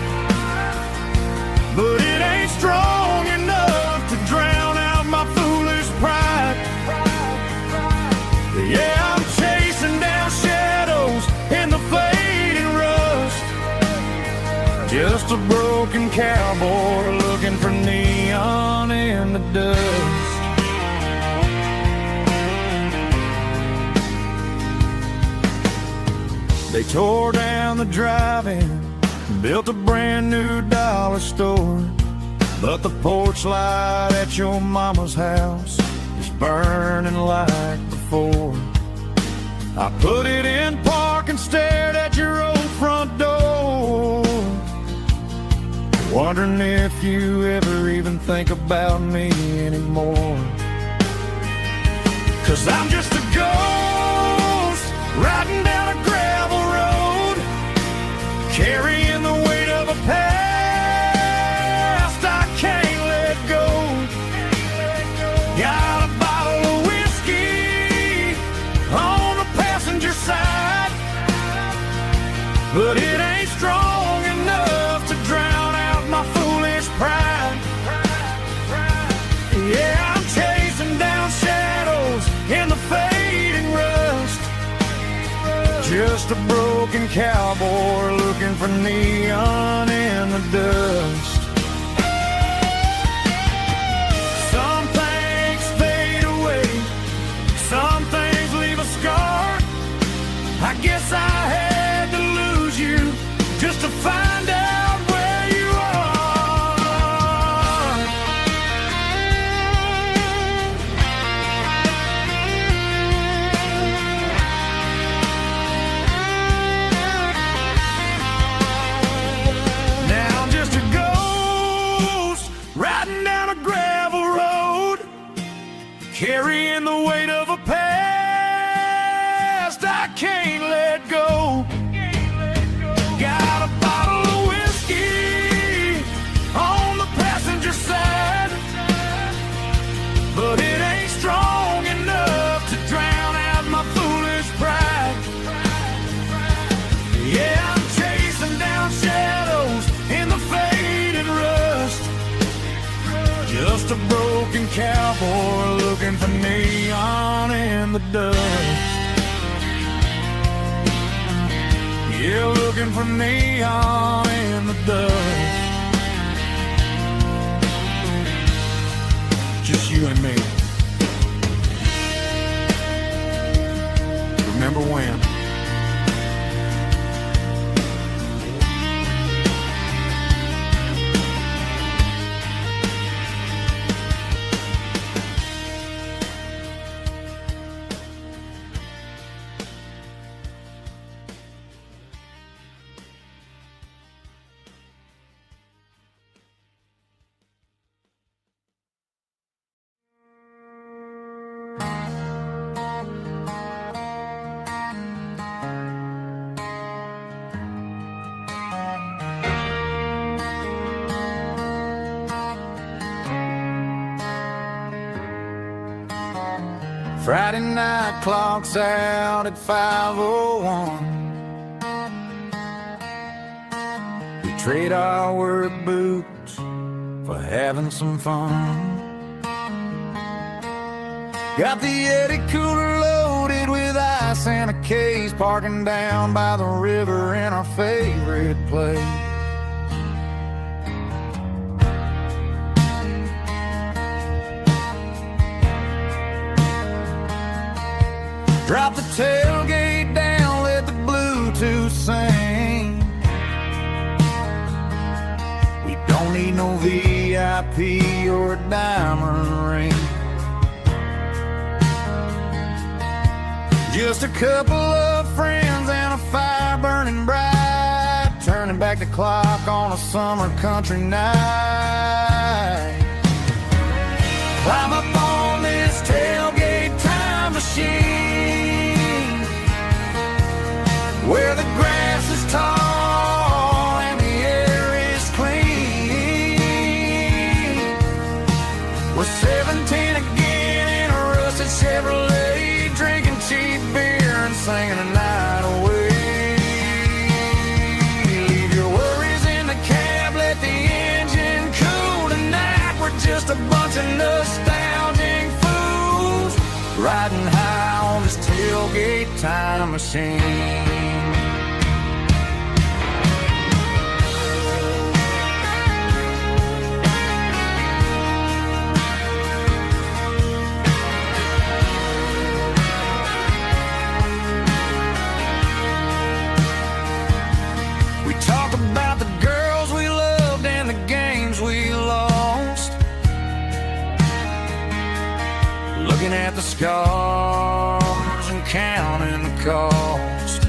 but it ain't strong enough to drown out my foolish pride. Yeah, I'm chasing down shadows in the fading rust, just a broken cowboy looking for neon in the dust. They tore down the drive-in, built a brand new dollar store, but the porch light at your mama's house is burning like before. I put it in park and stared at your old front door, wondering if you ever even think about me anymore. 'Cause I'm just a ghost riding down a gravel road, carrying the weight of a past I can't let go. Got a bottle of whiskey on the passenger side, but it ain't strong enough to drown out my foolish pride. Yeah, I'm chasing down shadows in the fading rust, just a broken cowboy looking for neon in the dust. Some things fade away, some things leave a scar. I guess I had to lose you just to find out where you are. carrying the weight of a past I can't let go. Got a bottle of whiskey on the passenger side, but it ain't strong enough to drown out my foolish pride. Yeah, I'm chasing down shadows in the faded rust, just a broken cowboy looking for neon in the dust. Yeah, looking for neon in the dust. Just you and me. Remember when? Friday night clock's out at 5:01. We trade our work boots for having some fun. Got the Yeti cooler loaded with ice and a case, parking down by the river in our favorite place. Drop the tailgate down, let the Bluetooth sing. We don't need no VIP or a diamond ring. Just a couple of friends and a fire burning bright, turning back the clock on a summer country night. Climb up on this tailgate time machine, where the grass is tall and the air is clean. We're 17 again in a rusted Chevrolet, drinking cheap beer and singing the night away. Leave your worries in the cab, let the engine cool tonight. We're just a bunch of nostalgic fools riding high on this tailgate time machine. We talk about the girls we loved and the games we lost, looking at the scars and counting the cost.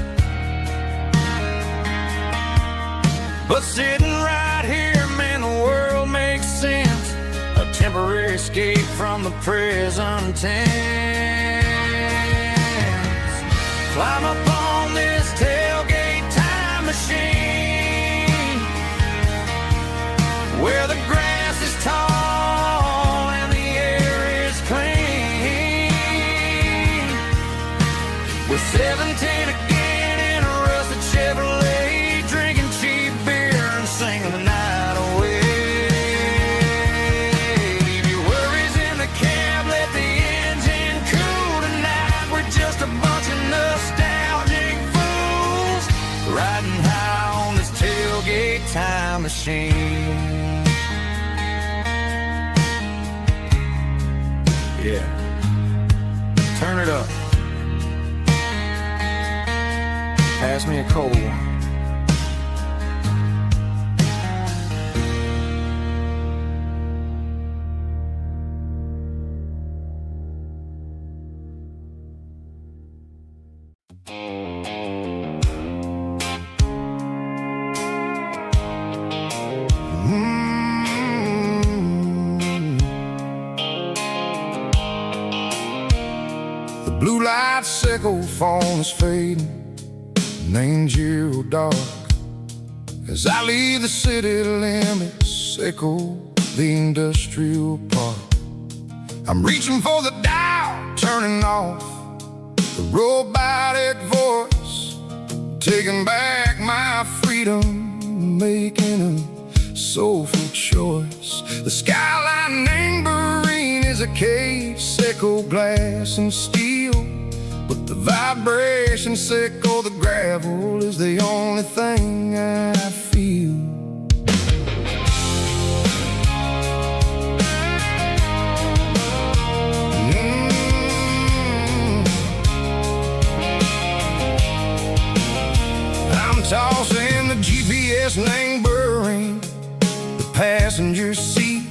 But sitting right here, man, the world makes sense. A temporary escape from the present tense. Climb up on this tailgate time machine, where the grass is tall and the air is clean. We're 17 again in a rusted Chevrolet, drinking cheap beer and singing the night away. Leave your worries in the cab, let the engine cool tonight. We're just a bunch of nostalgic fools riding high on this tailgate time machine. Yeah, turn it up. Pass me a cold one. blue light sickle phone is fading, named Giro dark. As I leave the city limits, sickle the industrial park. I'm reaching for the dial, turning off the robotic voice, taking back my freedom, making a soulful choice. The skyline neighboring is a cave, sickle glass and steel, but the vibration sickle the gravel is the only thing I feel. I'm tossing the GPS neighboring the passenger seat.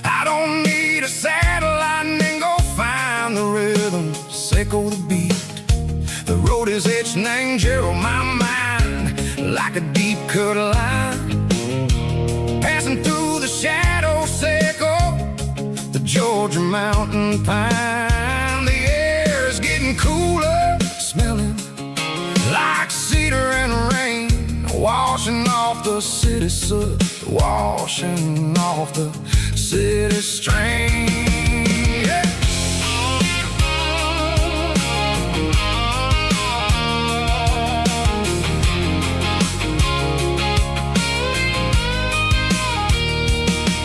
I don't need a satellite and go find the rhythm, sickle the beat. The road is etched named Gerald my mind like a deep cut line, passing through the shadow sickle the Georgia mountain pine. The air is getting cooler, smelling like cedar and rain, washing off the city soot, washing off the city strain. Yeah.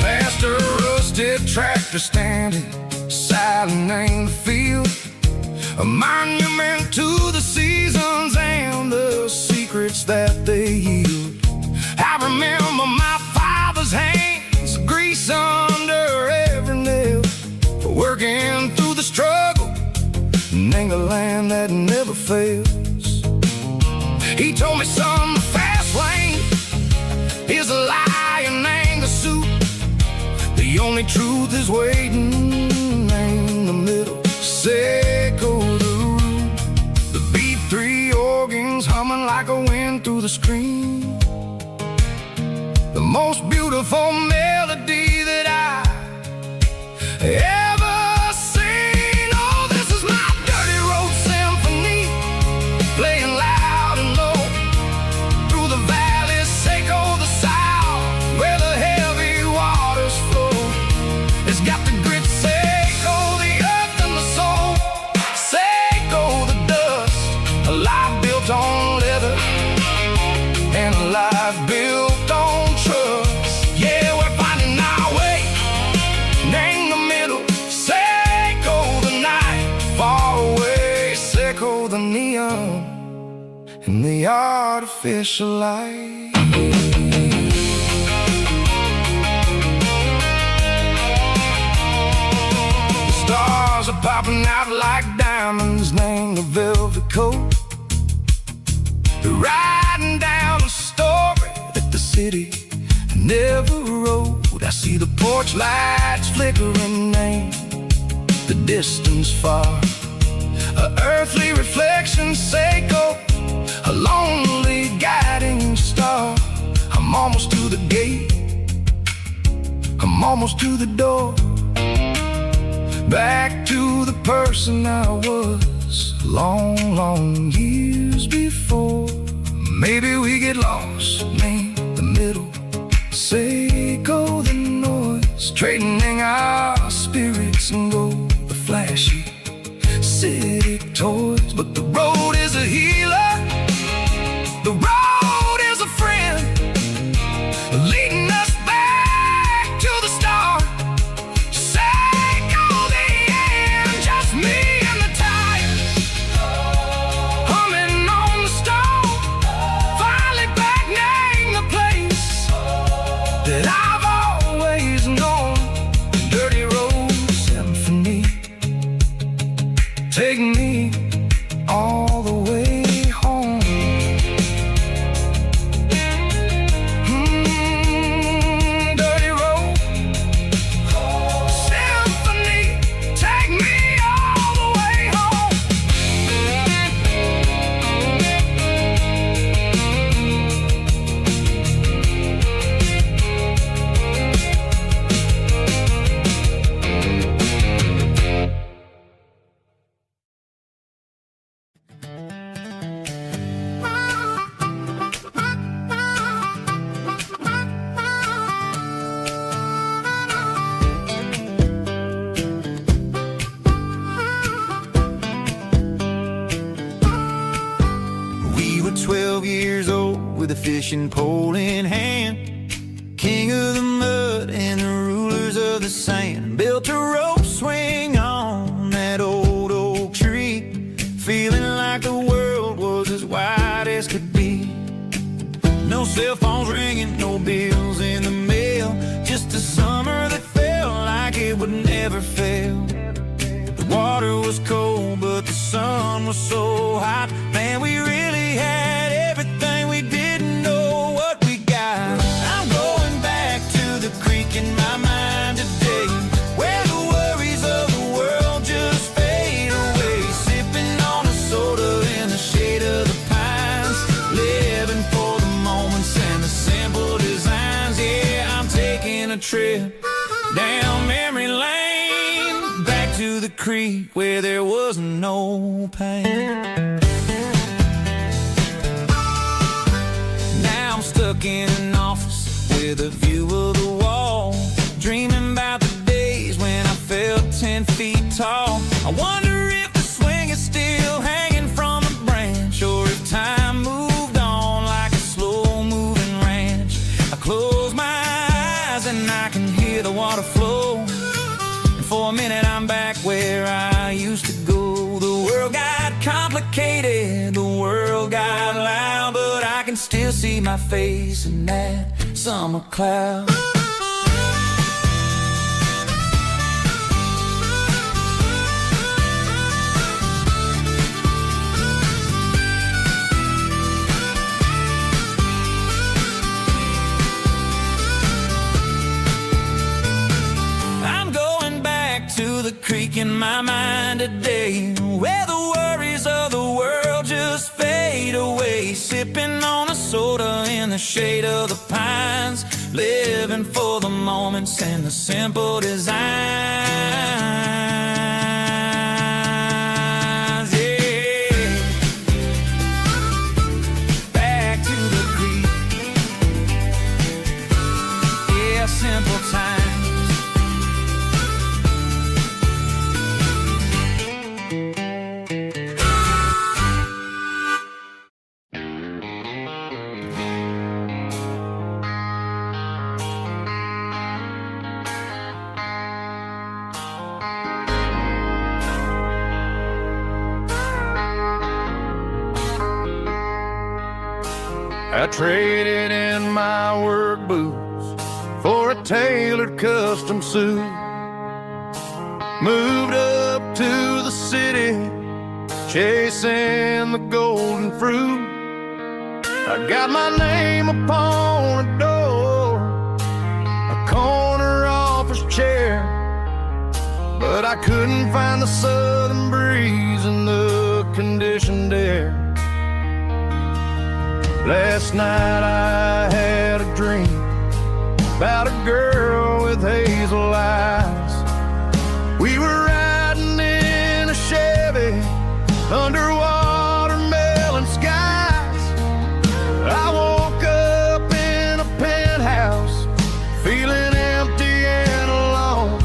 Past a rusted tractor standing silent in the field, a monument to the seasons and the secrets that they yield. I remember my father's hands, grease under every nail, for working through the struggle, and a land that never fails. He told me, son, the fast lane is a lie and ain't the suit. The only truth is waiting in the middle, sickle the root. The B3 organs humming like a wind through the screen, the most beautiful melody that I ever seen. Oh, this is my dirty road symphony, playing loud and low through the valleys, sickle the south, where the heavy waters flow. It's got the grit, sickle the earth and the soul, sickle the dust, a life built on leather and a life built on trust. Yeah, we're finding our way, name the middle, sickle the night, far away, sickle the neon and the artificial light. The stars are popping out like diamonds, named the velvet coat. They're riding down a story that the city never wrote. I see the porch lights flickering, name the distance far, a earthly reflection, sickle a lonely guiding star. I'm almost to the gate, I'm almost to the door, back to the person I was long, long years before. Maybe we get lost, name the middle, sickle the noise, trading our spirits and go the flashy city toys. But the road is a healer, the road is a friend, leading us back to the start. Sickle the end, just me and the tires, humming on the stove, finally back, name the place that I've always known. Dirty road symphony, take me all the way home. Dirty road symphony, take me all the way home. fishing pole in hand, king of the mud and the rulers of the sand. Built a rope swing on that old oak tree, feeling like the world was as wide as could be. No cell phones ringing, no bills in the mail, just a summer that felt like it would never fail. The water was cold, but the sun was so hot. Man, we really had everything, we didn't know what we got. I'm going back to the creek in my mind today, where the worries of the world just fade away. Sipping on a soda in the shade of the pines, living for the moments and the simple designs. Yeah, I'm taking a trip down memory lane, back to the creek where there was no pain. Now I'm stuck in an office with a view of the wall, dreaming about the days when I felt 10 feet tall. I wonder if the swing is still hanging from a branch, or if time moved on like a slow-moving ranch. I close my eyes and I can hear the water flow, and for a minute I'm back where I used to go. The world got complicated, the world got loud, but I can still see my face in that summer cloud. To the creek in my mind today, where the worries of the world just fade away. Sipping on a soda in the shade of the pines, living for the moments and the simple designs. Yeah, back to the creek. Yeah, simple times. I traded in my work boots for a tailored custom suit. Moved up to the city, chasing the golden fruit. I got my name upon a door, a corner office chair, but I couldn't find the southern breeze in the conditioned air. Last night I had a dream about a girl with hazel eyes. We were riding in a Chevy under watermelon skies. I woke up in a penthouse, feeling empty and alone.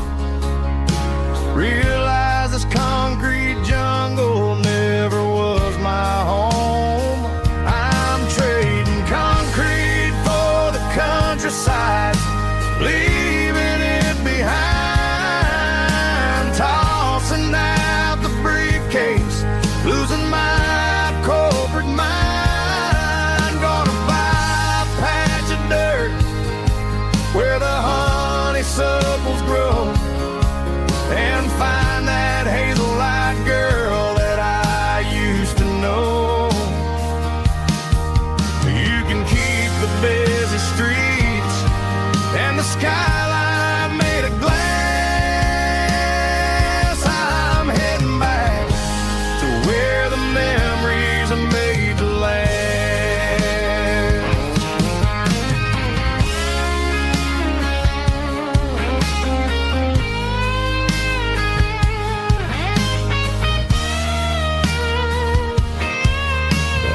Realized this concrete jungle never was my home. Countryside, leaving it behind, tossing out the briefcase, losing my corporate mind. Gonna buy a patch of dirt where the honeysuckles grow, and find that hazel-eyed girl that I used to know. You can keep the busy streets and the skyline made of glass. I'm heading back to where the memories are made to last.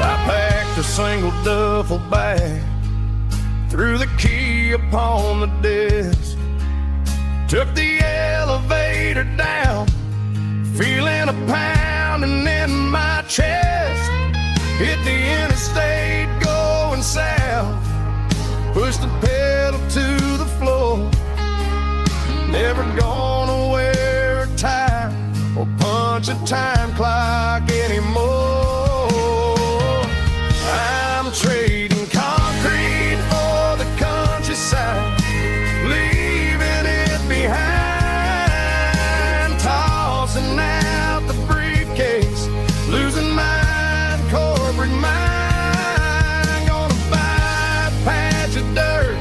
I packed a single duffel bag, threw the key upon the desk, took the elevator down, feeling a pounding in my chest. Hit the interstate going south, push the pedal to the floor. Never gonna wear a tie or punch a time clock anymore. I'm trading concrete for the countryside, leaving it behind, tossing out the briefcase, losing my corporate mind. Gonna buy a patch of dirt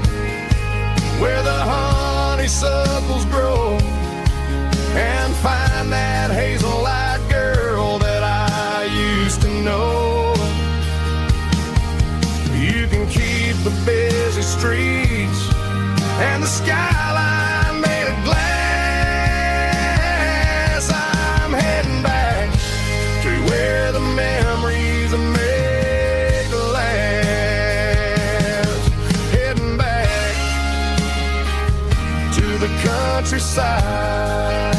where the honeysuckles grow, and find that hazel-eyed girl that I used to know. You can keep the busy streets and the skyline made of glass. I'm heading back to where the memories are made to last. Heading back to the countryside.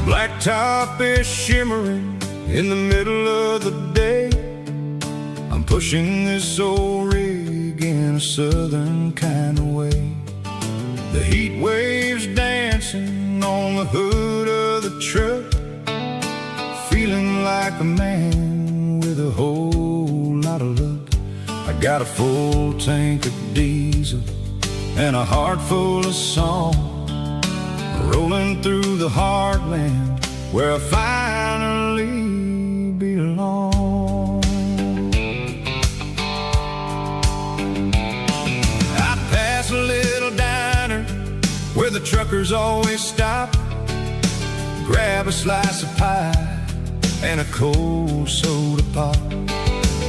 Blacktop is shimmering in the middle of the day. I'm pushing this old rig in a southern kind of way. The heat waves dancing on the hood of the truck, feeling like a man with a whole lot of luck. I got a full tank of diesel and a heart full of song, rolling through the heartland where I finally belong. I pass a little diner where the truckers always stop, grab a slice of pie and a cold soda pop.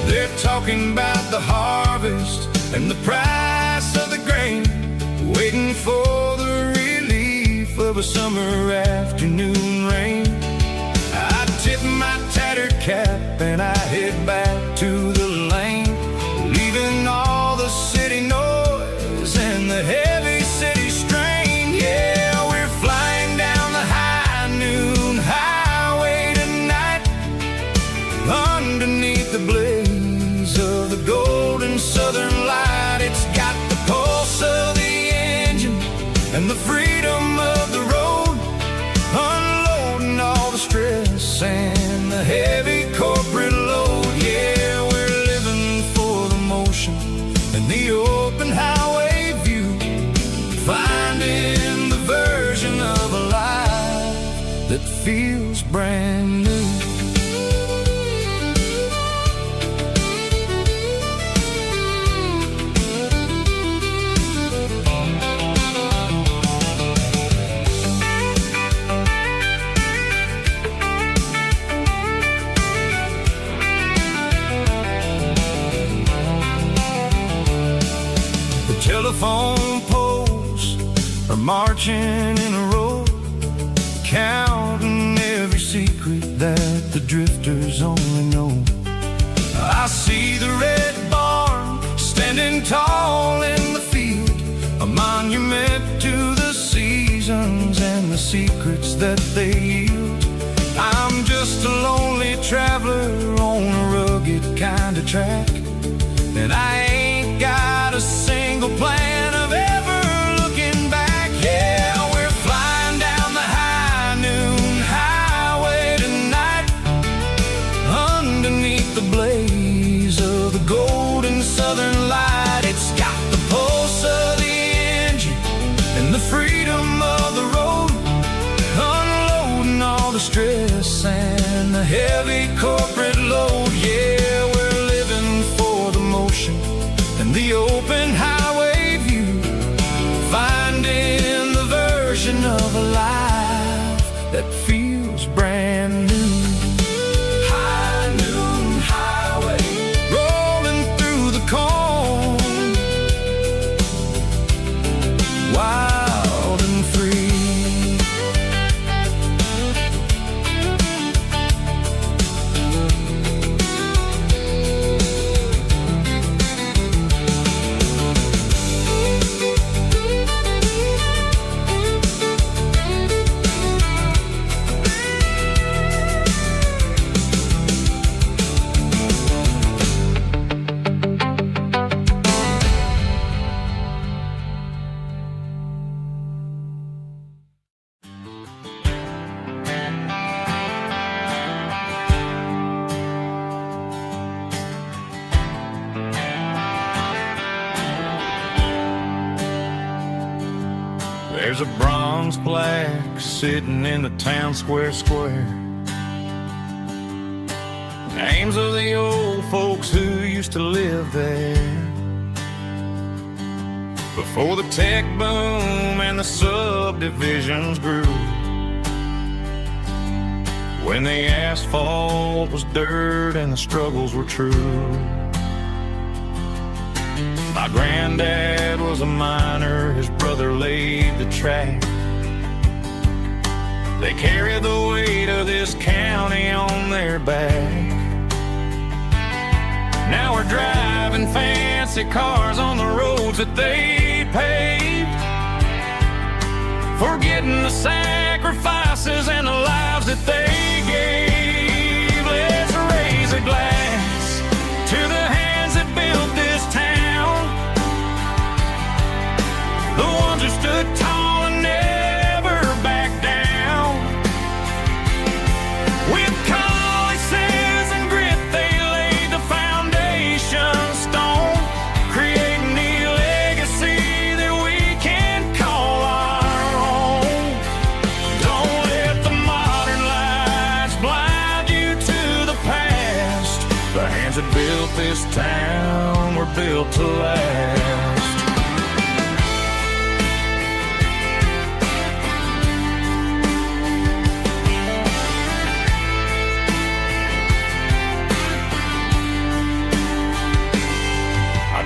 They're talking about the harvest and the price of the grain, waiting for the relief of a summer afternoon rain. I tip my tattered cap and I head back to the lane, leaving all the city noise and the heavy city strain. Yeah, we're flying down the high noon highway tonight, underneath the blaze of the golden southern light. It's got the pulse of the engine and the freedom of the road, unloading all the stress and the heavy corporate load. Yeah, we're living for the motion and the open highway view, finding the version of a life that feels brand new. Telephone poles are marching in a row, counting every secret that the drifters only know. I see the red barn standing tall in the field, a monument to the seasons and the secrets that they yield. I'm just a lonely traveler on a rugged kind of track, and I ain't got a single plan of ever looking back. Yeah, we're flying down the high noon highway tonight, underneath the blaze of the golden southern light. It's got the pulse of the engine and the freedom of the road, unloading all the stress and the heavy corporate load. Yeah, we're and the open highway view, finding the version of a life that feels brand new. High noon highway, rolling through the corn, wild and free. There's a bronze plaque sitting in the town square. Names of the old folks who used to live there before the tech boom and the subdivisions grew, when the asphalt was dirt and the struggles were true. My granddad was a miner, his brother laid the track. They carried the weight of this county on their back. Now we're driving fancy cars on the roads that they paved, forgetting the sacrifices and the lives that they gave. Let's raise a glass to the hands that built this town, the ones who stood tall and never backed down. With calluses and grit, they laid the foundation stone, creating the legacy that we can call our own. Don't let the modern lights blind you to the past. The hands that built this town were built to last.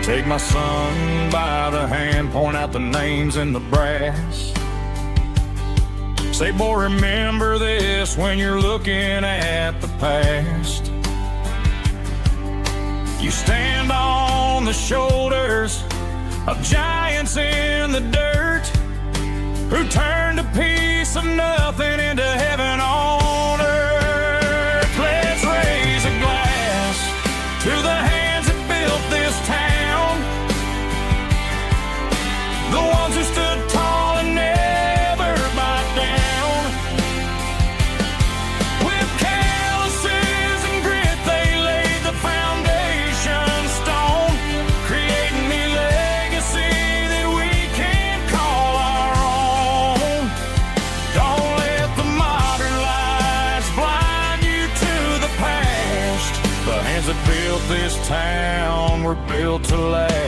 Take my son by the hand, point out the names in the brass. Say, boy, remember this when you're looking at the past. You stand on the shoulders of giants in the dirt, who turned a piece of nothing into heaven on earth. Let's raise a glass to the hands that built this town, the ones who stood tall and never backed down. With calluses and grit, they laid the foundation stone, creating the legacy that we can call our own. Don't let the modern lights blind you to the past. The hands that built this town were built to last.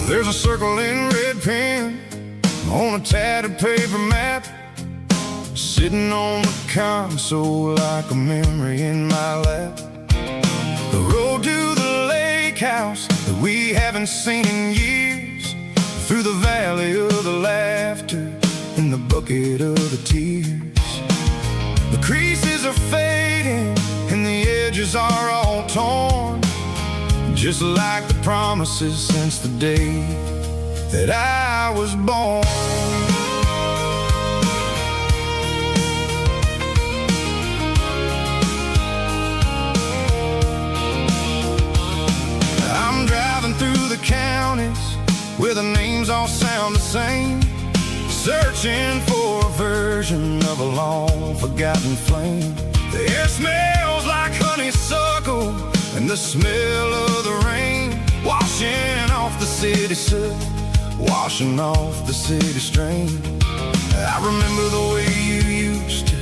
There's a circle in red pen on a tattered paper map, sitting on the console like a memory in my lap. The road to the lake house that we haven't seen in years, through the valley of the laughter, in the bucket of the tears. The creases are fading and the edges are all torn, just like the promises since the day that I was born. I'm driving through the counties where the names all sound the same, searching for a version of a long forgotten flame. The air smells like honeysuckle and the smell of the rain, washing off the city soot, washing off the city strain. I remember the way you used to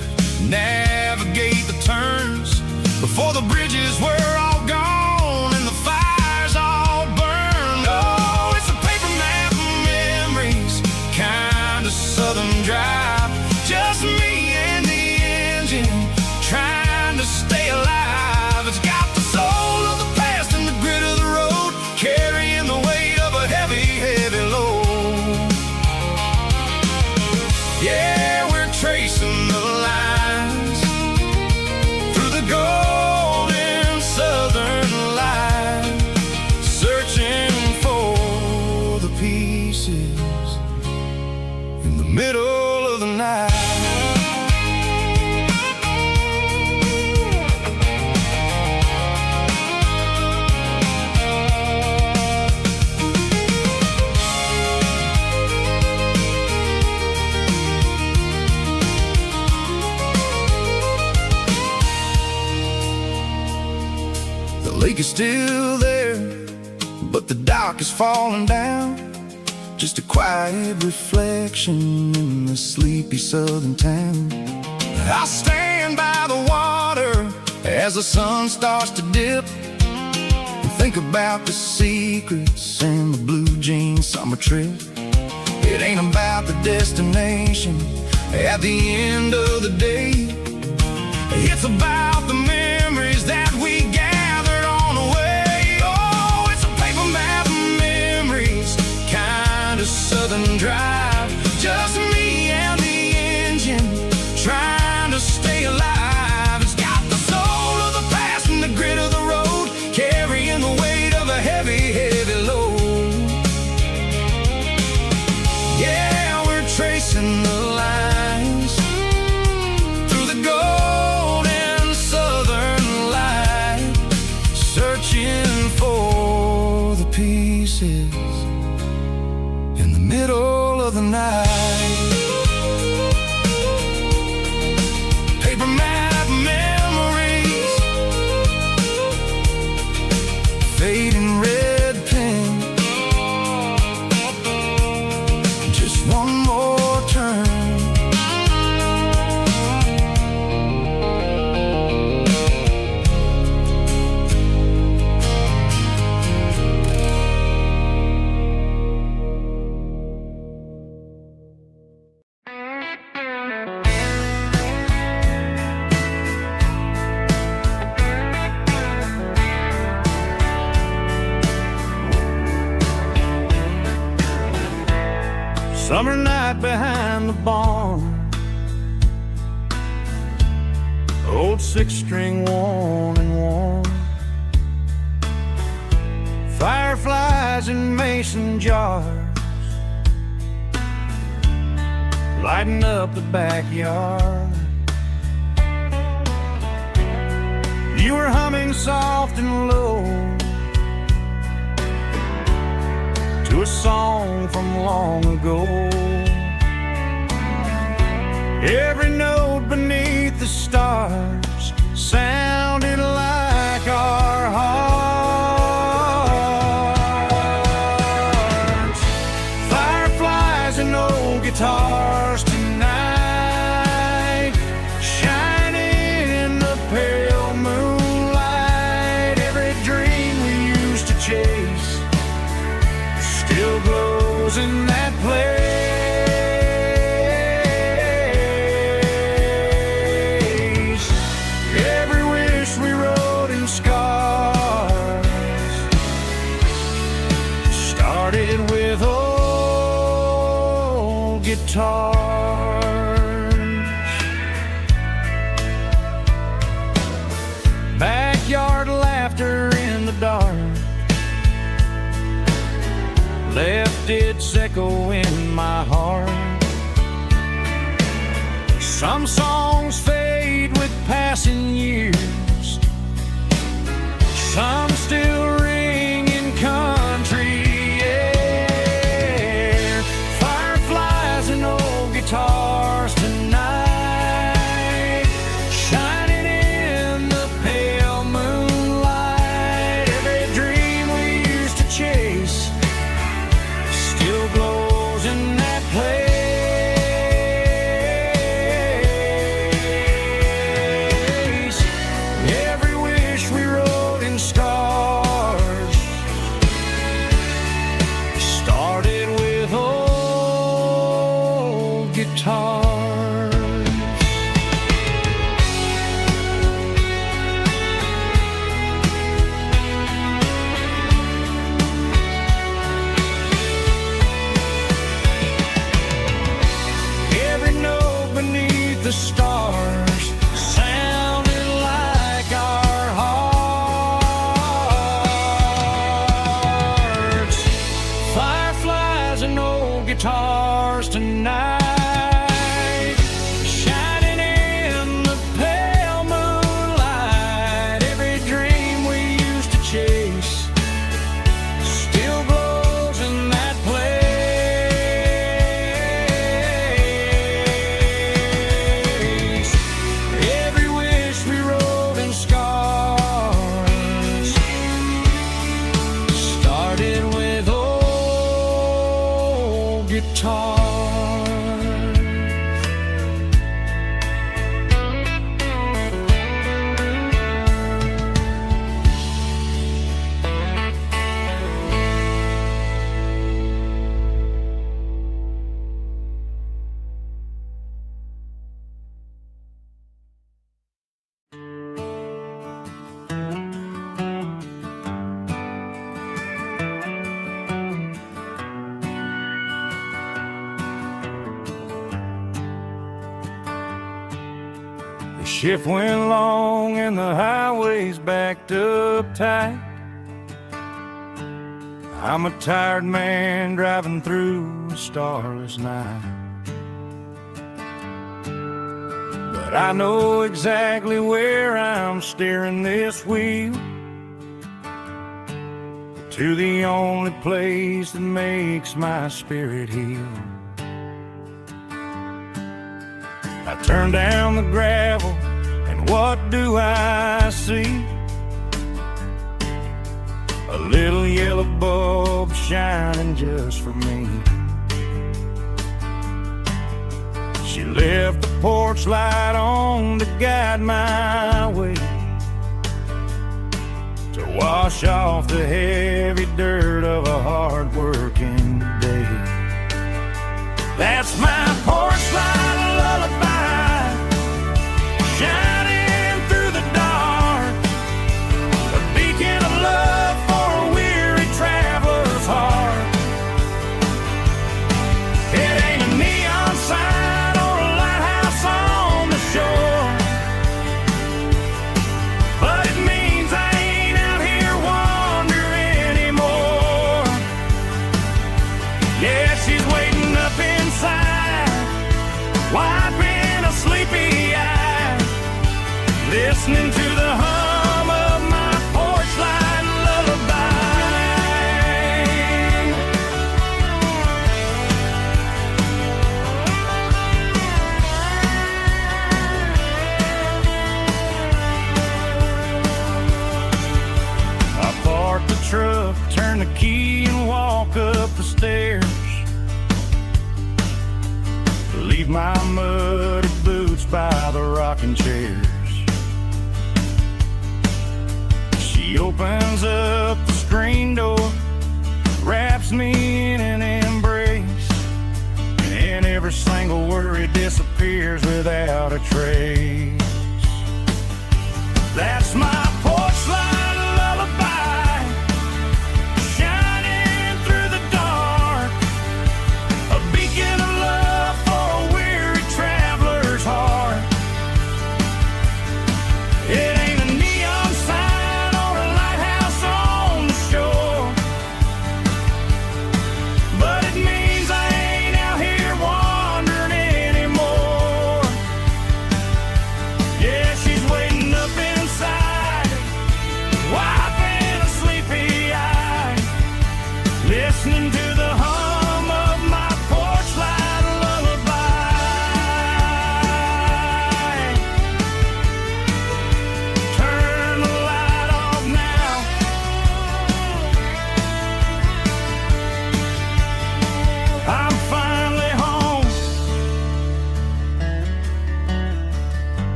navigate the turns before the bridges were all gone and the fires all burned. Oh, it's a paper map of memories, kind of southern drive, just me and the engine trying to stay alive. It's got the soul of the past and the grit of the road, carrying the weight of a heavy, heavy load. Yeah, we're tracing the lines through the golden southern light, searching for the pieces in the middle of the night. The lake is still there, but the dock is falling down, just a quiet reflection in the sleepy southern town. I'll stand by the water as the sun starts to dip and think about the secrets and the blue jean summer trip. It ain't about the destination at the end of the day, it's about the memories that we gathered on the way. Oh, it's a paper map of memories, kind of southern drive, just me and the engine trying to stay alive. It's got the soul of the past and the grit of the road, carrying the weight of a heavy, heavy load. Yeah, we're tracing the lines through the golden southern light, searching for the pieces in the middle of the night. Paper map memories, fading red pen, just one more turn. Summer night behind the barn, old six-string worn and worn, fireflies in mason jars, lighting up the backyard. You were humming soft and low to a song from long ago. Every note beneath the stars sounded like our hearts. Fireflies and old guitars tonight, shining in the pale moonlight. Every dream we used to chase still glows in that place. Every wish we wrote in scars started with oh. guitars. Backyard laughter in the dark left its echo in my heart. Some songs fade with passing years, some still ring in country air. Fireflies and old guitars tonight, shining in the pale moonlight. Every dream we used to chase still glows in that place. Every wish we wrote in stars started with old guitars. Every note beneath the stars sounded like our hearts. Fireflies and old guitars tonight, shining in the pale moonlight. Every dream we used to chase still glows in that place. Every wish we wrote in scars started with old guitars. The shift went long and the highways backed up tight. I'm a tired man driving through a starless night, but I know exactly where I'm steering this wheel, to the only place that makes my spirit heal. I turn down the gravel, and what do I see? A little yellow bulb shining just for me. She left the porch light on to guide my way, to wash off the heavy dirt of a hard-working day. That's my porch light lullaby, shining through the dark, a beacon of love for a weary traveler's heart. It ain't a neon sign or a lighthouse on the shore, but it means I ain't out here wandering anymore. Yeah, she's waiting up inside, wiping a sleepy eye, listening to the hum of my porch light lullaby. I park the truck, turn the key, and walk up the stairs. Leave my muddy boots by the rocking chairs. She opens up the screen door, wraps me in an embrace, and every single worry disappears without a trace. That's my porch light lullaby, shining through the dark, a beacon of love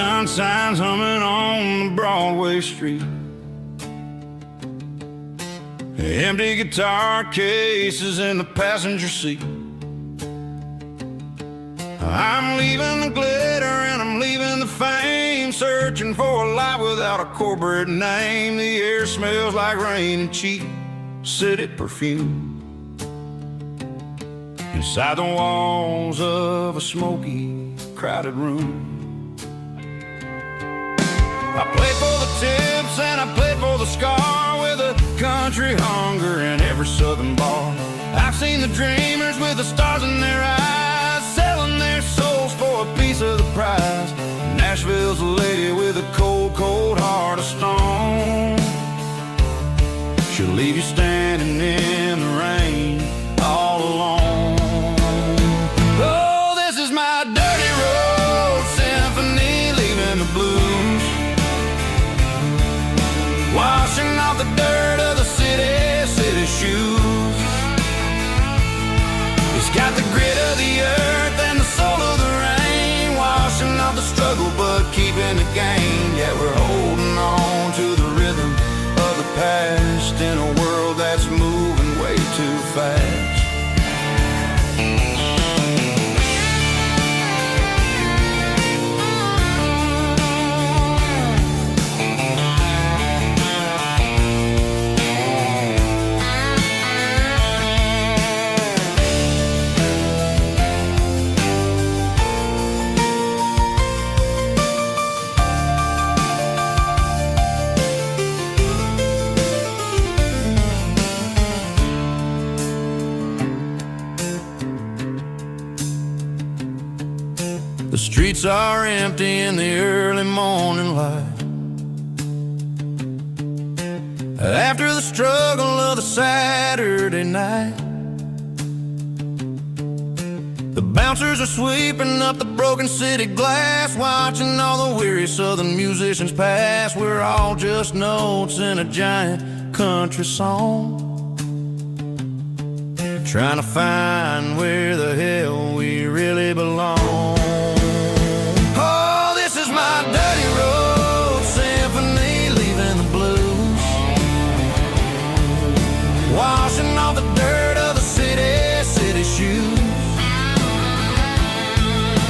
neon signs humming on the Broadway street. Empty guitar cases in the passenger seat. I'm leaving the glitter and I'm leaving the fame, searching for a life without a corporate name. The air smells like rain and cheap city perfume. Inside the walls of a smoky, crowded room. I played for the tips and I played for the scar, with a country hunger in every southern bar. I've seen the dreamers with the stars in their eyes, selling their souls for a piece of the prize. Nashville's a lady with a cold, cold heart of stone. She'll leave you standing in the rain all alone. Oh, this is my dirty road symphony, leaving the blues, washing off the dirt of the city shoes. It's got the grit of the earth and the soul of the rain, washing off the struggle but keeping the gain. Yeah, we're holding on to the rhythm of the past in a world that's moving way too fast. The streets are empty in the early morning light, after the struggle of the Saturday night. The bouncers are sweeping up the broken city glass, watching all the weary southern musicians pass. We're all just notes in a giant country song, trying to find where the hell we really belong. My dirty road symphony, leaving the blues, washing off the dirt of the city shoes.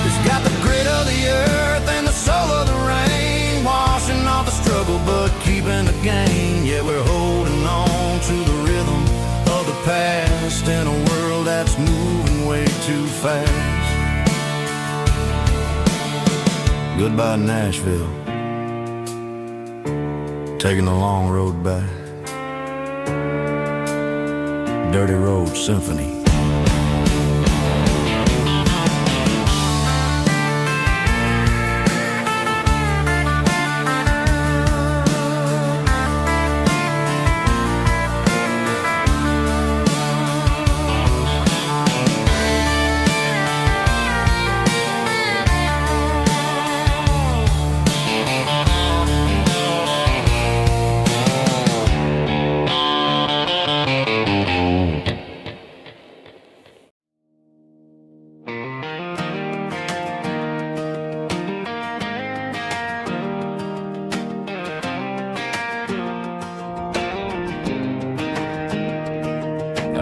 It's got the grit of the earth and the soul of the rain, washing off the struggle but keeping the gain. Yeah, we're holding on to the rhythm of the past in a world that's moving way too fast. Goodbye, Nashville, taking the long road back. Dirty Road Symphony.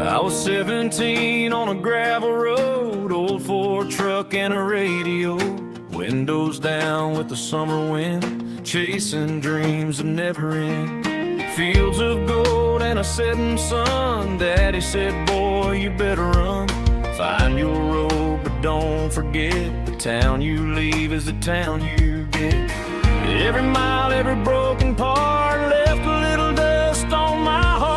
I was 17 on a gravel road, old Ford truck and a radio, windows down with the summer wind, chasing dreams that never end. Fields of gold and a setting sun, Daddy said, boy, you better run. Find your road, but don't forget, the town you leave is the town you get. Every mile, every broken part left a little dust on my heart.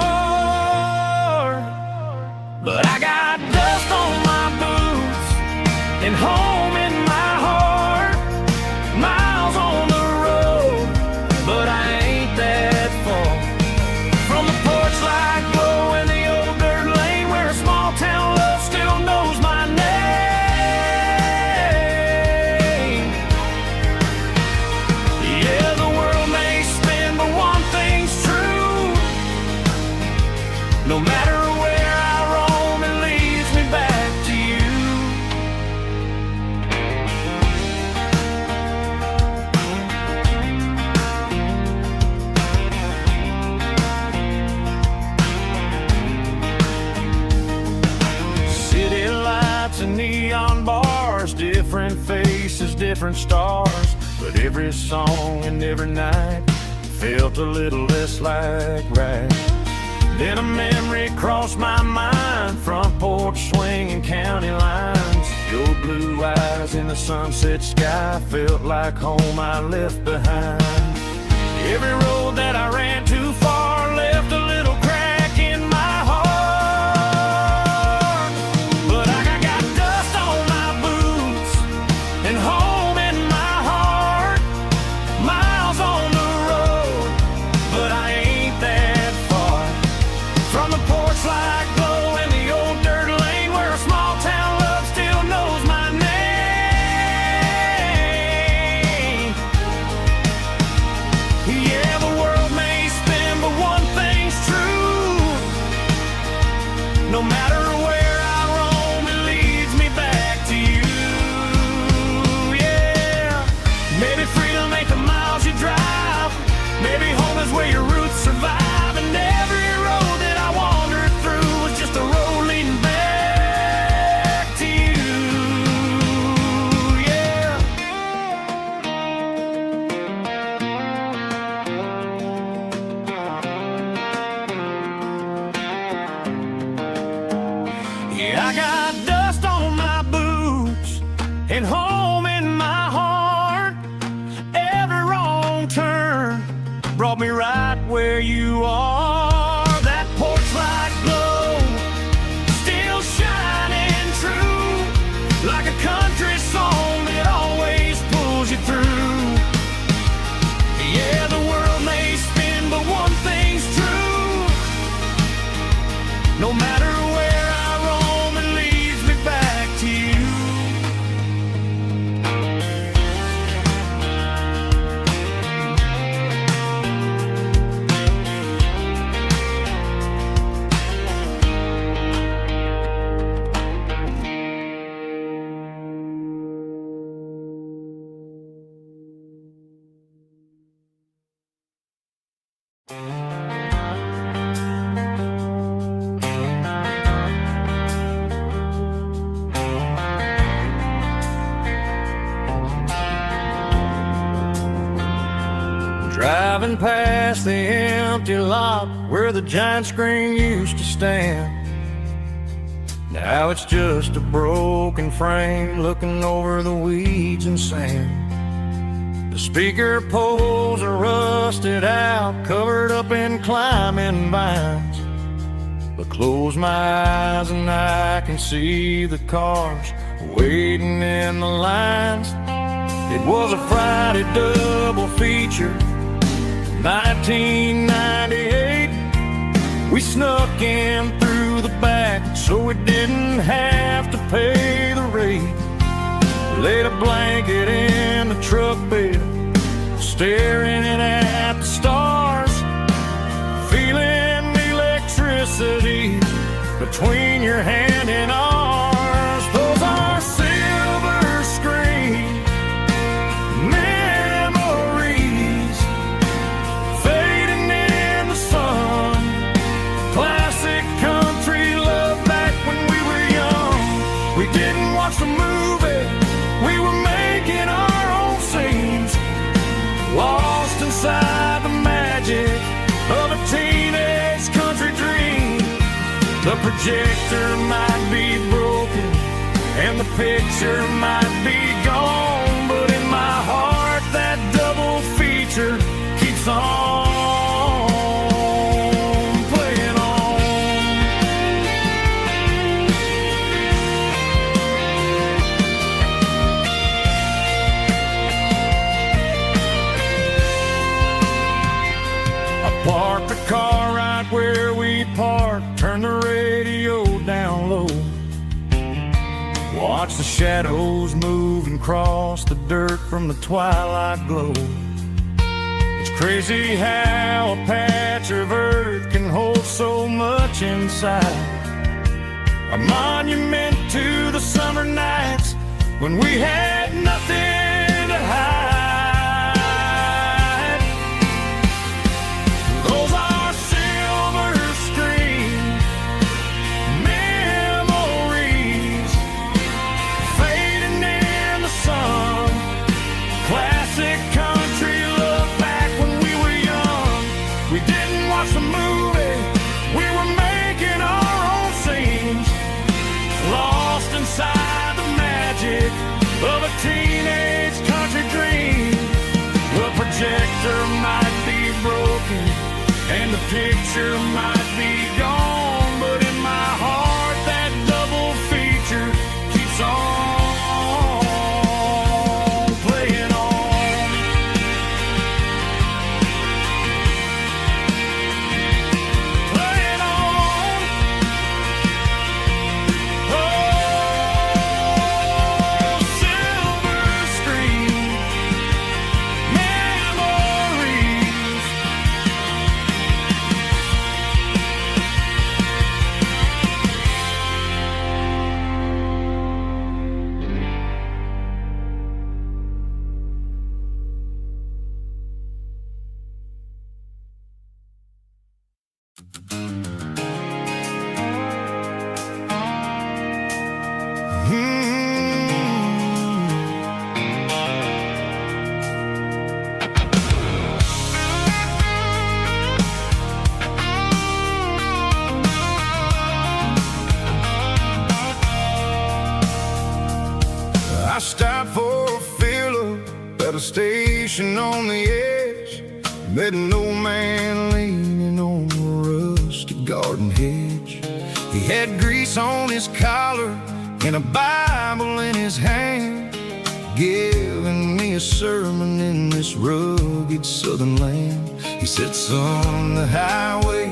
But I got dust on my boots and home in my heart. Miles on the road, but I ain't that far from the porch light glow in the old dirt lane, where a small town love still knows my name. Yeah, the world may spin, but one thing's true: no matter where I roam, it leads me back lights and neon bars, different faces, different stars. But every song and every night felt a little less like right. Then a memory crossed my mind, front porch swinging county lines. Your blue eyes in the sunset sky felt like home I left behind. Every road that I ran too far left a little crack in my heart. But I got dust on my boots and home in my heart. Miles on the road, but I ain't that far from the porch light glow and the old dirt lane where a small town love still knows my name. Yeah, the world may spin, but one thing's true. No matter where I roam, it leads me back to you. Yeah, maybe freedom ain't the miles you drive. Maybe home is where your roots survive. And every road that I wandered through was just a road leading back to you. Yeah. Yeah, I got dust on my boots and home in my heart. Every wrong turn brought me right where you are. That porch light glow still shining true, like a country song that always pulls you through. Yeah, the world may spin, but one thing's true. No matter where I roam, it leads me back to you. Driving past the empty lot where the giant screen used to stand. Now it's just a broken frame looking over the weeds and sand. The speaker poles are rusted out, covered up in climbing vines. But close my eyes and I can see the cars waiting in the lines. It was a Friday double feature, 1998. We snuck in through the back so we didn't have to pay the rate. Laid a blanket in the truck bed, staring at the stars, feeling the electricity between your hand and ours. Those are silver screen memories fading in the sun. Classic country love back when we were young. We didn't watch the movie, we were making our own scenes, lost inside the magic of a teenage country dream. The projector might be broken and the picture might be gone, but in my heart that double feature keeps on playing on. I parked the car right where we parked, turned the radio down low, watch the shadows move and cross the dirt from the twilight glow. It's crazy how a patch of earth can hold so much inside. A monument to the summer nights when we had nothing to hide. Those are silver screen memories inside the magic of a teenage country dream. The projector might be broken and the picture might be gone, but in my heart that double feature keeps on playing on. Playing on. Oh, silver screen memories. I stopped for a fill-up at a station on the edge. Met an old man leaning on a rusty garden hedge. He had grease on his collar and a Bible in his hand, giving me a sermon in this rugged southern land. He said, son, the highway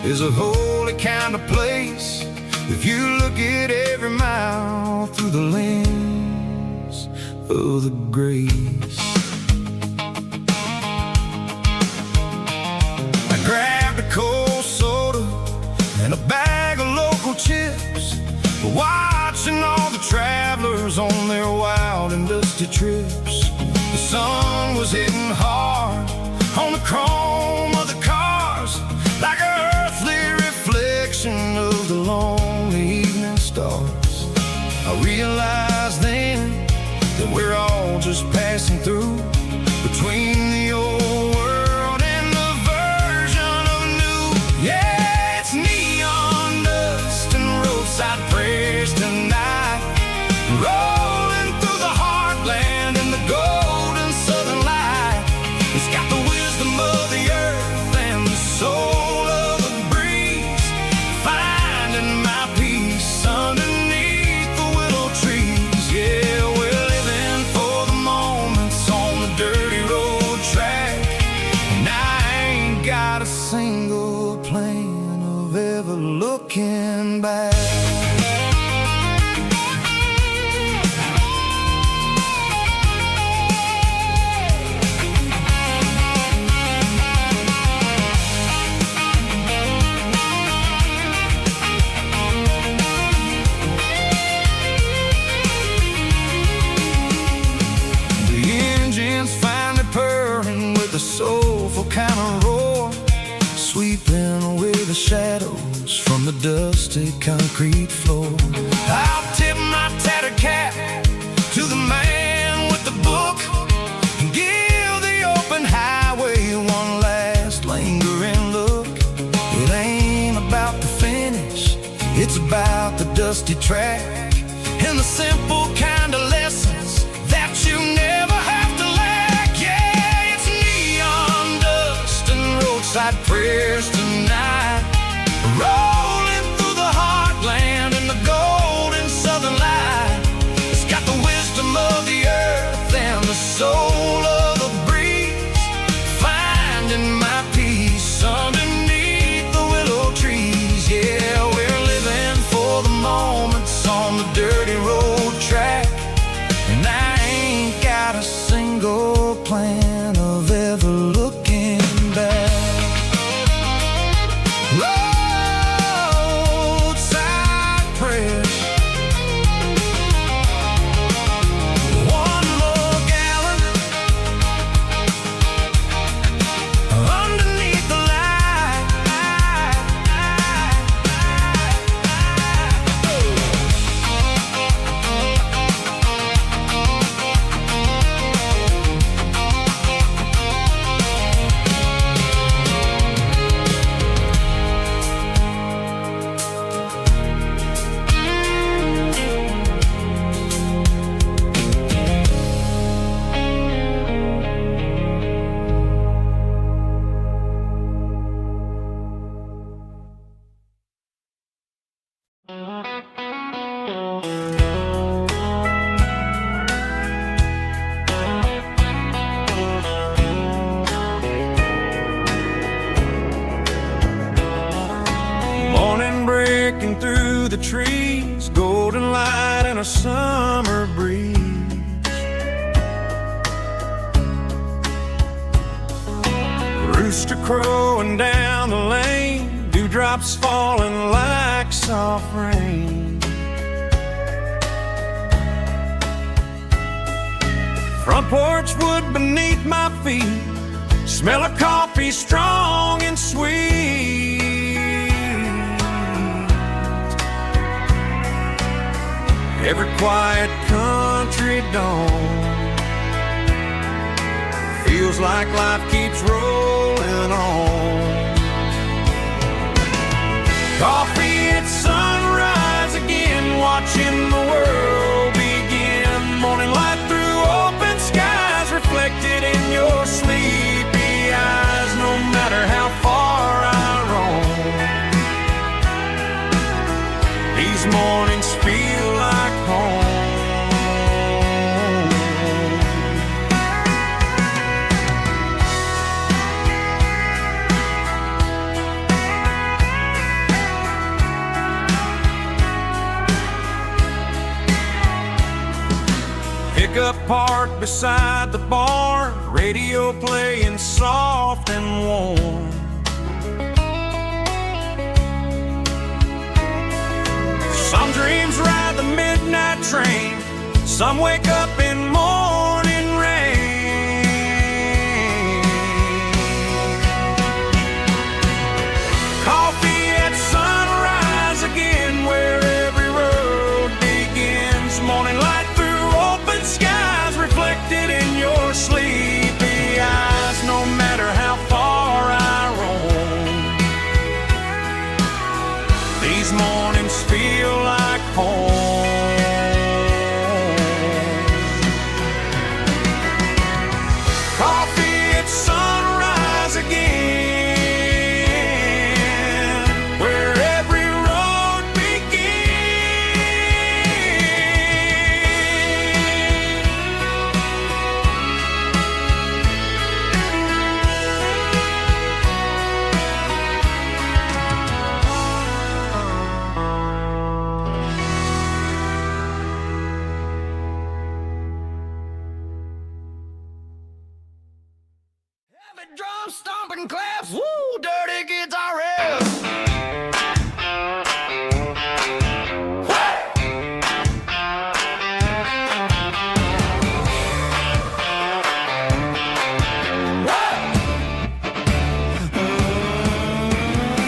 is a holy kind of place if you look at every mile through the lens of the grace. I grabbed a cold soda and a bag of local chips, watching all the travelers on their wild and dusty trips. The sun was hitting hard on the chrome of the cars, like an earthly reflection of the lonely evening stars. I realized then that we're all just passing through between the old world and the version of new. Yeah, it's neon dust and roadside prayers tonight, rolling through the heartland in the golden southern light. It's got the wisdom of the earth and the soul of the breeze, finding my peace underneath the willow trees. Yeah, we're living for the moments on the dirty road track, and I ain't got a single plan of ever looking back. The soulful kind of roar, sweeping away the shadows from the dusty concrete floor. I'll tip my tattered cap to the man with the book and give the open highway one last lingering look. It ain't about the finish, it's about the dusty track and the simple kind of lessons that you never have to lack. Yeah, it's neon dust and roadside prayers tonight, rolling through the heartland in the golden southern light. It's got the wisdom of the earth and the soul of the breeze, finding my peace underneath the willow trees. Yeah, we're living for the moments on the dirty road track. the trees, golden light and a summer breeze. Rooster crowing down the lane, dewdrops falling like soft rain. Front porch wood beneath my feet, smell of coffee strong and sweet. Every quiet country dawn feels like life keeps rolling on. Coffee at sunrise again, watching the world begin. Morning light through open skies, reflected in your sleepy eyes. No matter how far I roam, these mornings feel like home. Pickup parked beside the barn, radio playing soft and warm. Some dreams ride the midnight train, some wake up in morning rain. Coffee at sunrise again, where every road begins. Morning light through open skies, reflected in your sleepy eyes. No matter how far I roam, these mornings feel like home. Coffee at sunrise again, where every road Heavy drum stomping claps, woo, dirty guitar riffs.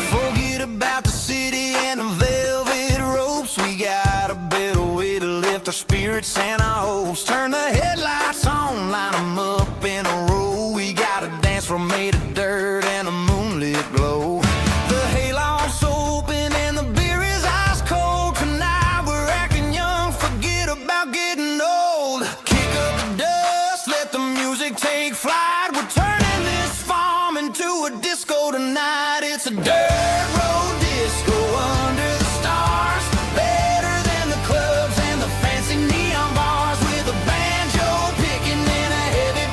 Forget about the city and the velvet ropes. We got a better way to lift our spirits and our hopes. Turn the headlights on, line them up in a row. We got a dance floor made of dirt and a moonlit glow. The hayloft's open and the beer is ice cold. Tonight we're acting young, forget about getting old. Kick up the dust, let the music take flight. We're turning this farm into a disco tonight. It's a dirt road disco under the stars. Better than the clubs and the fancy neon bars, with a banjo picking and a heavy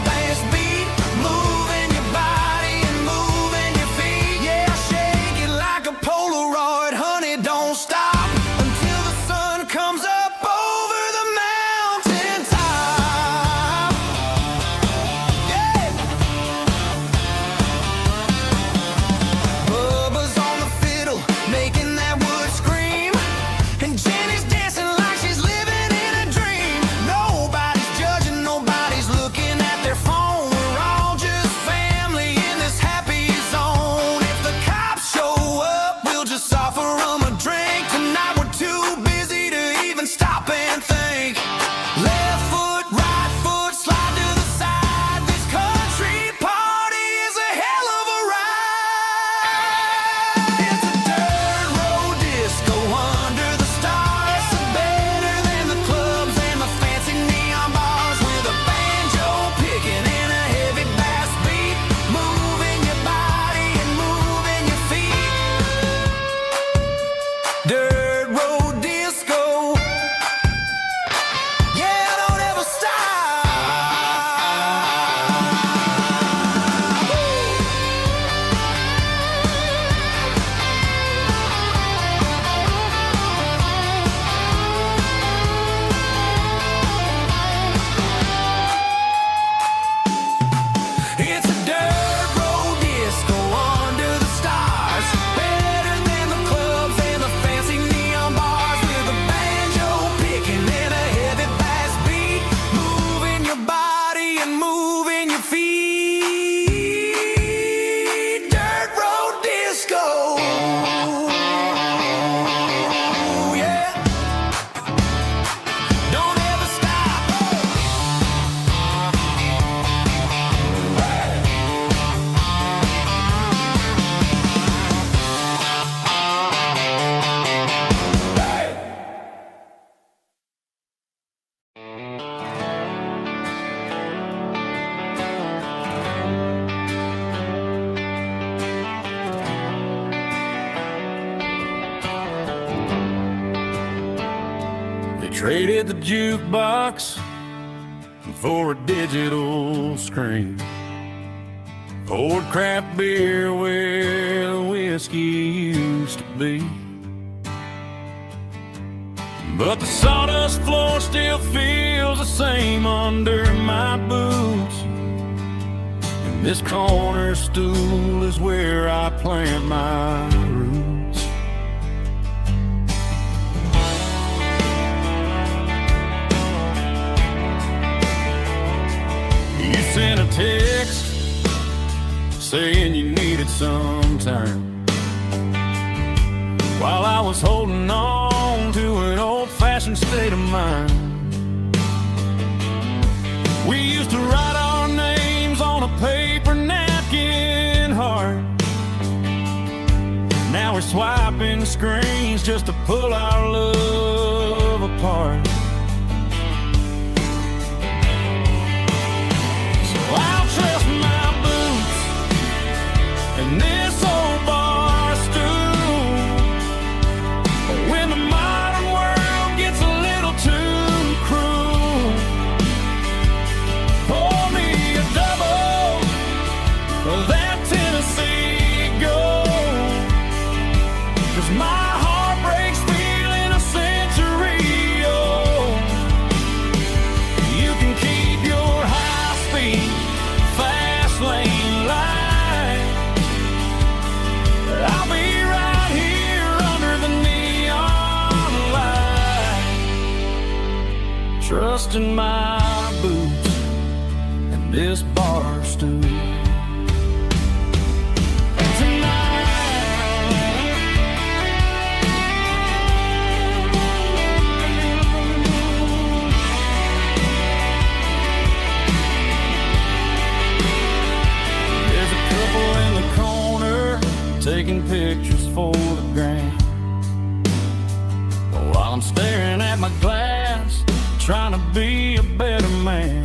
Traded the jukebox for a digital screen. Poured craft beer where the whiskey used to be. But the sawdust floor still feels the same under my boots. And this corner stool is where I plant my roots. You sent a text saying you needed some time, while I was holding on to an old-fashioned state of mind. We used to write our names on a paper napkin heart. Now we're swiping screens just to pull our love apart. So I'll trust my boots and this old bar stool. When the modern world gets a little too cruel, pour me a double of that Tennessee Gold. 'Cause my heart breaks feeling a century old. You can keep your high-speed, fast lane light. I'll be right here under the neon light, trusting my boots and this bar stool. There's a couple in the corner taking pictures for the gram, while I'm staring at my glass, trying to be a better man.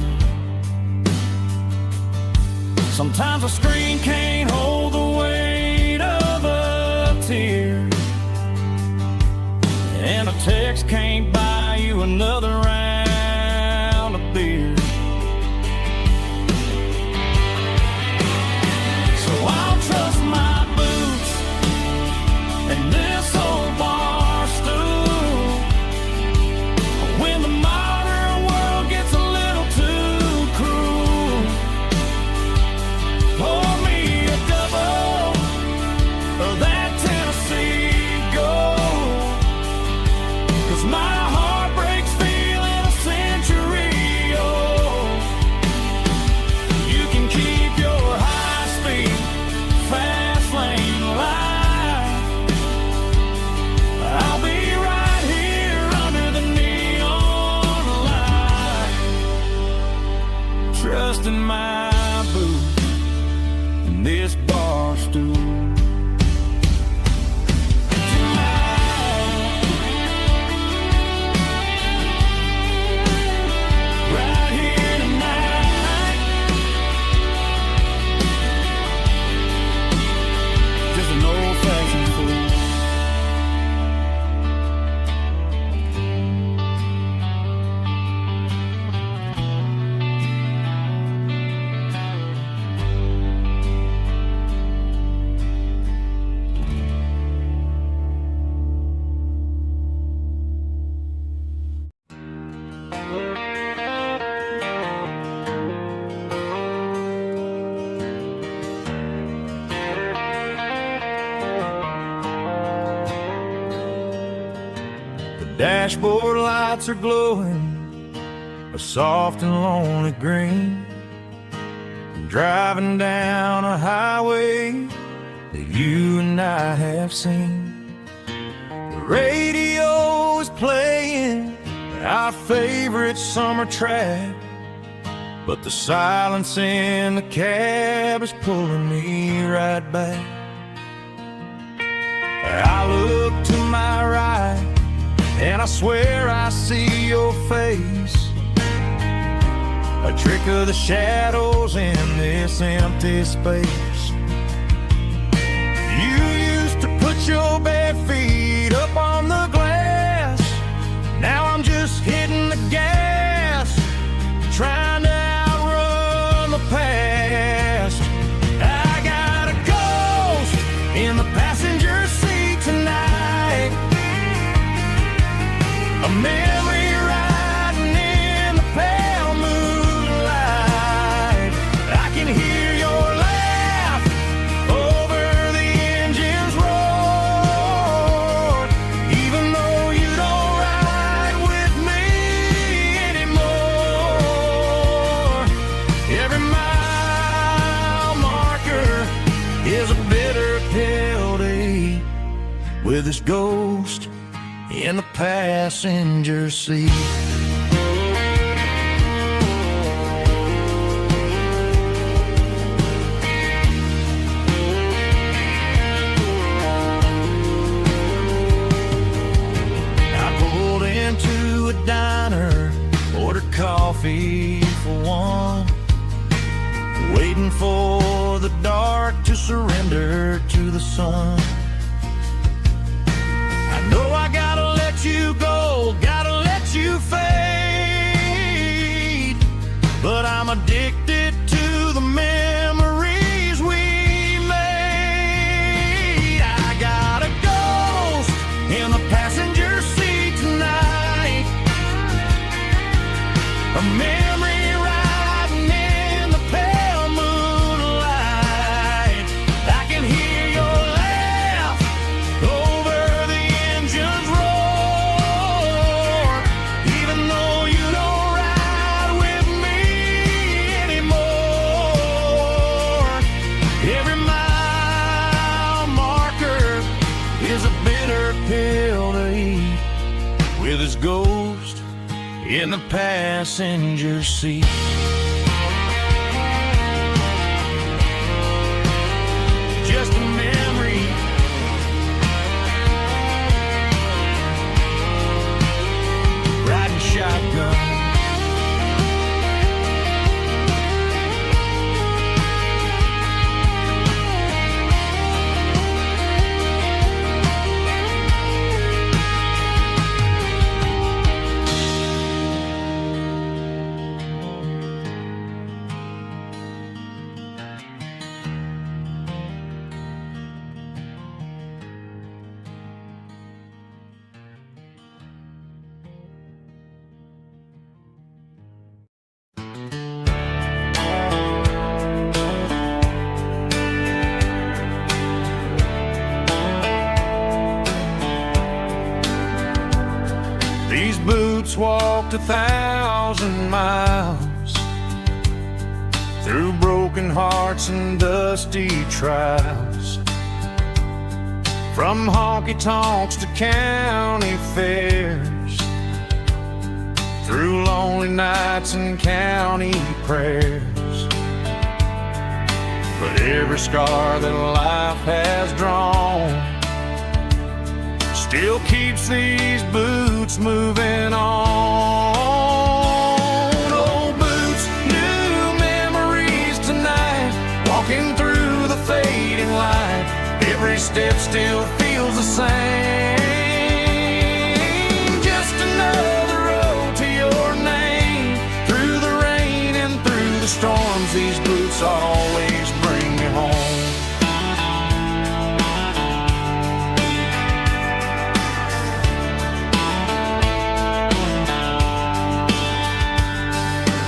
Sometimes a screen can't hold the weight of a tear, and a text can't buy you another round of beer. So I'll trust my boots and this old bar stool. When the modern world gets a little too cruel, pour me a double of that Tennessee Gold. 'Cause my heart breaks feeling a century old. You can keep your high-speed, fast lane light. I'll be right here under the neon light, trusting my boots and this bar stool. Right here tonight, just an old-fashioned fool. Dashboard lights are glowing a soft and lonely green. I'm driving down a highway that you and I have seen. The radio is playing our favorite summer track, but the silence in the cab is pulling me right back. I look to my right and I swear I see your face, a trick of the shadows in this empty space. You used to put your bare feet up on the glass, now I'm just here with his ghost in the passenger seat. I pulled into a diner, ordered coffee for one, waiting for the dark to surrender to the sun. I know I gotta let you go, gotta let you fade, but I'm addicted to the memories we made. I got a ghost in the passenger seat tonight, a memory riding in the pale moonlight. I can hear your laugh over the engine's roar, even though you don't ride with me anymore. Every mile marker is a bitter pill to eat, with his ghost in the passenger seat. Just a memory, riding shotgun. These boots walked 1,000 miles through broken hearts and dusty trials, from honky-tonks to county fairs, through lonely nights and county prayers. But every scar that life has drawn still keeps these boots moving on. Old boots, new memories tonight, walking through the fading light. Every step still feels the same. Just another road to your name. Through the rain and through the storms, these boots always bring me home.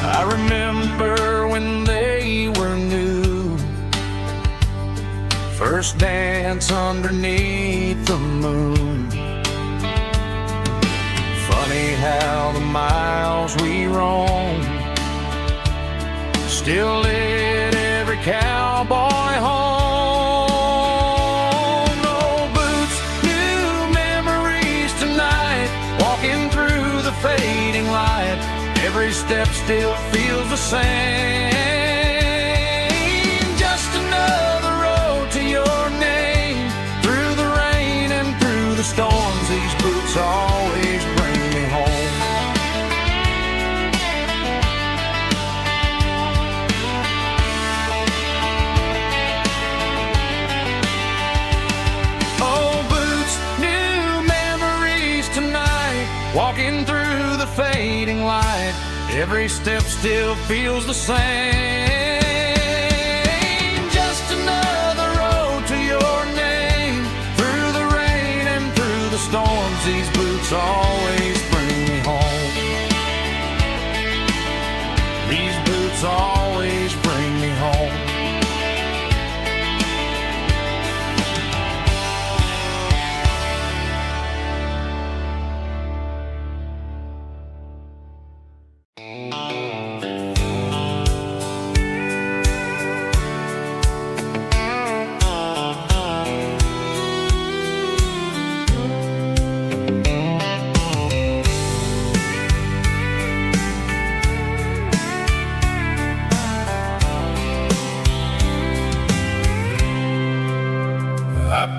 I remember when they were new, first dance underneath the moon. Funny how the miles we roam still lit every cowboy home. Old boots, new memories tonight, walking through the fading light. Every step still feels the same. Just another road to your name. Through the rain and through the storms, these boots always bring me home. Old boots, new memories tonight, walking through the fading light. Every step still feels the same. Just another road to your name. Through the rain and through the storms, these boots always bring me home. These boots always bring me home.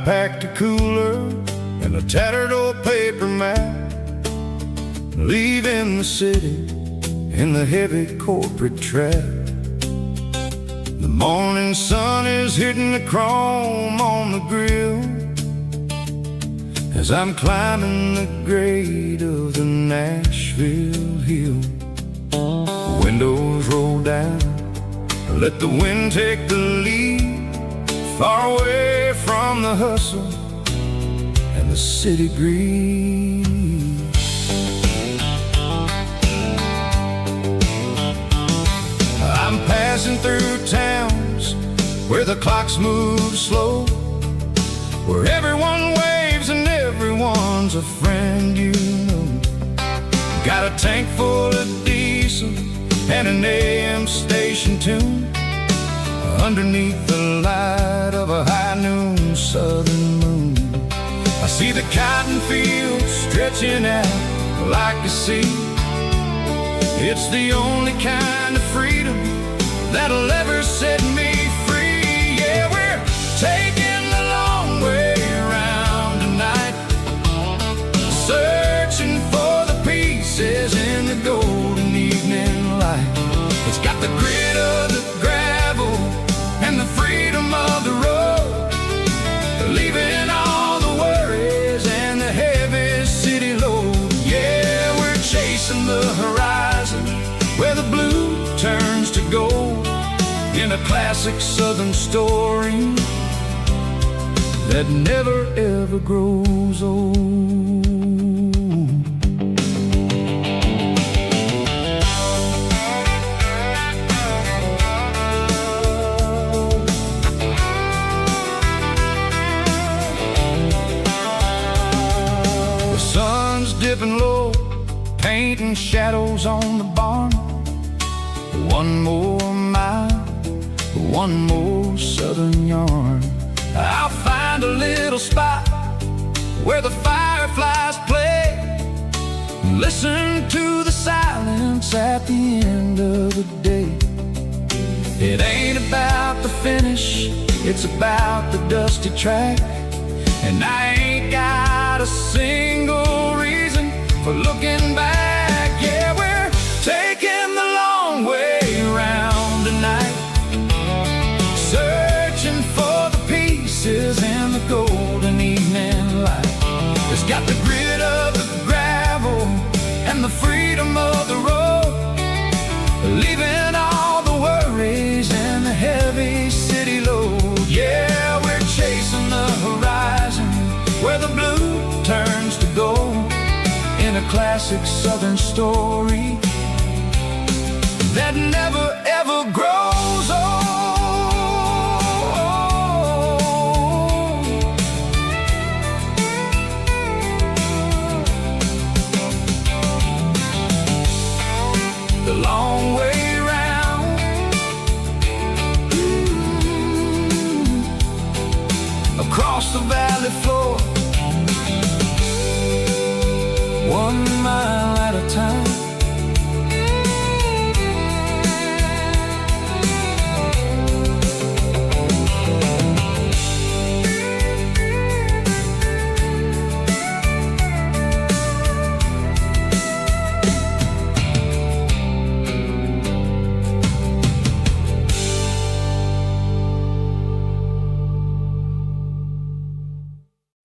packed a cooler and a tattered old paper map, leaving the city in the heavy corporate trap. The morning sun is hitting the chrome on the grill as I'm climbing the grade of the Nashville hill. Windows roll down, let the wind take the lead, far away from the hustle and the city greed. I'm passing through towns where the clocks move slow, where everyone waves and everyone's a friend you know. Got a tank full of diesel and an AM station tune underneath the light of a high noon southern moon. I see the cotton fields stretching out like a sea. It's the only kind of freedom that'll ever set me free. Yeah, we're taking the long way around tonight, searching for the pieces in the golden evening light. It's got the grit of the gravel and the freedom of the road, leaving all the worries and the heavy city load. Yeah, we're chasing the horizon where the blue turns to gold, in a classic southern story that never ever grows old. The sun's dipping low, painting shadows on the barn. One more mile, one more southern yarn. I'll find a little spot where the fireflies play, listen to the silence at the end of the day. It ain't about the finish, it's about the dusty track. And I ain't got a single reason for looking back. Yeah, we're taking the long way around tonight, searching for the pieces in the golden evening light. It's got the grit of the gravel and the freedom of the road, leaving all the worries and the heavy city load. Yeah, we're chasing the horizon where the blue turns to gold, in a classic southern story that never ever grows old. The long way round, across the valley floor, 1 mile at a time.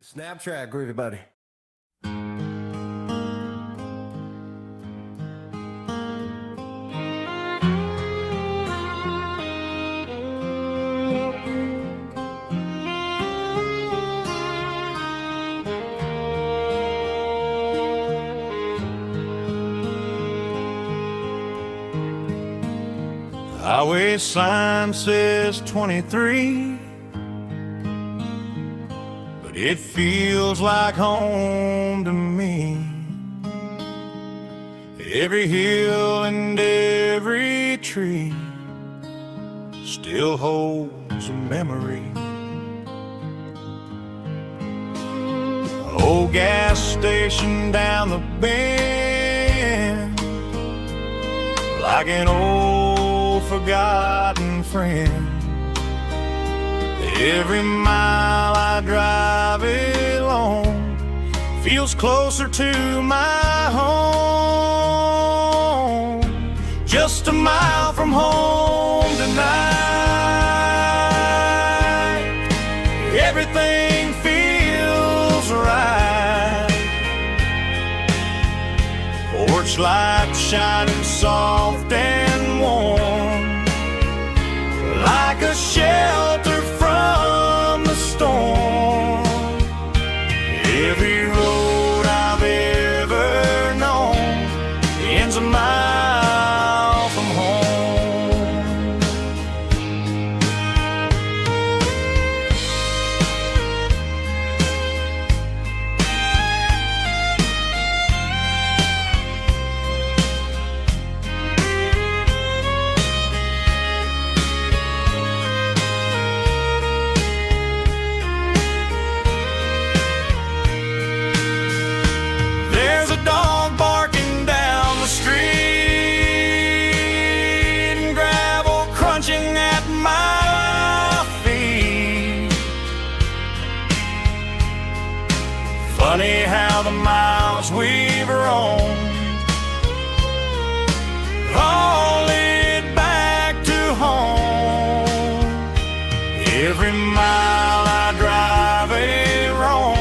Snap track, everybody. Highway sign says 23, but it feels like home to me. Every hill and every tree still holds a memory. Old gas station down the bend, like an old forgotten friend. Every mile I drive alone feels closer to my home. Just a mile from home tonight, everything feels right. Porch light shining soft and warm, like a shelter from the storm. Every road I've ever known ends a mile from home. There's a dog barking down the street, and gravel crunching at my feet. Funny how the miles we've roamed all lead back to home. Every mile I drive roam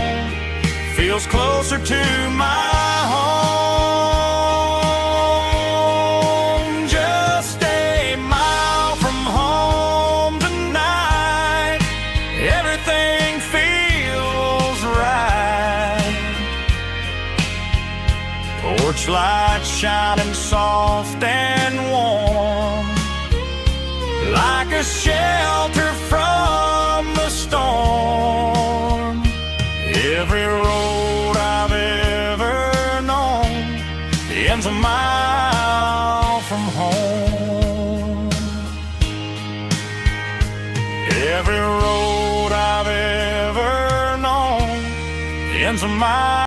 feels closer to my home. Just a mile from home tonight, everything feels right. Porch light shining soft and warm, like a shelter from the storm. Every road I've ever known ends a mile from home. Every road I've ever known ends a mile